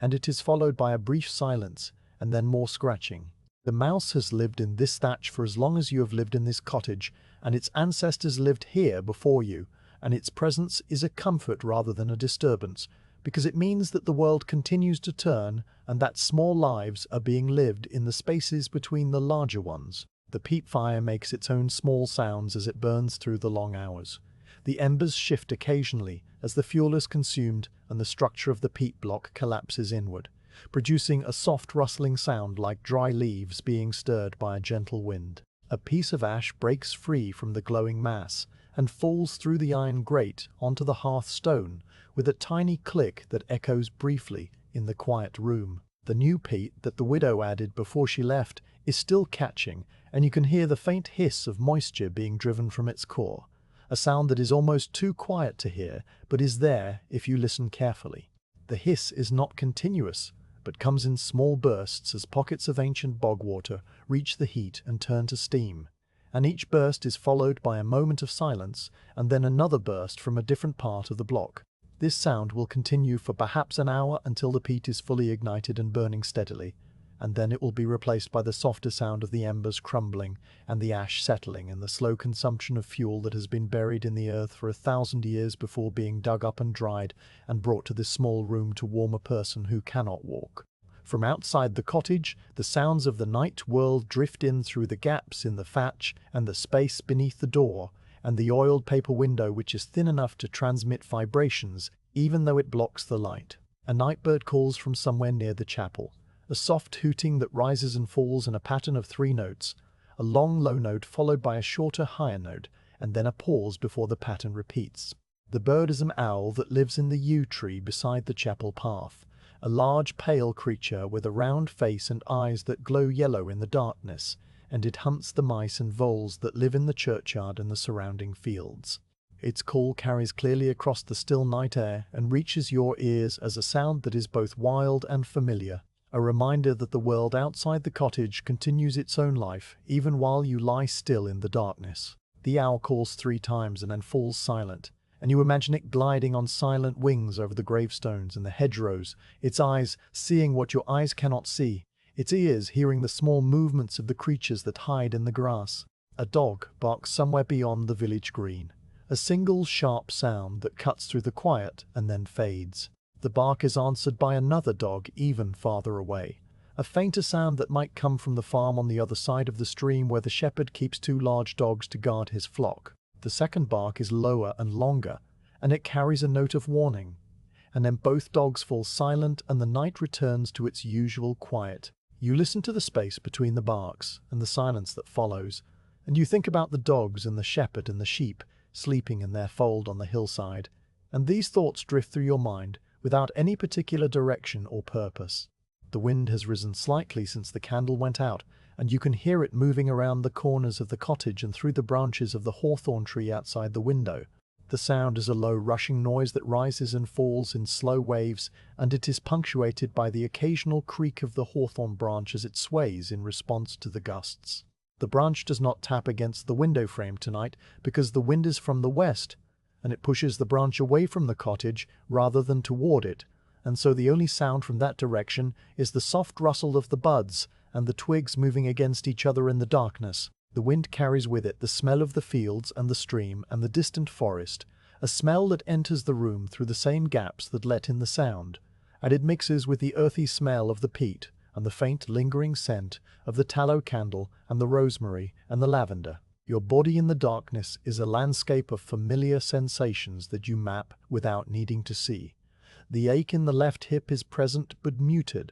and it is followed by a brief silence and then more scratching. The mouse has lived in this thatch for as long as you have lived in this cottage, and its ancestors lived here before you, and its presence is a comfort rather than a disturbance, because it means that the world continues to turn and that small lives are being lived in the spaces between the larger ones. The peat fire makes its own small sounds as it burns through the long hours. The embers shift occasionally as the fuel is consumed and the structure of the peat block collapses inward, producing a soft rustling sound like dry leaves being stirred by a gentle wind. A piece of ash breaks free from the glowing mass and falls through the iron grate onto the hearth stone with a tiny click that echoes briefly in the quiet room. The new peat that the widow added before she left is still catching, and you can hear the faint hiss of moisture being driven from its core, a sound that is almost too quiet to hear, but is there if you listen carefully. The hiss is not continuous, but comes in small bursts as pockets of ancient bog water reach the heat and turn to steam, and each burst is followed by a moment of silence and then another burst from a different part of the block. This sound will continue for perhaps an hour until the peat is fully ignited and burning steadily, and then it will be replaced by the softer sound of the embers crumbling and the ash settling and the slow consumption of fuel that has been buried in the earth for 1,000 years before being dug up and dried and brought to this small room to warm a person who cannot walk. From outside the cottage, the sounds of the night world drift in through the gaps in the thatch and the space beneath the door, and the oiled paper window which is thin enough to transmit vibrations even though it blocks the light. A nightbird calls from somewhere near the chapel, a soft hooting that rises and falls in a pattern of 3 notes, a long low note followed by a shorter higher note, and then a pause before the pattern repeats. The bird is an owl that lives in the yew tree beside the chapel path, a large pale creature with a round face and eyes that glow yellow in the darkness, and it hunts the mice and voles that live in the churchyard and the surrounding fields. Its call carries clearly across the still night air and reaches your ears as a sound that is both wild and familiar, a reminder that the world outside the cottage continues its own life even while you lie still in the darkness. The owl calls 3 times and then falls silent, and you imagine it gliding on silent wings over the gravestones and the hedgerows, its eyes seeing what your eyes cannot see, its ears hearing the small movements of the creatures that hide in the grass. A dog barks somewhere beyond the village green, a single sharp sound that cuts through the quiet and then fades. The bark is answered by another dog even farther away, a fainter sound that might come from the farm on the other side of the stream where the shepherd keeps 2 large dogs to guard his flock. The second bark is lower and longer, and it carries a note of warning, and then both dogs fall silent and the night returns to its usual quiet. You listen to the space between the barks and the silence that follows, and you think about the dogs and the shepherd and the sheep, sleeping in their fold on the hillside, and these thoughts drift through your mind without any particular direction or purpose. The wind has risen slightly since the candle went out, and you can hear it moving around the corners of the cottage and through the branches of the hawthorn tree outside the window. The sound is a low rushing noise that rises and falls in slow waves, and it is punctuated by the occasional creak of the hawthorn branch as it sways in response to the gusts. The branch does not tap against the window frame tonight because the wind is from the west, and it pushes the branch away from the cottage rather than toward it, and so the only sound from that direction is the soft rustle of the buds and the twigs moving against each other in the darkness. The wind carries with it the smell of the fields and the stream and the distant forest, a smell that enters the room through the same gaps that let in the sound, and it mixes with the earthy smell of the peat and the faint lingering scent of the tallow candle and the rosemary and the lavender. Your body in the darkness is a landscape of familiar sensations that you map without needing to see. The ache in the left hip is present but muted,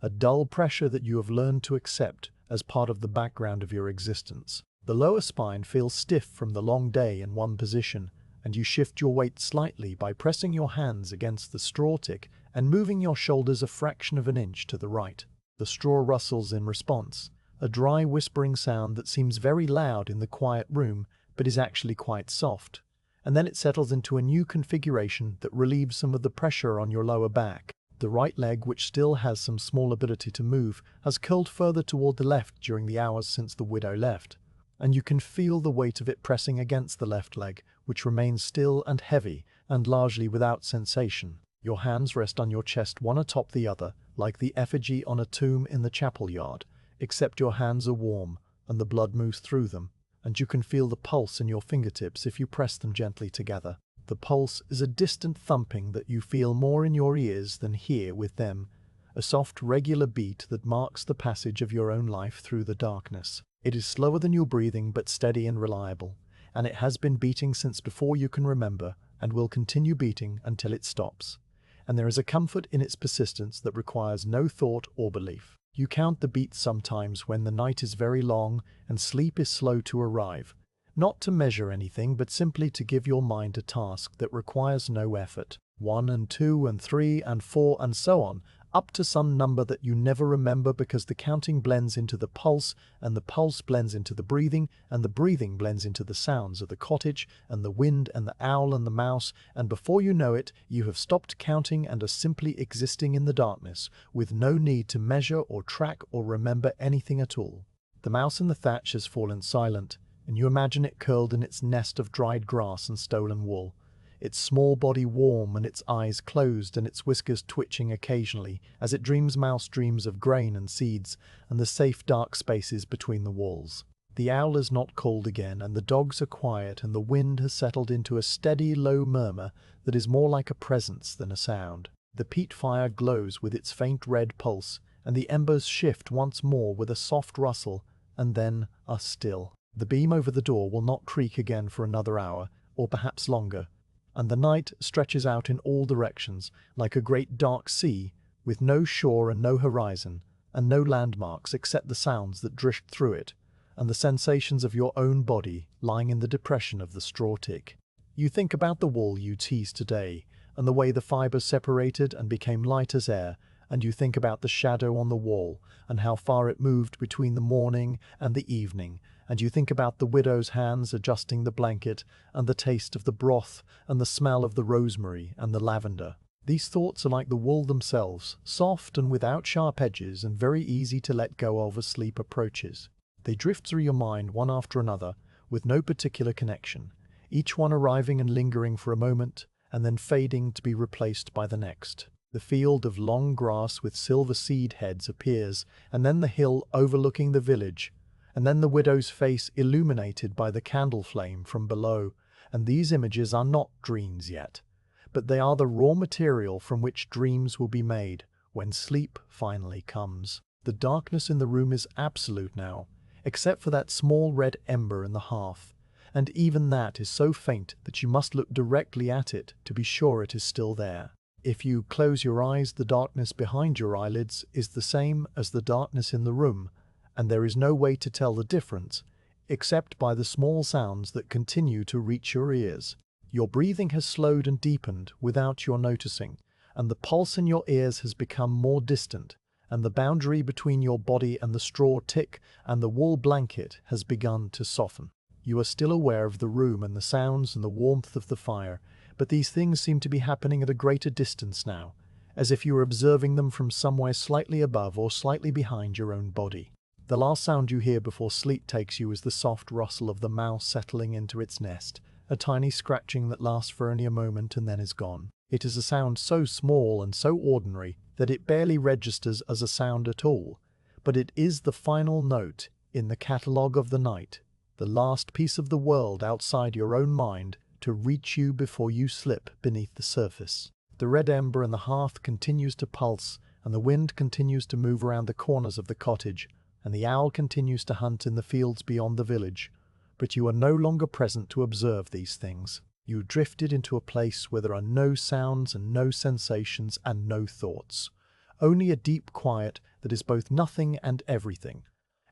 a dull pressure that you have learned to accept as part of the background of your existence. The lower spine feels stiff from the long day in one position, and you shift your weight slightly by pressing your hands against the straw tick and moving your shoulders a fraction of an inch to the right. The straw rustles in response, a dry whispering sound that seems very loud in the quiet room but is actually quite soft, and then it settles into a new configuration that relieves some of the pressure on your lower back. The right leg, which still has some small ability to move, has curled further toward the left during the hours since the widow left, and you can feel the weight of it pressing against the left leg, which remains still and heavy and largely without sensation. Your hands rest on your chest one atop the other, like the effigy on a tomb in the chapel yard, except your hands are warm and the blood moves through them, and you can feel the pulse in your fingertips if you press them gently together. The pulse is a distant thumping that you feel more in your ears than hear with them, a soft, regular beat that marks the passage of your own life through the darkness. It is slower than your breathing but steady and reliable, and it has been beating since before you can remember and will continue beating until it stops. And there is a comfort in its persistence that requires no thought or belief. You count the beats sometimes when the night is very long and sleep is slow to arrive, not to measure anything but simply to give your mind a task that requires no effort. 1 and 2 and 3 and 4 and so on, up to some number that you never remember because the counting blends into the pulse, and the pulse blends into the breathing, and the breathing blends into the sounds of the cottage and the wind and the owl and the mouse, and before you know it, you have stopped counting and are simply existing in the darkness, with no need to measure or track or remember anything at all. The mouse in the thatch has fallen silent, and you imagine it curled in its nest of dried grass and stolen wool, its small body warm and its eyes closed and its whiskers twitching occasionally as it dreams mouse dreams of grain and seeds and the safe dark spaces between the walls. The owl is not called again, and the dogs are quiet, and the wind has settled into a steady low murmur that is more like a presence than a sound. The peat fire glows with its faint red pulse, and the embers shift once more with a soft rustle and then are still. The beam over the door will not creak again for another hour, or perhaps longer, and the night stretches out in all directions like a great dark sea, with no shore and no horizon, and no landmarks except the sounds that drift through it, and the sensations of your own body lying in the depression of the straw tick. You think about the wool you teased today, and the way the fibers separated and became light as air, and you think about the shadow on the wall, and how far it moved between the morning and the evening, and you think about the widow's hands adjusting the blanket, and the taste of the broth, and the smell of the rosemary and the lavender. These thoughts are like the wool themselves, soft and without sharp edges and very easy to let go of as sleep approaches. They drift through your mind one after another, with no particular connection, each one arriving and lingering for a moment, and then fading to be replaced by the next. The field of long grass with silver seed heads appears, and then the hill overlooking the village, and then the widow's face illuminated by the candle flame from below, and these images are not dreams yet, but they are the raw material from which dreams will be made when sleep finally comes. The darkness in the room is absolute now, except for that small red ember in the hearth, and even that is so faint that you must look directly at it to be sure it is still there. If you close your eyes, the darkness behind your eyelids is the same as the darkness in the room, and there is no way to tell the difference, except by the small sounds that continue to reach your ears. Your breathing has slowed and deepened without your noticing, and the pulse in your ears has become more distant, and the boundary between your body and the straw tick and the wool blanket has begun to soften. You are still aware of the room and the sounds and the warmth of the fire, but these things seem to be happening at a greater distance now, as if you were observing them from somewhere slightly above or slightly behind your own body. The last sound you hear before sleep takes you is the soft rustle of the mouse settling into its nest, a tiny scratching that lasts for only a moment and then is gone. It is a sound so small and so ordinary that it barely registers as a sound at all, but it is the final note in the catalogue of the night, the last piece of the world outside your own mind to reach you before you slip beneath the surface. The red ember in the hearth continues to pulse, and the wind continues to move around the corners of the cottage, and the owl continues to hunt in the fields beyond the village. But you are no longer present to observe these things. You drifted into a place where there are no sounds and no sensations and no thoughts, only a deep quiet that is both nothing and everything.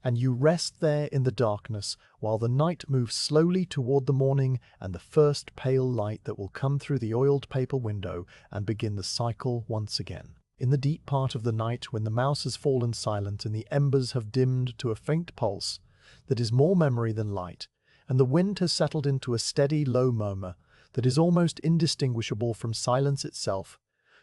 And you rest there in the darkness while the night moves slowly toward the morning and the first pale light that will come through the oiled paper window and begin the cycle once again. In the deep part of the night, when the mouse has fallen silent and the embers have dimmed to a faint pulse that is more memory than light, and the wind has settled into a steady low murmur that is almost indistinguishable from silence itself,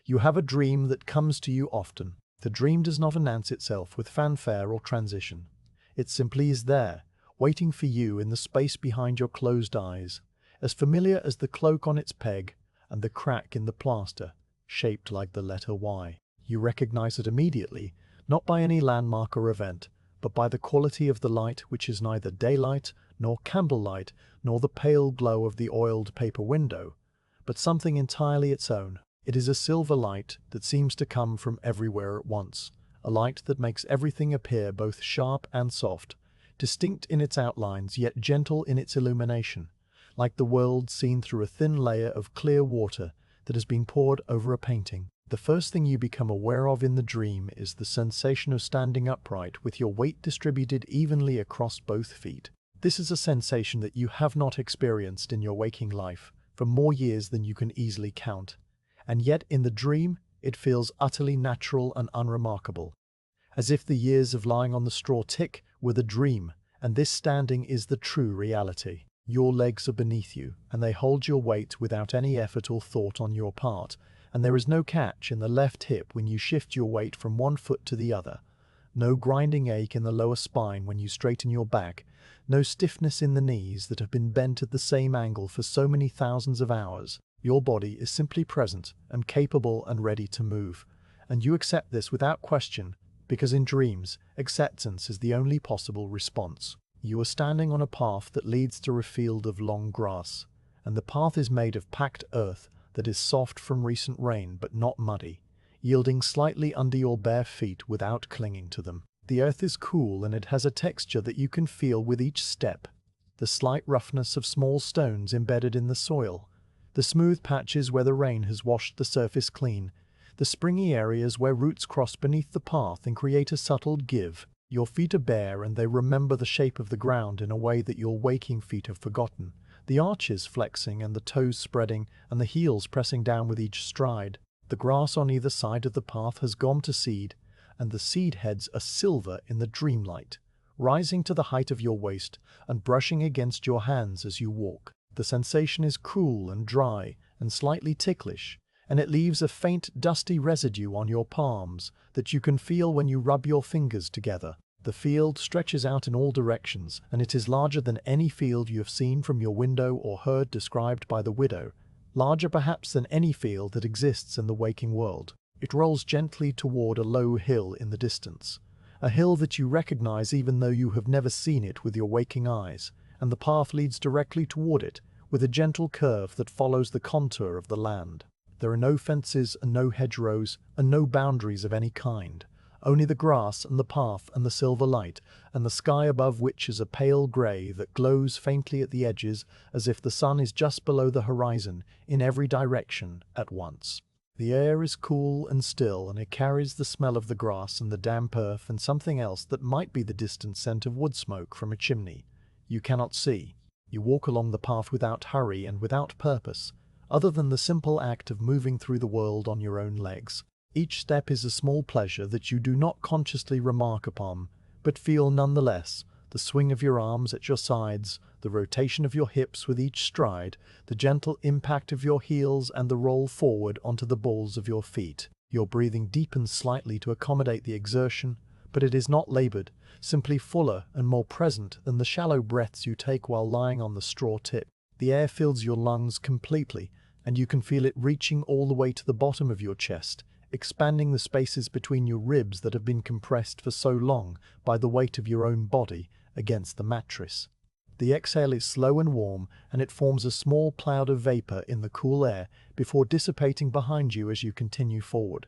you have a dream that comes to you often. The dream does not announce itself with fanfare or transition. It simply is there, waiting for you in the space behind your closed eyes, as familiar as the cloak on its peg and the crack in the plaster, shaped like the letter Y. You recognize it immediately, not by any landmark or event, but by the quality of the light, which is neither daylight nor candlelight nor the pale glow of the oiled paper window, but something entirely its own. It is a silver light that seems to come from everywhere at once, a light that makes everything appear both sharp and soft, distinct in its outlines yet gentle in its illumination, like the world seen through a thin layer of clear water that has been poured over a painting. The first thing you become aware of in the dream is the sensation of standing upright with your weight distributed evenly across both feet. This is a sensation that you have not experienced in your waking life for more years than you can easily count, and yet in the dream it feels utterly natural and unremarkable, as if the years of lying on the straw tick were the dream, and this standing is the true reality. Your legs are beneath you, and they hold your weight without any effort or thought on your part, and there is no catch in the left hip when you shift your weight from one foot to the other, no grinding ache in the lower spine when you straighten your back, no stiffness in the knees that have been bent at the same angle for so many thousands of hours. Your body is simply present and capable and ready to move, and you accept this without question, because in dreams, acceptance is the only possible response. You are standing on a path that leads to a field of long grass, and the path is made of packed earth that is soft from recent rain but not muddy, yielding slightly under your bare feet without clinging to them. The earth is cool and it has a texture that you can feel with each step, the slight roughness of small stones embedded in the soil, the smooth patches where the rain has washed the surface clean, the springy areas where roots cross beneath the path and create a subtle give. Your feet are bare and they remember the shape of the ground in a way that your waking feet have forgotten, the arches flexing and the toes spreading and the heels pressing down with each stride. The grass on either side of the path has gone to seed, and the seed heads are silver in the dreamlight, rising to the height of your waist and brushing against your hands as you walk. The sensation is cool and dry and slightly ticklish, and it leaves a faint dusty residue on your palms that you can feel when you rub your fingers together. The field stretches out in all directions, and it is larger than any field you have seen from your window or heard described by the widow, larger perhaps than any field that exists in the waking world. It rolls gently toward a low hill in the distance, a hill that you recognize even though you have never seen it with your waking eyes, and the path leads directly toward it, with a gentle curve that follows the contour of the land. There are no fences and no hedgerows and no boundaries of any kind, only the grass and the path and the silver light, and the sky above which is a pale grey that glows faintly at the edges as if the sun is just below the horizon in every direction at once. The air is cool and still, and it carries the smell of the grass and the damp earth and something else that might be the distant scent of wood smoke from a chimney. you cannot see. You walk along the path without hurry and without purpose, other than the simple act of moving through the world on your own legs. Each step is a small pleasure that you do not consciously remark upon, but feel nonetheless: the swing of your arms at your sides, the rotation of your hips with each stride, the gentle impact of your heels and the roll forward onto the balls of your feet. Your breathing deepens slightly to accommodate the exertion, but it is not labored, simply fuller and more present than the shallow breaths you take while lying on the straw tip. The air fills your lungs completely, and you can feel it reaching all the way to the bottom of your chest, expanding the spaces between your ribs that have been compressed for so long by the weight of your own body against the mattress. The exhale is slow and warm, and it forms a small cloud of vapor in the cool air before dissipating behind you as you continue forward.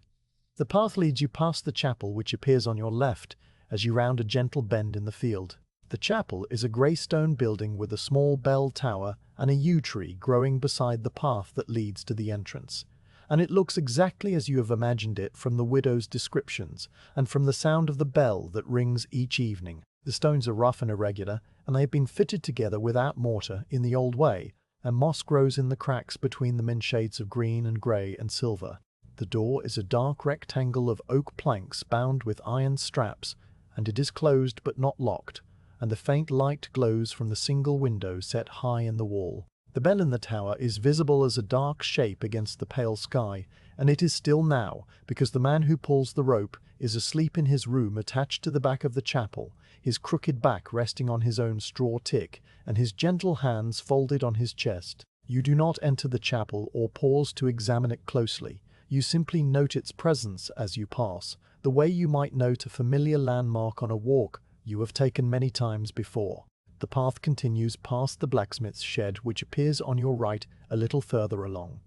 The path leads you past the chapel, which appears on your left as you round a gentle bend in the field. The chapel is a grey stone building with a small bell tower and a yew tree growing beside the path that leads to the entrance, and it looks exactly as you have imagined it from the widow's descriptions and from the sound of the bell that rings each evening. The stones are rough and irregular, and they have been fitted together without mortar in the old way, and moss grows in the cracks between them in shades of green and grey and silver. The door is a dark rectangle of oak planks bound with iron straps, and it is closed but not locked, and the faint light glows from the single window set high in the wall. The bell in the tower is visible as a dark shape against the pale sky, and it is still now, because the man who pulls the rope is asleep in his room attached to the back of the chapel, his crooked back resting on his own straw tick, and his gentle hands folded on his chest. You do not enter the chapel or pause to examine it closely. You simply note its presence as you pass, the way you might note a familiar landmark on a walk you have taken many times before. The path continues past the blacksmith's shed, which appears on your right a little further along.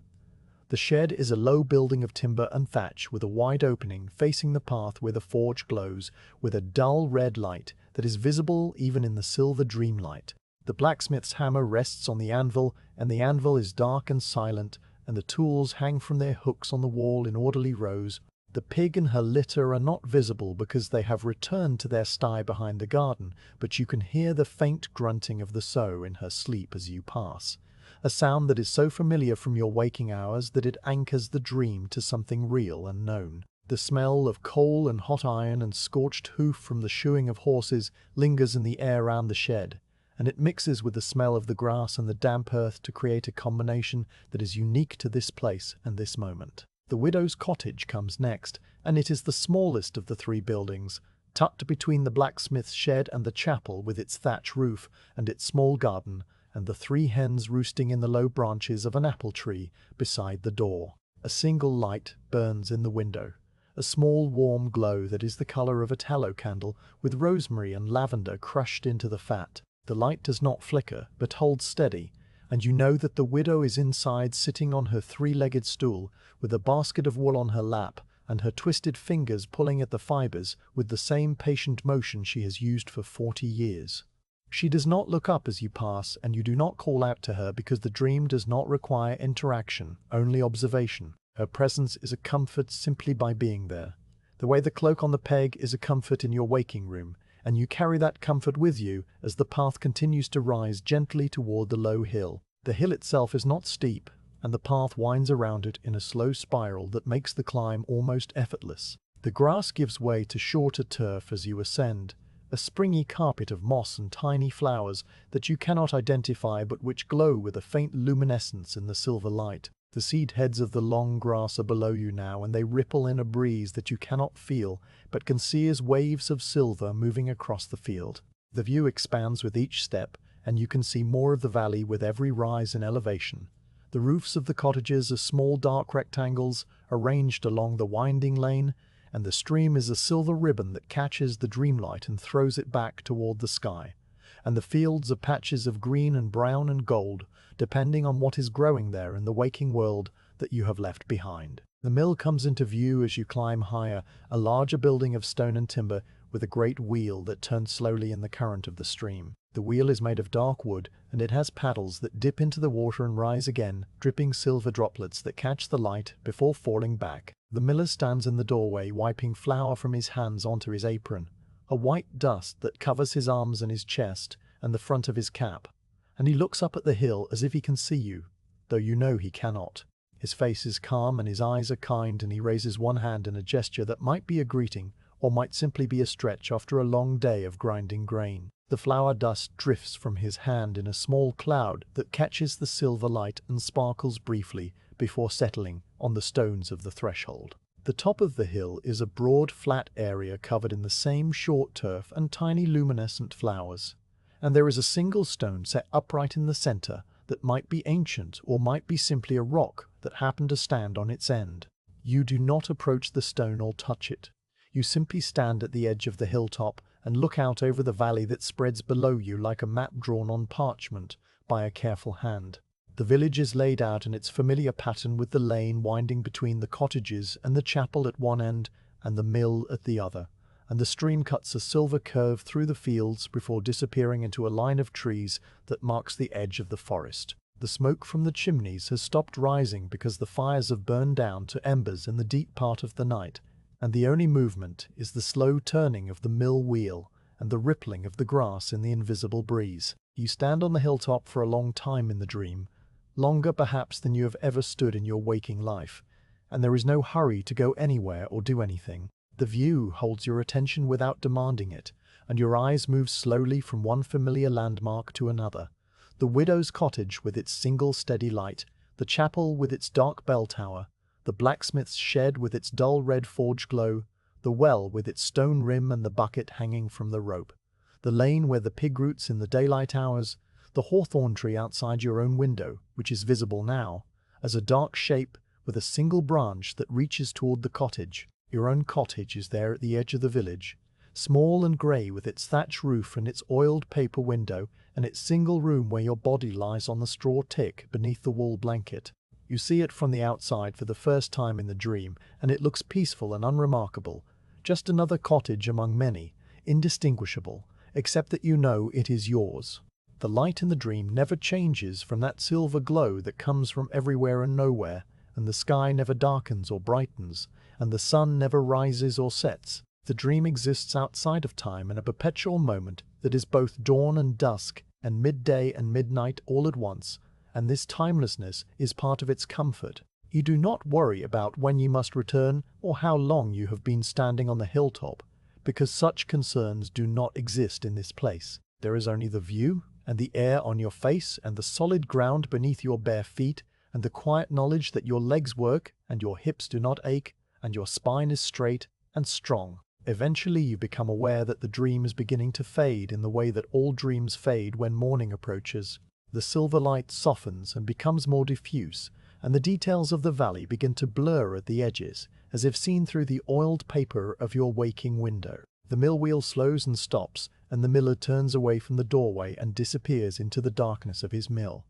The shed is a low building of timber and thatch with a wide opening facing the path where the forge glows with a dull red light that is visible even in the silver dreamlight. The blacksmith's hammer rests on the anvil, and the anvil is dark and silent, and the tools hang from their hooks on the wall in orderly rows. The pig and her litter are not visible because they have returned to their sty behind the garden, but you can hear the faint grunting of the sow in her sleep as you pass, a sound that is so familiar from your waking hours that it anchors the dream to something real and known. The smell of coal and hot iron and scorched hoof from the shoeing of horses lingers in the air round the shed, and it mixes with the smell of the grass and the damp earth to create a combination that is unique to this place and this moment. The widow's cottage comes next, and it is the smallest of the three buildings, tucked between the blacksmith's shed and the chapel with its thatch roof and its small garden, and the three hens roosting in the low branches of an apple tree beside the door. A single light burns in the window, a small warm glow that is the color of a tallow candle with rosemary and lavender crushed into the fat. The light does not flicker, but holds steady, and you know that the widow is inside sitting on her three-legged stool with a basket of wool on her lap and her twisted fingers pulling at the fibers with the same patient motion she has used for 40 years. She does not look up as you pass, and you do not call out to her because the dream does not require interaction, only observation. Her presence is a comfort simply by being there. The way the cloak on the peg is a comfort in your waking room, and you carry that comfort with you as the path continues to rise gently toward the low hill. The hill itself is not steep, and the path winds around it in a slow spiral that makes the climb almost effortless. The grass gives way to shorter turf as you ascend, a springy carpet of moss and tiny flowers that you cannot identify but which glow with a faint luminescence in the silver light. The seed heads of the long grass are below you now, and they ripple in a breeze that you cannot feel, but can see as waves of silver moving across the field. The view expands with each step, and you can see more of the valley with every rise in elevation. The roofs of the cottages are small dark rectangles arranged along the winding lane, and the stream is a silver ribbon that catches the dreamlight and throws it back toward the sky. And the fields are patches of green and brown and gold, depending on what is growing there in the waking world that you have left behind. The mill comes into view as you climb higher, a larger building of stone and timber with a great wheel that turns slowly in the current of the stream. The wheel is made of dark wood, and it has paddles that dip into the water and rise again, dripping silver droplets that catch the light before falling back. The miller stands in the doorway, wiping flour from his hands onto his apron, a white dust that covers his arms and his chest, and the front of his cap, and he looks up at the hill as if he can see you, though you know he cannot. His face is calm and his eyes are kind, and he raises one hand in a gesture that might be a greeting or might simply be a stretch after a long day of grinding grain. The flour dust drifts from his hand in a small cloud that catches the silver light and sparkles briefly before settling on the stones of the threshold. The top of the hill is a broad, flat area covered in the same short turf and tiny luminescent flowers, and there is a single stone set upright in the center that might be ancient or might be simply a rock that happened to stand on its end. You do not approach the stone or touch it. You simply stand at the edge of the hilltop and look out over the valley that spreads below you like a map drawn on parchment by a careful hand. The village is laid out in its familiar pattern, with the lane winding between the cottages and the chapel at one end and the mill at the other, and the stream cuts a silver curve through the fields before disappearing into a line of trees that marks the edge of the forest. The smoke from the chimneys has stopped rising because the fires have burned down to embers in the deep part of the night, and the only movement is the slow turning of the mill wheel and the rippling of the grass in the invisible breeze. You stand on the hilltop for a long time in the dream, longer perhaps than you have ever stood in your waking life, and there is no hurry to go anywhere or do anything. The view holds your attention without demanding it, and your eyes move slowly from one familiar landmark to another. The widow's cottage with its single steady light, the chapel with its dark bell tower, the blacksmith's shed with its dull red forge glow, the well with its stone rim and the bucket hanging from the rope, the lane where the pig roots in the daylight hours, the hawthorn tree outside your own window, which is visible now as a dark shape with a single branch that reaches toward the cottage. Your own cottage is there at the edge of the village, small and grey, with its thatch roof and its oiled paper window and its single room where your body lies on the straw tick beneath the wool blanket. You see it from the outside for the first time in the dream, and it looks peaceful and unremarkable, just another cottage among many, indistinguishable, except that you know it is yours. The light in the dream never changes from that silver glow that comes from everywhere and nowhere, and the sky never darkens or brightens, and the sun never rises or sets. The dream exists outside of time in a perpetual moment that is both dawn and dusk, and midday and midnight all at once, and this timelessness is part of its comfort. You do not worry about when you must return or how long you have been standing on the hilltop, because such concerns do not exist in this place. There is only the view, and the air on your face, and the solid ground beneath your bare feet, and the quiet knowledge that your legs work, and your hips do not ache, and your spine is straight and strong. Eventually you become aware that the dream is beginning to fade in the way that all dreams fade when morning approaches. The silver light softens and becomes more diffuse, and the details of the valley begin to blur at the edges, as if seen through the oiled paper of your waking window. The mill wheel slows and stops, and the miller turns away from the doorway and disappears into the darkness of his mill.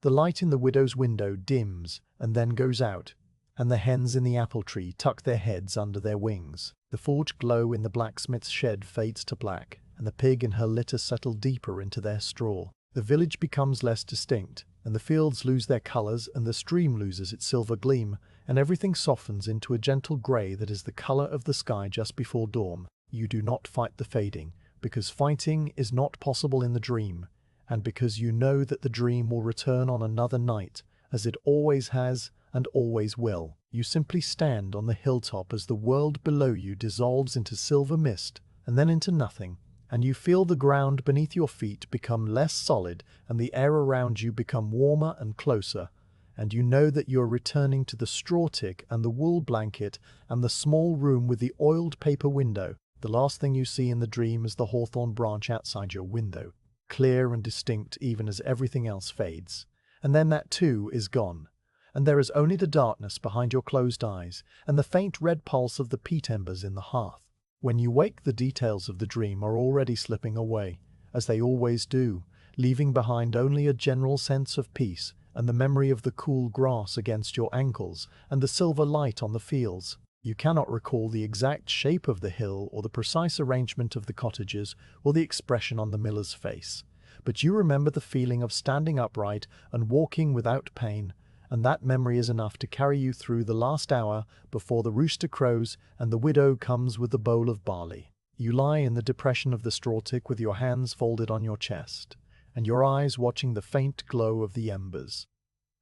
The light in the widow's window dims and then goes out, and the hens in the apple tree tuck their heads under their wings. The forge glow in the blacksmith's shed fades to black, and the pig and her litter settle deeper into their straw. The village becomes less distinct, and the fields lose their colors, and the stream loses its silver gleam, and everything softens into a gentle gray that is the color of the sky just before dawn. You do not fight the fading, because fighting is not possible in the dream, and because you know that the dream will return on another night, as it always has and always will. You simply stand on the hilltop as the world below you dissolves into silver mist and then into nothing, and you feel the ground beneath your feet become less solid and the air around you become warmer and closer, and you know that you are returning to the straw tick and the wool blanket and the small room with the oiled paper window. The last thing you see in the dream is the hawthorn branch outside your window, clear and distinct even as everything else fades. And then that too is gone, and there is only the darkness behind your closed eyes and the faint red pulse of the peat embers in the hearth. When you wake, the details of the dream are already slipping away, as they always do, leaving behind only a general sense of peace and the memory of the cool grass against your ankles and the silver light on the fields. You cannot recall the exact shape of the hill or the precise arrangement of the cottages or the expression on the miller's face, but you remember the feeling of standing upright and walking without pain, and that memory is enough to carry you through the last hour before the rooster crows and the widow comes with the bowl of barley. You lie in the depression of the straw tick with your hands folded on your chest, and your eyes watching the faint glow of the embers.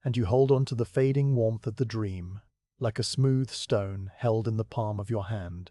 And you hold on to the fading warmth of the dream, like a smooth stone held in the palm of your hand.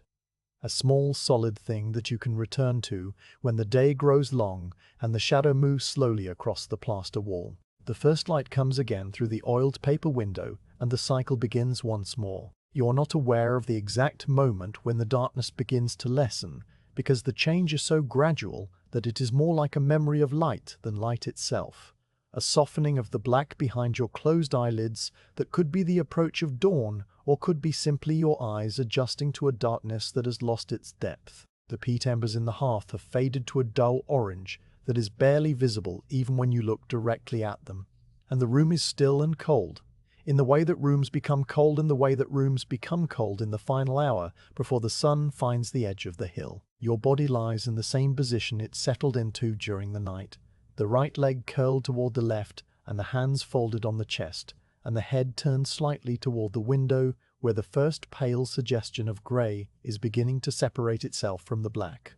A small, solid thing that you can return to when the day grows long and the shadow moves slowly across the plaster wall. The first light comes again through the oiled paper window, and the cycle begins once more. You are not aware of the exact moment when the darkness begins to lessen, because the change is so gradual that it is more like a memory of light than light itself. A softening of the black behind your closed eyelids that could be the approach of dawn, or could be simply your eyes adjusting to a darkness that has lost its depth. The peat embers in the hearth have faded to a dull orange that is barely visible even when you look directly at them. And the room is still and cold, in the way that rooms become cold, in the way that rooms become cold in the final hour before the sun finds the edge of the hill. Your body lies in the same position it settled into during the night. The right leg curled toward the left, and the hands folded on the chest, and the head turned slightly toward the window where the first pale suggestion of grey is beginning to separate itself from the black.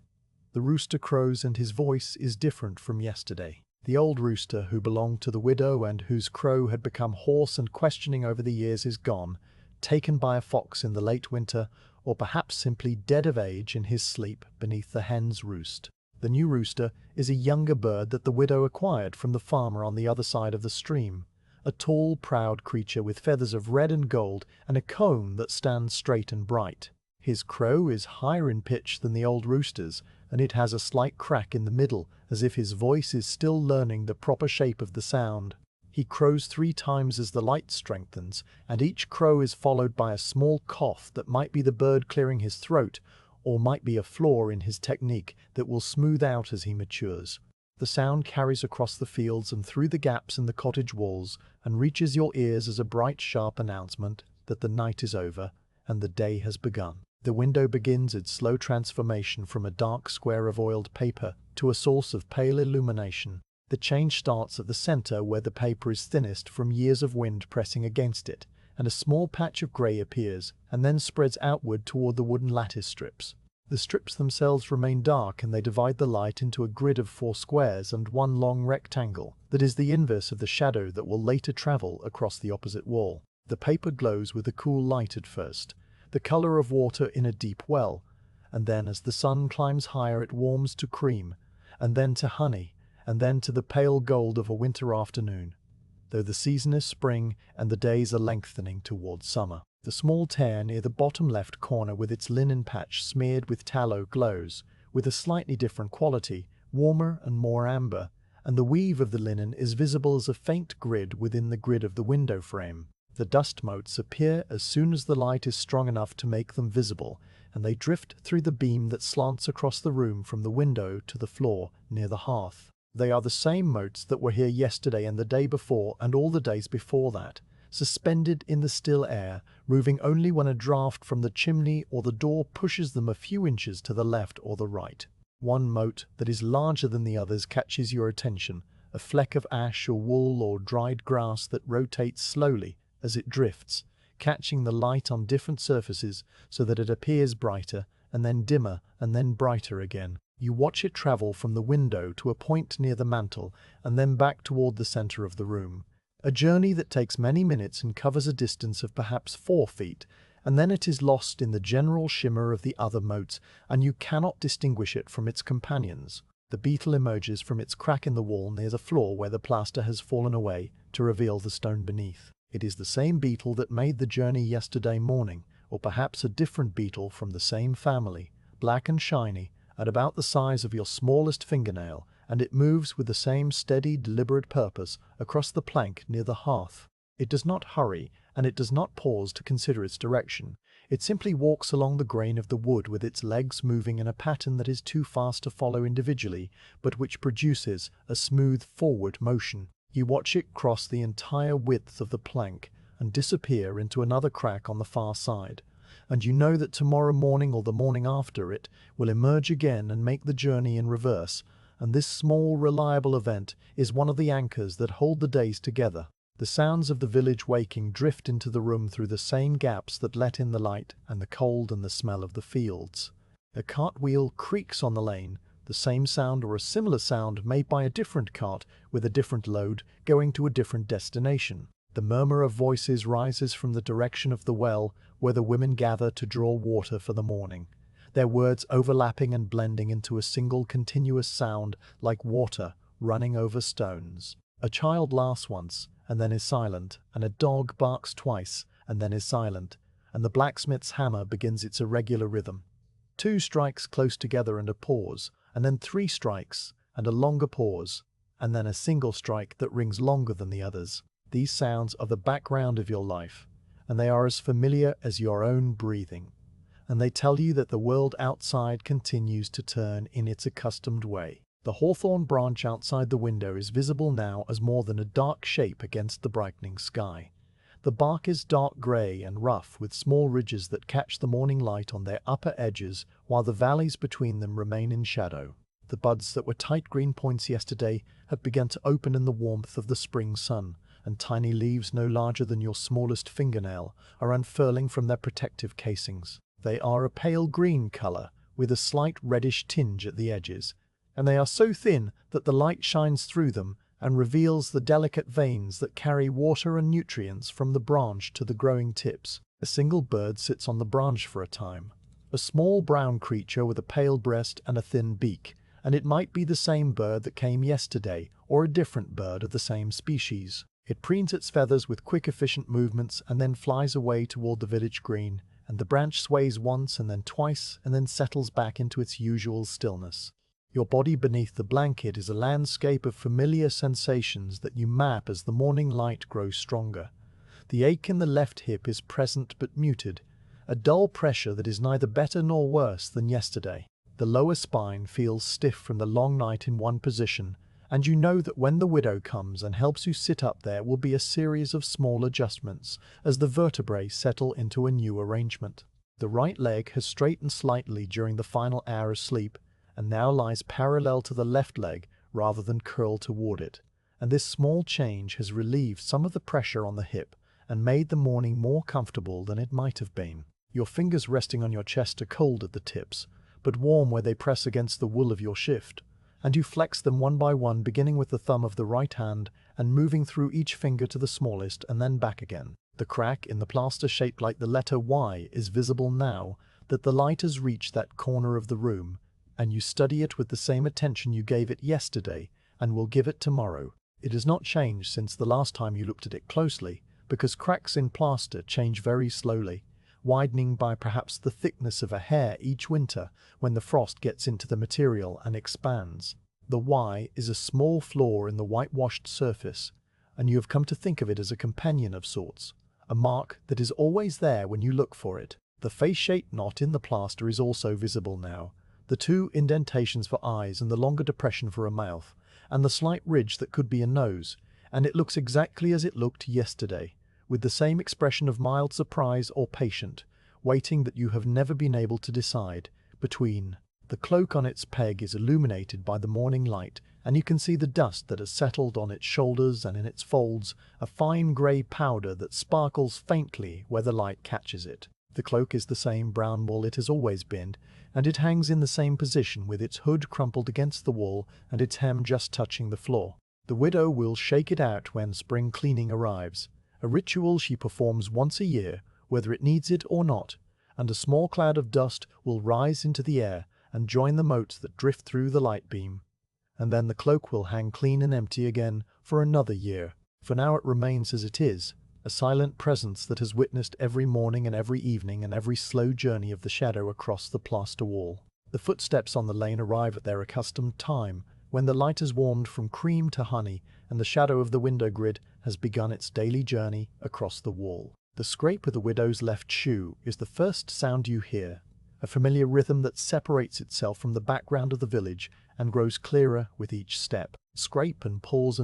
The rooster crows, and his voice is different from yesterday. The old rooster who belonged to the widow and whose crow had become hoarse and questioning over the years is gone, taken by a fox in the late winter, or perhaps simply dead of age in his sleep beneath the hen's roost. The new rooster is a younger bird that the widow acquired from the farmer on the other side of the stream, a tall, proud creature with feathers of red and gold and a comb that stands straight and bright. His crow is higher in pitch than the old rooster's, and it has a slight crack in the middle, as if his voice is still learning the proper shape of the sound. He crows 3 times as the light strengthens, and each crow is followed by a small cough that might be the bird clearing his throat, or might be a flaw in his technique that will smooth out as he matures. The sound carries across the fields and through the gaps in the cottage walls and reaches your ears as a bright, sharp announcement that the night is over and the day has begun. The window begins its slow transformation from a dark square of oiled paper to a source of pale illumination. The change starts at the center where the paper is thinnest from years of wind pressing against it, and a small patch of grey appears and then spreads outward toward the wooden lattice strips. The strips themselves remain dark, and they divide the light into a grid of 4 squares and 1 long rectangle that is the inverse of the shadow that will later travel across the opposite wall. The paper glows with a cool light at first, the color of water in a deep well, and then as the sun climbs higher it warms to cream, and then to honey, and then to the pale gold of a winter afternoon, though the season is spring and the days are lengthening towards summer. The small tear near the bottom left corner with its linen patch smeared with tallow glows, with a slightly different quality, warmer and more amber, and the weave of the linen is visible as a faint grid within the grid of the window frame. The dust motes appear as soon as the light is strong enough to make them visible, and they drift through the beam that slants across the room from the window to the floor near the hearth. They are the same motes that were here yesterday and the day before and all the days before that, suspended in the still air, moving only when a draught from the chimney or the door pushes them a few inches to the left or the right. One mote that is larger than the others catches your attention, a fleck of ash or wool or dried grass that rotates slowly as it drifts, catching the light on different surfaces so that it appears brighter, and then dimmer, and then brighter again. You watch it travel from the window to a point near the mantel, and then back toward the center of the room. A journey that takes many minutes and covers a distance of perhaps 4 feet, and then it is lost in the general shimmer of the other motes, and you cannot distinguish it from its companions. The beetle emerges from its crack in the wall near the floor where the plaster has fallen away to reveal the stone beneath. It is the same beetle that made the journey yesterday morning, or perhaps a different beetle from the same family, black and shiny, at about the size of your smallest fingernail, and it moves with the same steady, deliberate purpose across the plank near the hearth. It does not hurry, and it does not pause to consider its direction. It simply walks along the grain of the wood with its legs moving in a pattern that is too fast to follow individually, but which produces a smooth forward motion. You watch it cross the entire width of the plank and disappear into another crack on the far side, and you know that tomorrow morning or the morning after it will emerge again and make the journey in reverse, and this small, reliable event is one of the anchors that hold the days together. The sounds of the village waking drift into the room through the same gaps that let in the light and the cold and the smell of the fields. A cartwheel creaks on the lane, the same sound or a similar sound made by a different cart with a different load going to a different destination. The murmur of voices rises from the direction of the well where the women gather to draw water for the morning, their words overlapping and blending into a single continuous sound like water running over stones. A child laughs once and then is silent, and a dog barks twice and then is silent, and the blacksmith's hammer begins its irregular rhythm. 2 strikes close together and a pause, and then 3 strikes and a longer pause, and then a single strike that rings longer than the others. These sounds are the background of your life, and they are as familiar as your own breathing, and they tell you that the world outside continues to turn in its accustomed way. The hawthorn branch outside the window is visible now as more than a dark shape against the brightening sky. The bark is dark grey and rough, with small ridges that catch the morning light on their upper edges, while the valleys between them remain in shadow. The buds that were tight green points yesterday have begun to open in the warmth of the spring sun, and tiny leaves no larger than your smallest fingernail are unfurling from their protective casings. They are a pale green colour, with a slight reddish tinge at the edges, and they are so thin that the light shines through them and reveals the delicate veins that carry water and nutrients from the branch to the growing tips. A single bird sits on the branch for a time, a small brown creature with a pale breast and a thin beak, and it might be the same bird that came yesterday or a different bird of the same species. It preens its feathers with quick efficient movements and then flies away toward the village green, and the branch sways once and then twice and then settles back into its usual stillness. Your body beneath the blanket is a landscape of familiar sensations that you map as the morning light grows stronger. The ache in the left hip is present but muted, a dull pressure that is neither better nor worse than yesterday. The lower spine feels stiff from the long night in one position, and you know that when the widow comes and helps you sit up there will be a series of small adjustments as the vertebrae settle into a new arrangement. The right leg has straightened slightly during the final hour of sleep, and now lies parallel to the left leg rather than curled toward it, and this small change has relieved some of the pressure on the hip and made the morning more comfortable than it might have been. Your fingers resting on your chest are cold at the tips, but warm where they press against the wool of your shift, and you flex them one by one, beginning with the thumb of the right hand and moving through each finger to the smallest and then back again. The crack in the plaster shaped like the letter Y is visible now that the light has reached that corner of the room, and you study it with the same attention you gave it yesterday and will give it tomorrow. It has not changed since the last time you looked at it closely, because cracks in plaster change very slowly, widening by perhaps the thickness of a hair each winter when the frost gets into the material and expands. The Y is a small flaw in the whitewashed surface, and you have come to think of it as a companion of sorts, a mark that is always there when you look for it. The face-shaped knot in the plaster is also visible now, the 2 indentations for eyes and the longer depression for a mouth, and the slight ridge that could be a nose, and it looks exactly as it looked yesterday, with the same expression of mild surprise or patient, waiting that you have never been able to decide between. The cloak on its peg is illuminated by the morning light, and you can see the dust that has settled on its shoulders and in its folds, a fine grey powder that sparkles faintly where the light catches it. The cloak is the same brown wool it has always been, and it hangs in the same position with its hood crumpled against the wall and its hem just touching the floor. The widow will shake it out when spring cleaning arrives, a ritual she performs once a year, whether it needs it or not, and a small cloud of dust will rise into the air and join the motes that drift through the light beam, and then the cloak will hang clean and empty again for another year. For now it remains as it is, a silent presence that has witnessed every morning and every evening and every slow journey of the shadow across the plaster wall. The footsteps on the lane arrive at their accustomed time, when the light has warmed from cream to honey and the shadow of the window grid has begun its daily journey across the wall. The scrape of the widow's left shoe is the first sound you hear, a familiar rhythm that separates itself from the background of the village and grows clearer with each step. Scrape and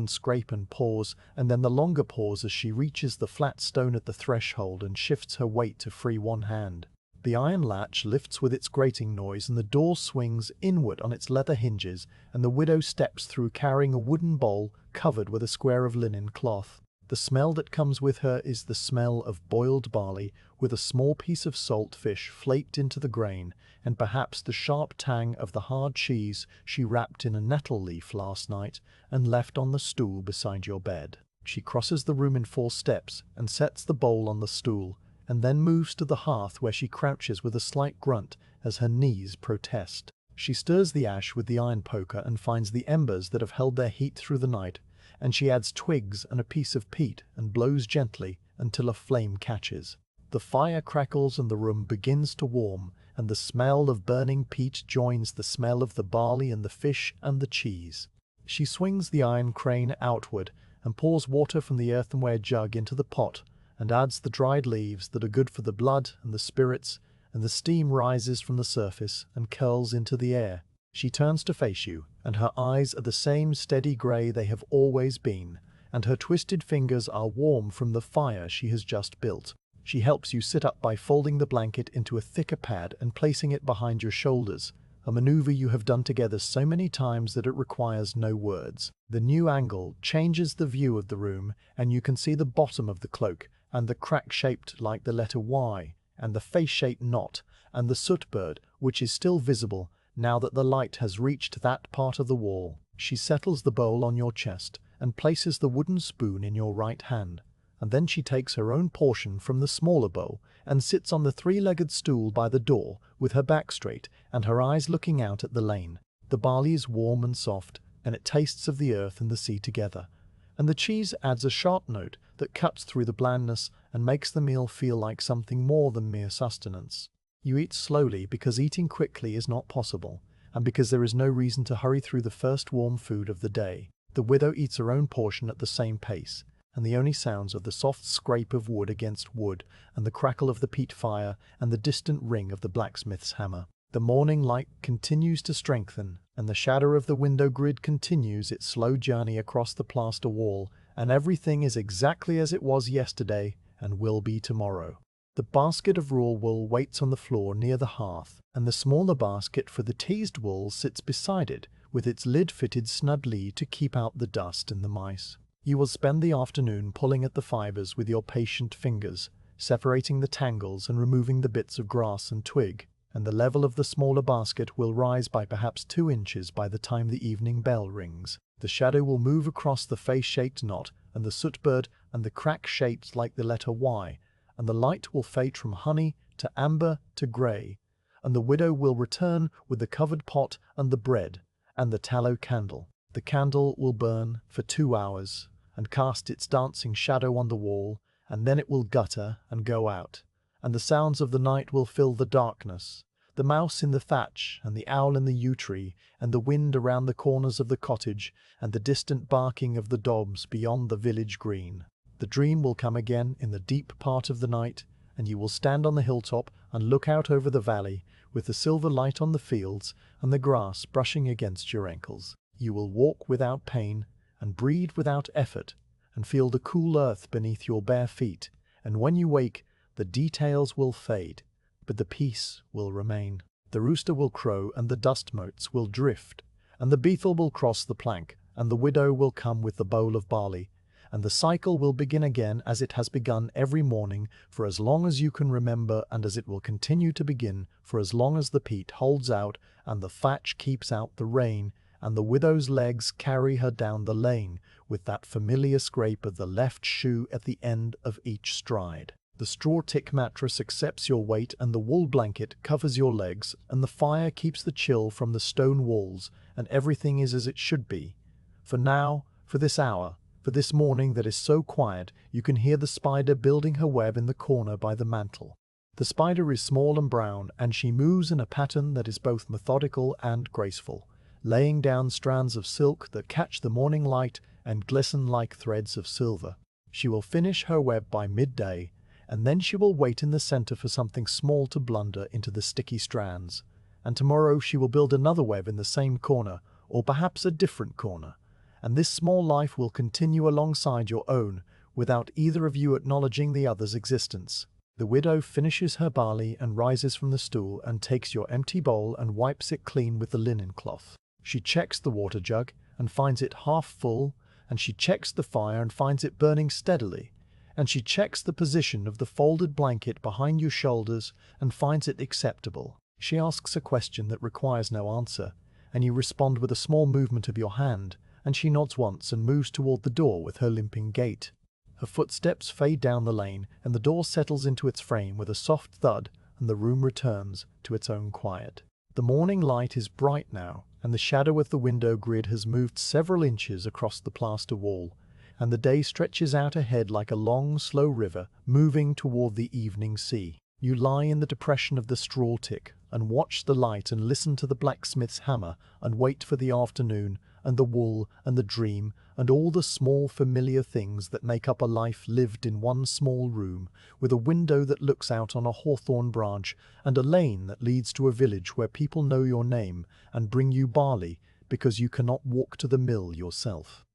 scrape and pause, and then the longer pause as she reaches the flat stone at the threshold and shifts her weight to free one hand. The iron latch lifts with its grating noise and the door swings inward on its leather hinges, and the widow steps through carrying a wooden bowl covered with a square of linen cloth. The smell that comes with her is the smell of boiled barley with a small piece of salt fish flaked into the grain, and perhaps the sharp tang of the hard cheese she wrapped in a nettle leaf last night and left on the stool beside your bed. She crosses the room in 4 steps and sets the bowl on the stool, and then moves to the hearth where she crouches with a slight grunt as her knees protest. She stirs the ash with the iron poker and finds the embers that have held their heat through the night, and she adds twigs and a piece of peat and blows gently until a flame catches. The fire crackles and the room begins to warm, and the smell of burning peat joins the smell of the barley and the fish and the cheese. She swings the iron crane outward and pours water from the earthenware jug into the pot, and adds the dried leaves that are good for the blood and the spirits, and the steam rises from the surface and curls into the air. She turns to face you, and her eyes are the same steady grey they have always been, and her twisted fingers are warm from the fire she has just built. She helps you sit up by folding the blanket into a thicker pad and placing it behind your shoulders, a maneuver you have done together so many times that it requires no words. The new angle changes the view of the room, and you can see the bottom of the cloak, and the crack shaped like the letter Y, and the face-shaped knot, and the soot bird, which is still visible now that the light has reached that part of the wall. She settles the bowl on your chest and places the wooden spoon in your right hand, and then she takes her own portion from the smaller bowl and sits on the 3-legged stool by the door with her back straight and her eyes looking out at the lane. The barley is warm and soft, and it tastes of the earth and the sea together, and the cheese adds a sharp note that cuts through the blandness and makes the meal feel like something more than mere sustenance. You eat slowly because eating quickly is not possible, and because there is no reason to hurry through the first warm food of the day. The widow eats her own portion at the same pace, and the only sounds are the soft scrape of wood against wood, and the crackle of the peat fire, and the distant ring of the blacksmith's hammer. The morning light continues to strengthen, and the shadow of the window grid continues its slow journey across the plaster wall, and everything is exactly as it was yesterday and will be tomorrow. The basket of raw wool waits on the floor near the hearth, and the smaller basket for the teased wool sits beside it, with its lid fitted snugly to keep out the dust and the mice. You will spend the afternoon pulling at the fibers with your patient fingers, separating the tangles and removing the bits of grass and twig, and the level of the smaller basket will rise by perhaps 2 inches by the time the evening bell rings. The shadow will move across the face-shaped knot and the soot bird and the crack shaped like the letter Y, and the light will fade from honey to amber to grey, and the widow will return with the covered pot and the bread and the tallow candle. The candle will burn for 2 hours and cast its dancing shadow on the wall, and then it will gutter and go out, and the sounds of the night will fill the darkness, the mouse in the thatch and the owl in the yew tree, and the wind around the corners of the cottage, and the distant barking of the dogs beyond the village green. The dream will come again in the deep part of the night, and you will stand on the hilltop and look out over the valley with the silver light on the fields and the grass brushing against your ankles. You will walk without pain and breathe without effort and feel the cool earth beneath your bare feet, and when you wake, the details will fade, but the peace will remain. The rooster will crow and the dust motes will drift, and the beetle will cross the plank, and the widow will come with the bowl of barley, and the cycle will begin again as it has begun every morning for as long as you can remember, and as it will continue to begin for as long as the peat holds out and the thatch keeps out the rain, and the widow's legs carry her down the lane with that familiar scrape of the left shoe at the end of each stride. The straw tick mattress accepts your weight, and the wool blanket covers your legs, and the fire keeps the chill from the stone walls, and everything is as it should be. For now, for this hour, for this morning that is so quiet, you can hear the spider building her web in the corner by the mantel. The spider is small and brown, and she moves in a pattern that is both methodical and graceful, laying down strands of silk that catch the morning light and glisten like threads of silver. She will finish her web by midday, and then she will wait in the center for something small to blunder into the sticky strands, and tomorrow she will build another web in the same corner, or perhaps a different corner, and this small life will continue alongside your own without either of you acknowledging the other's existence. The widow finishes her barley and rises from the stool and takes your empty bowl and wipes it clean with the linen cloth. She checks the water jug and finds it half full, and she checks the fire and finds it burning steadily, and she checks the position of the folded blanket behind your shoulders and finds it acceptable. She asks a question that requires no answer, and you respond with a small movement of your hand, and she nods once and moves toward the door with her limping gait. Her footsteps fade down the lane, and the door settles into its frame with a soft thud, and the room returns to its own quiet. The morning light is bright now, and the shadow of the window grid has moved several inches across the plaster wall, and the day stretches out ahead like a long, slow river moving toward the evening sea. You lie in the depression of the straw tick and watch the light and listen to the blacksmith's hammer and wait for the afternoon and the wool and the dream and all the small familiar things that make up a life lived in one small room, with a window that looks out on a hawthorn branch and a lane that leads to a village where people know your name and bring you barley because you cannot walk to the mill yourself.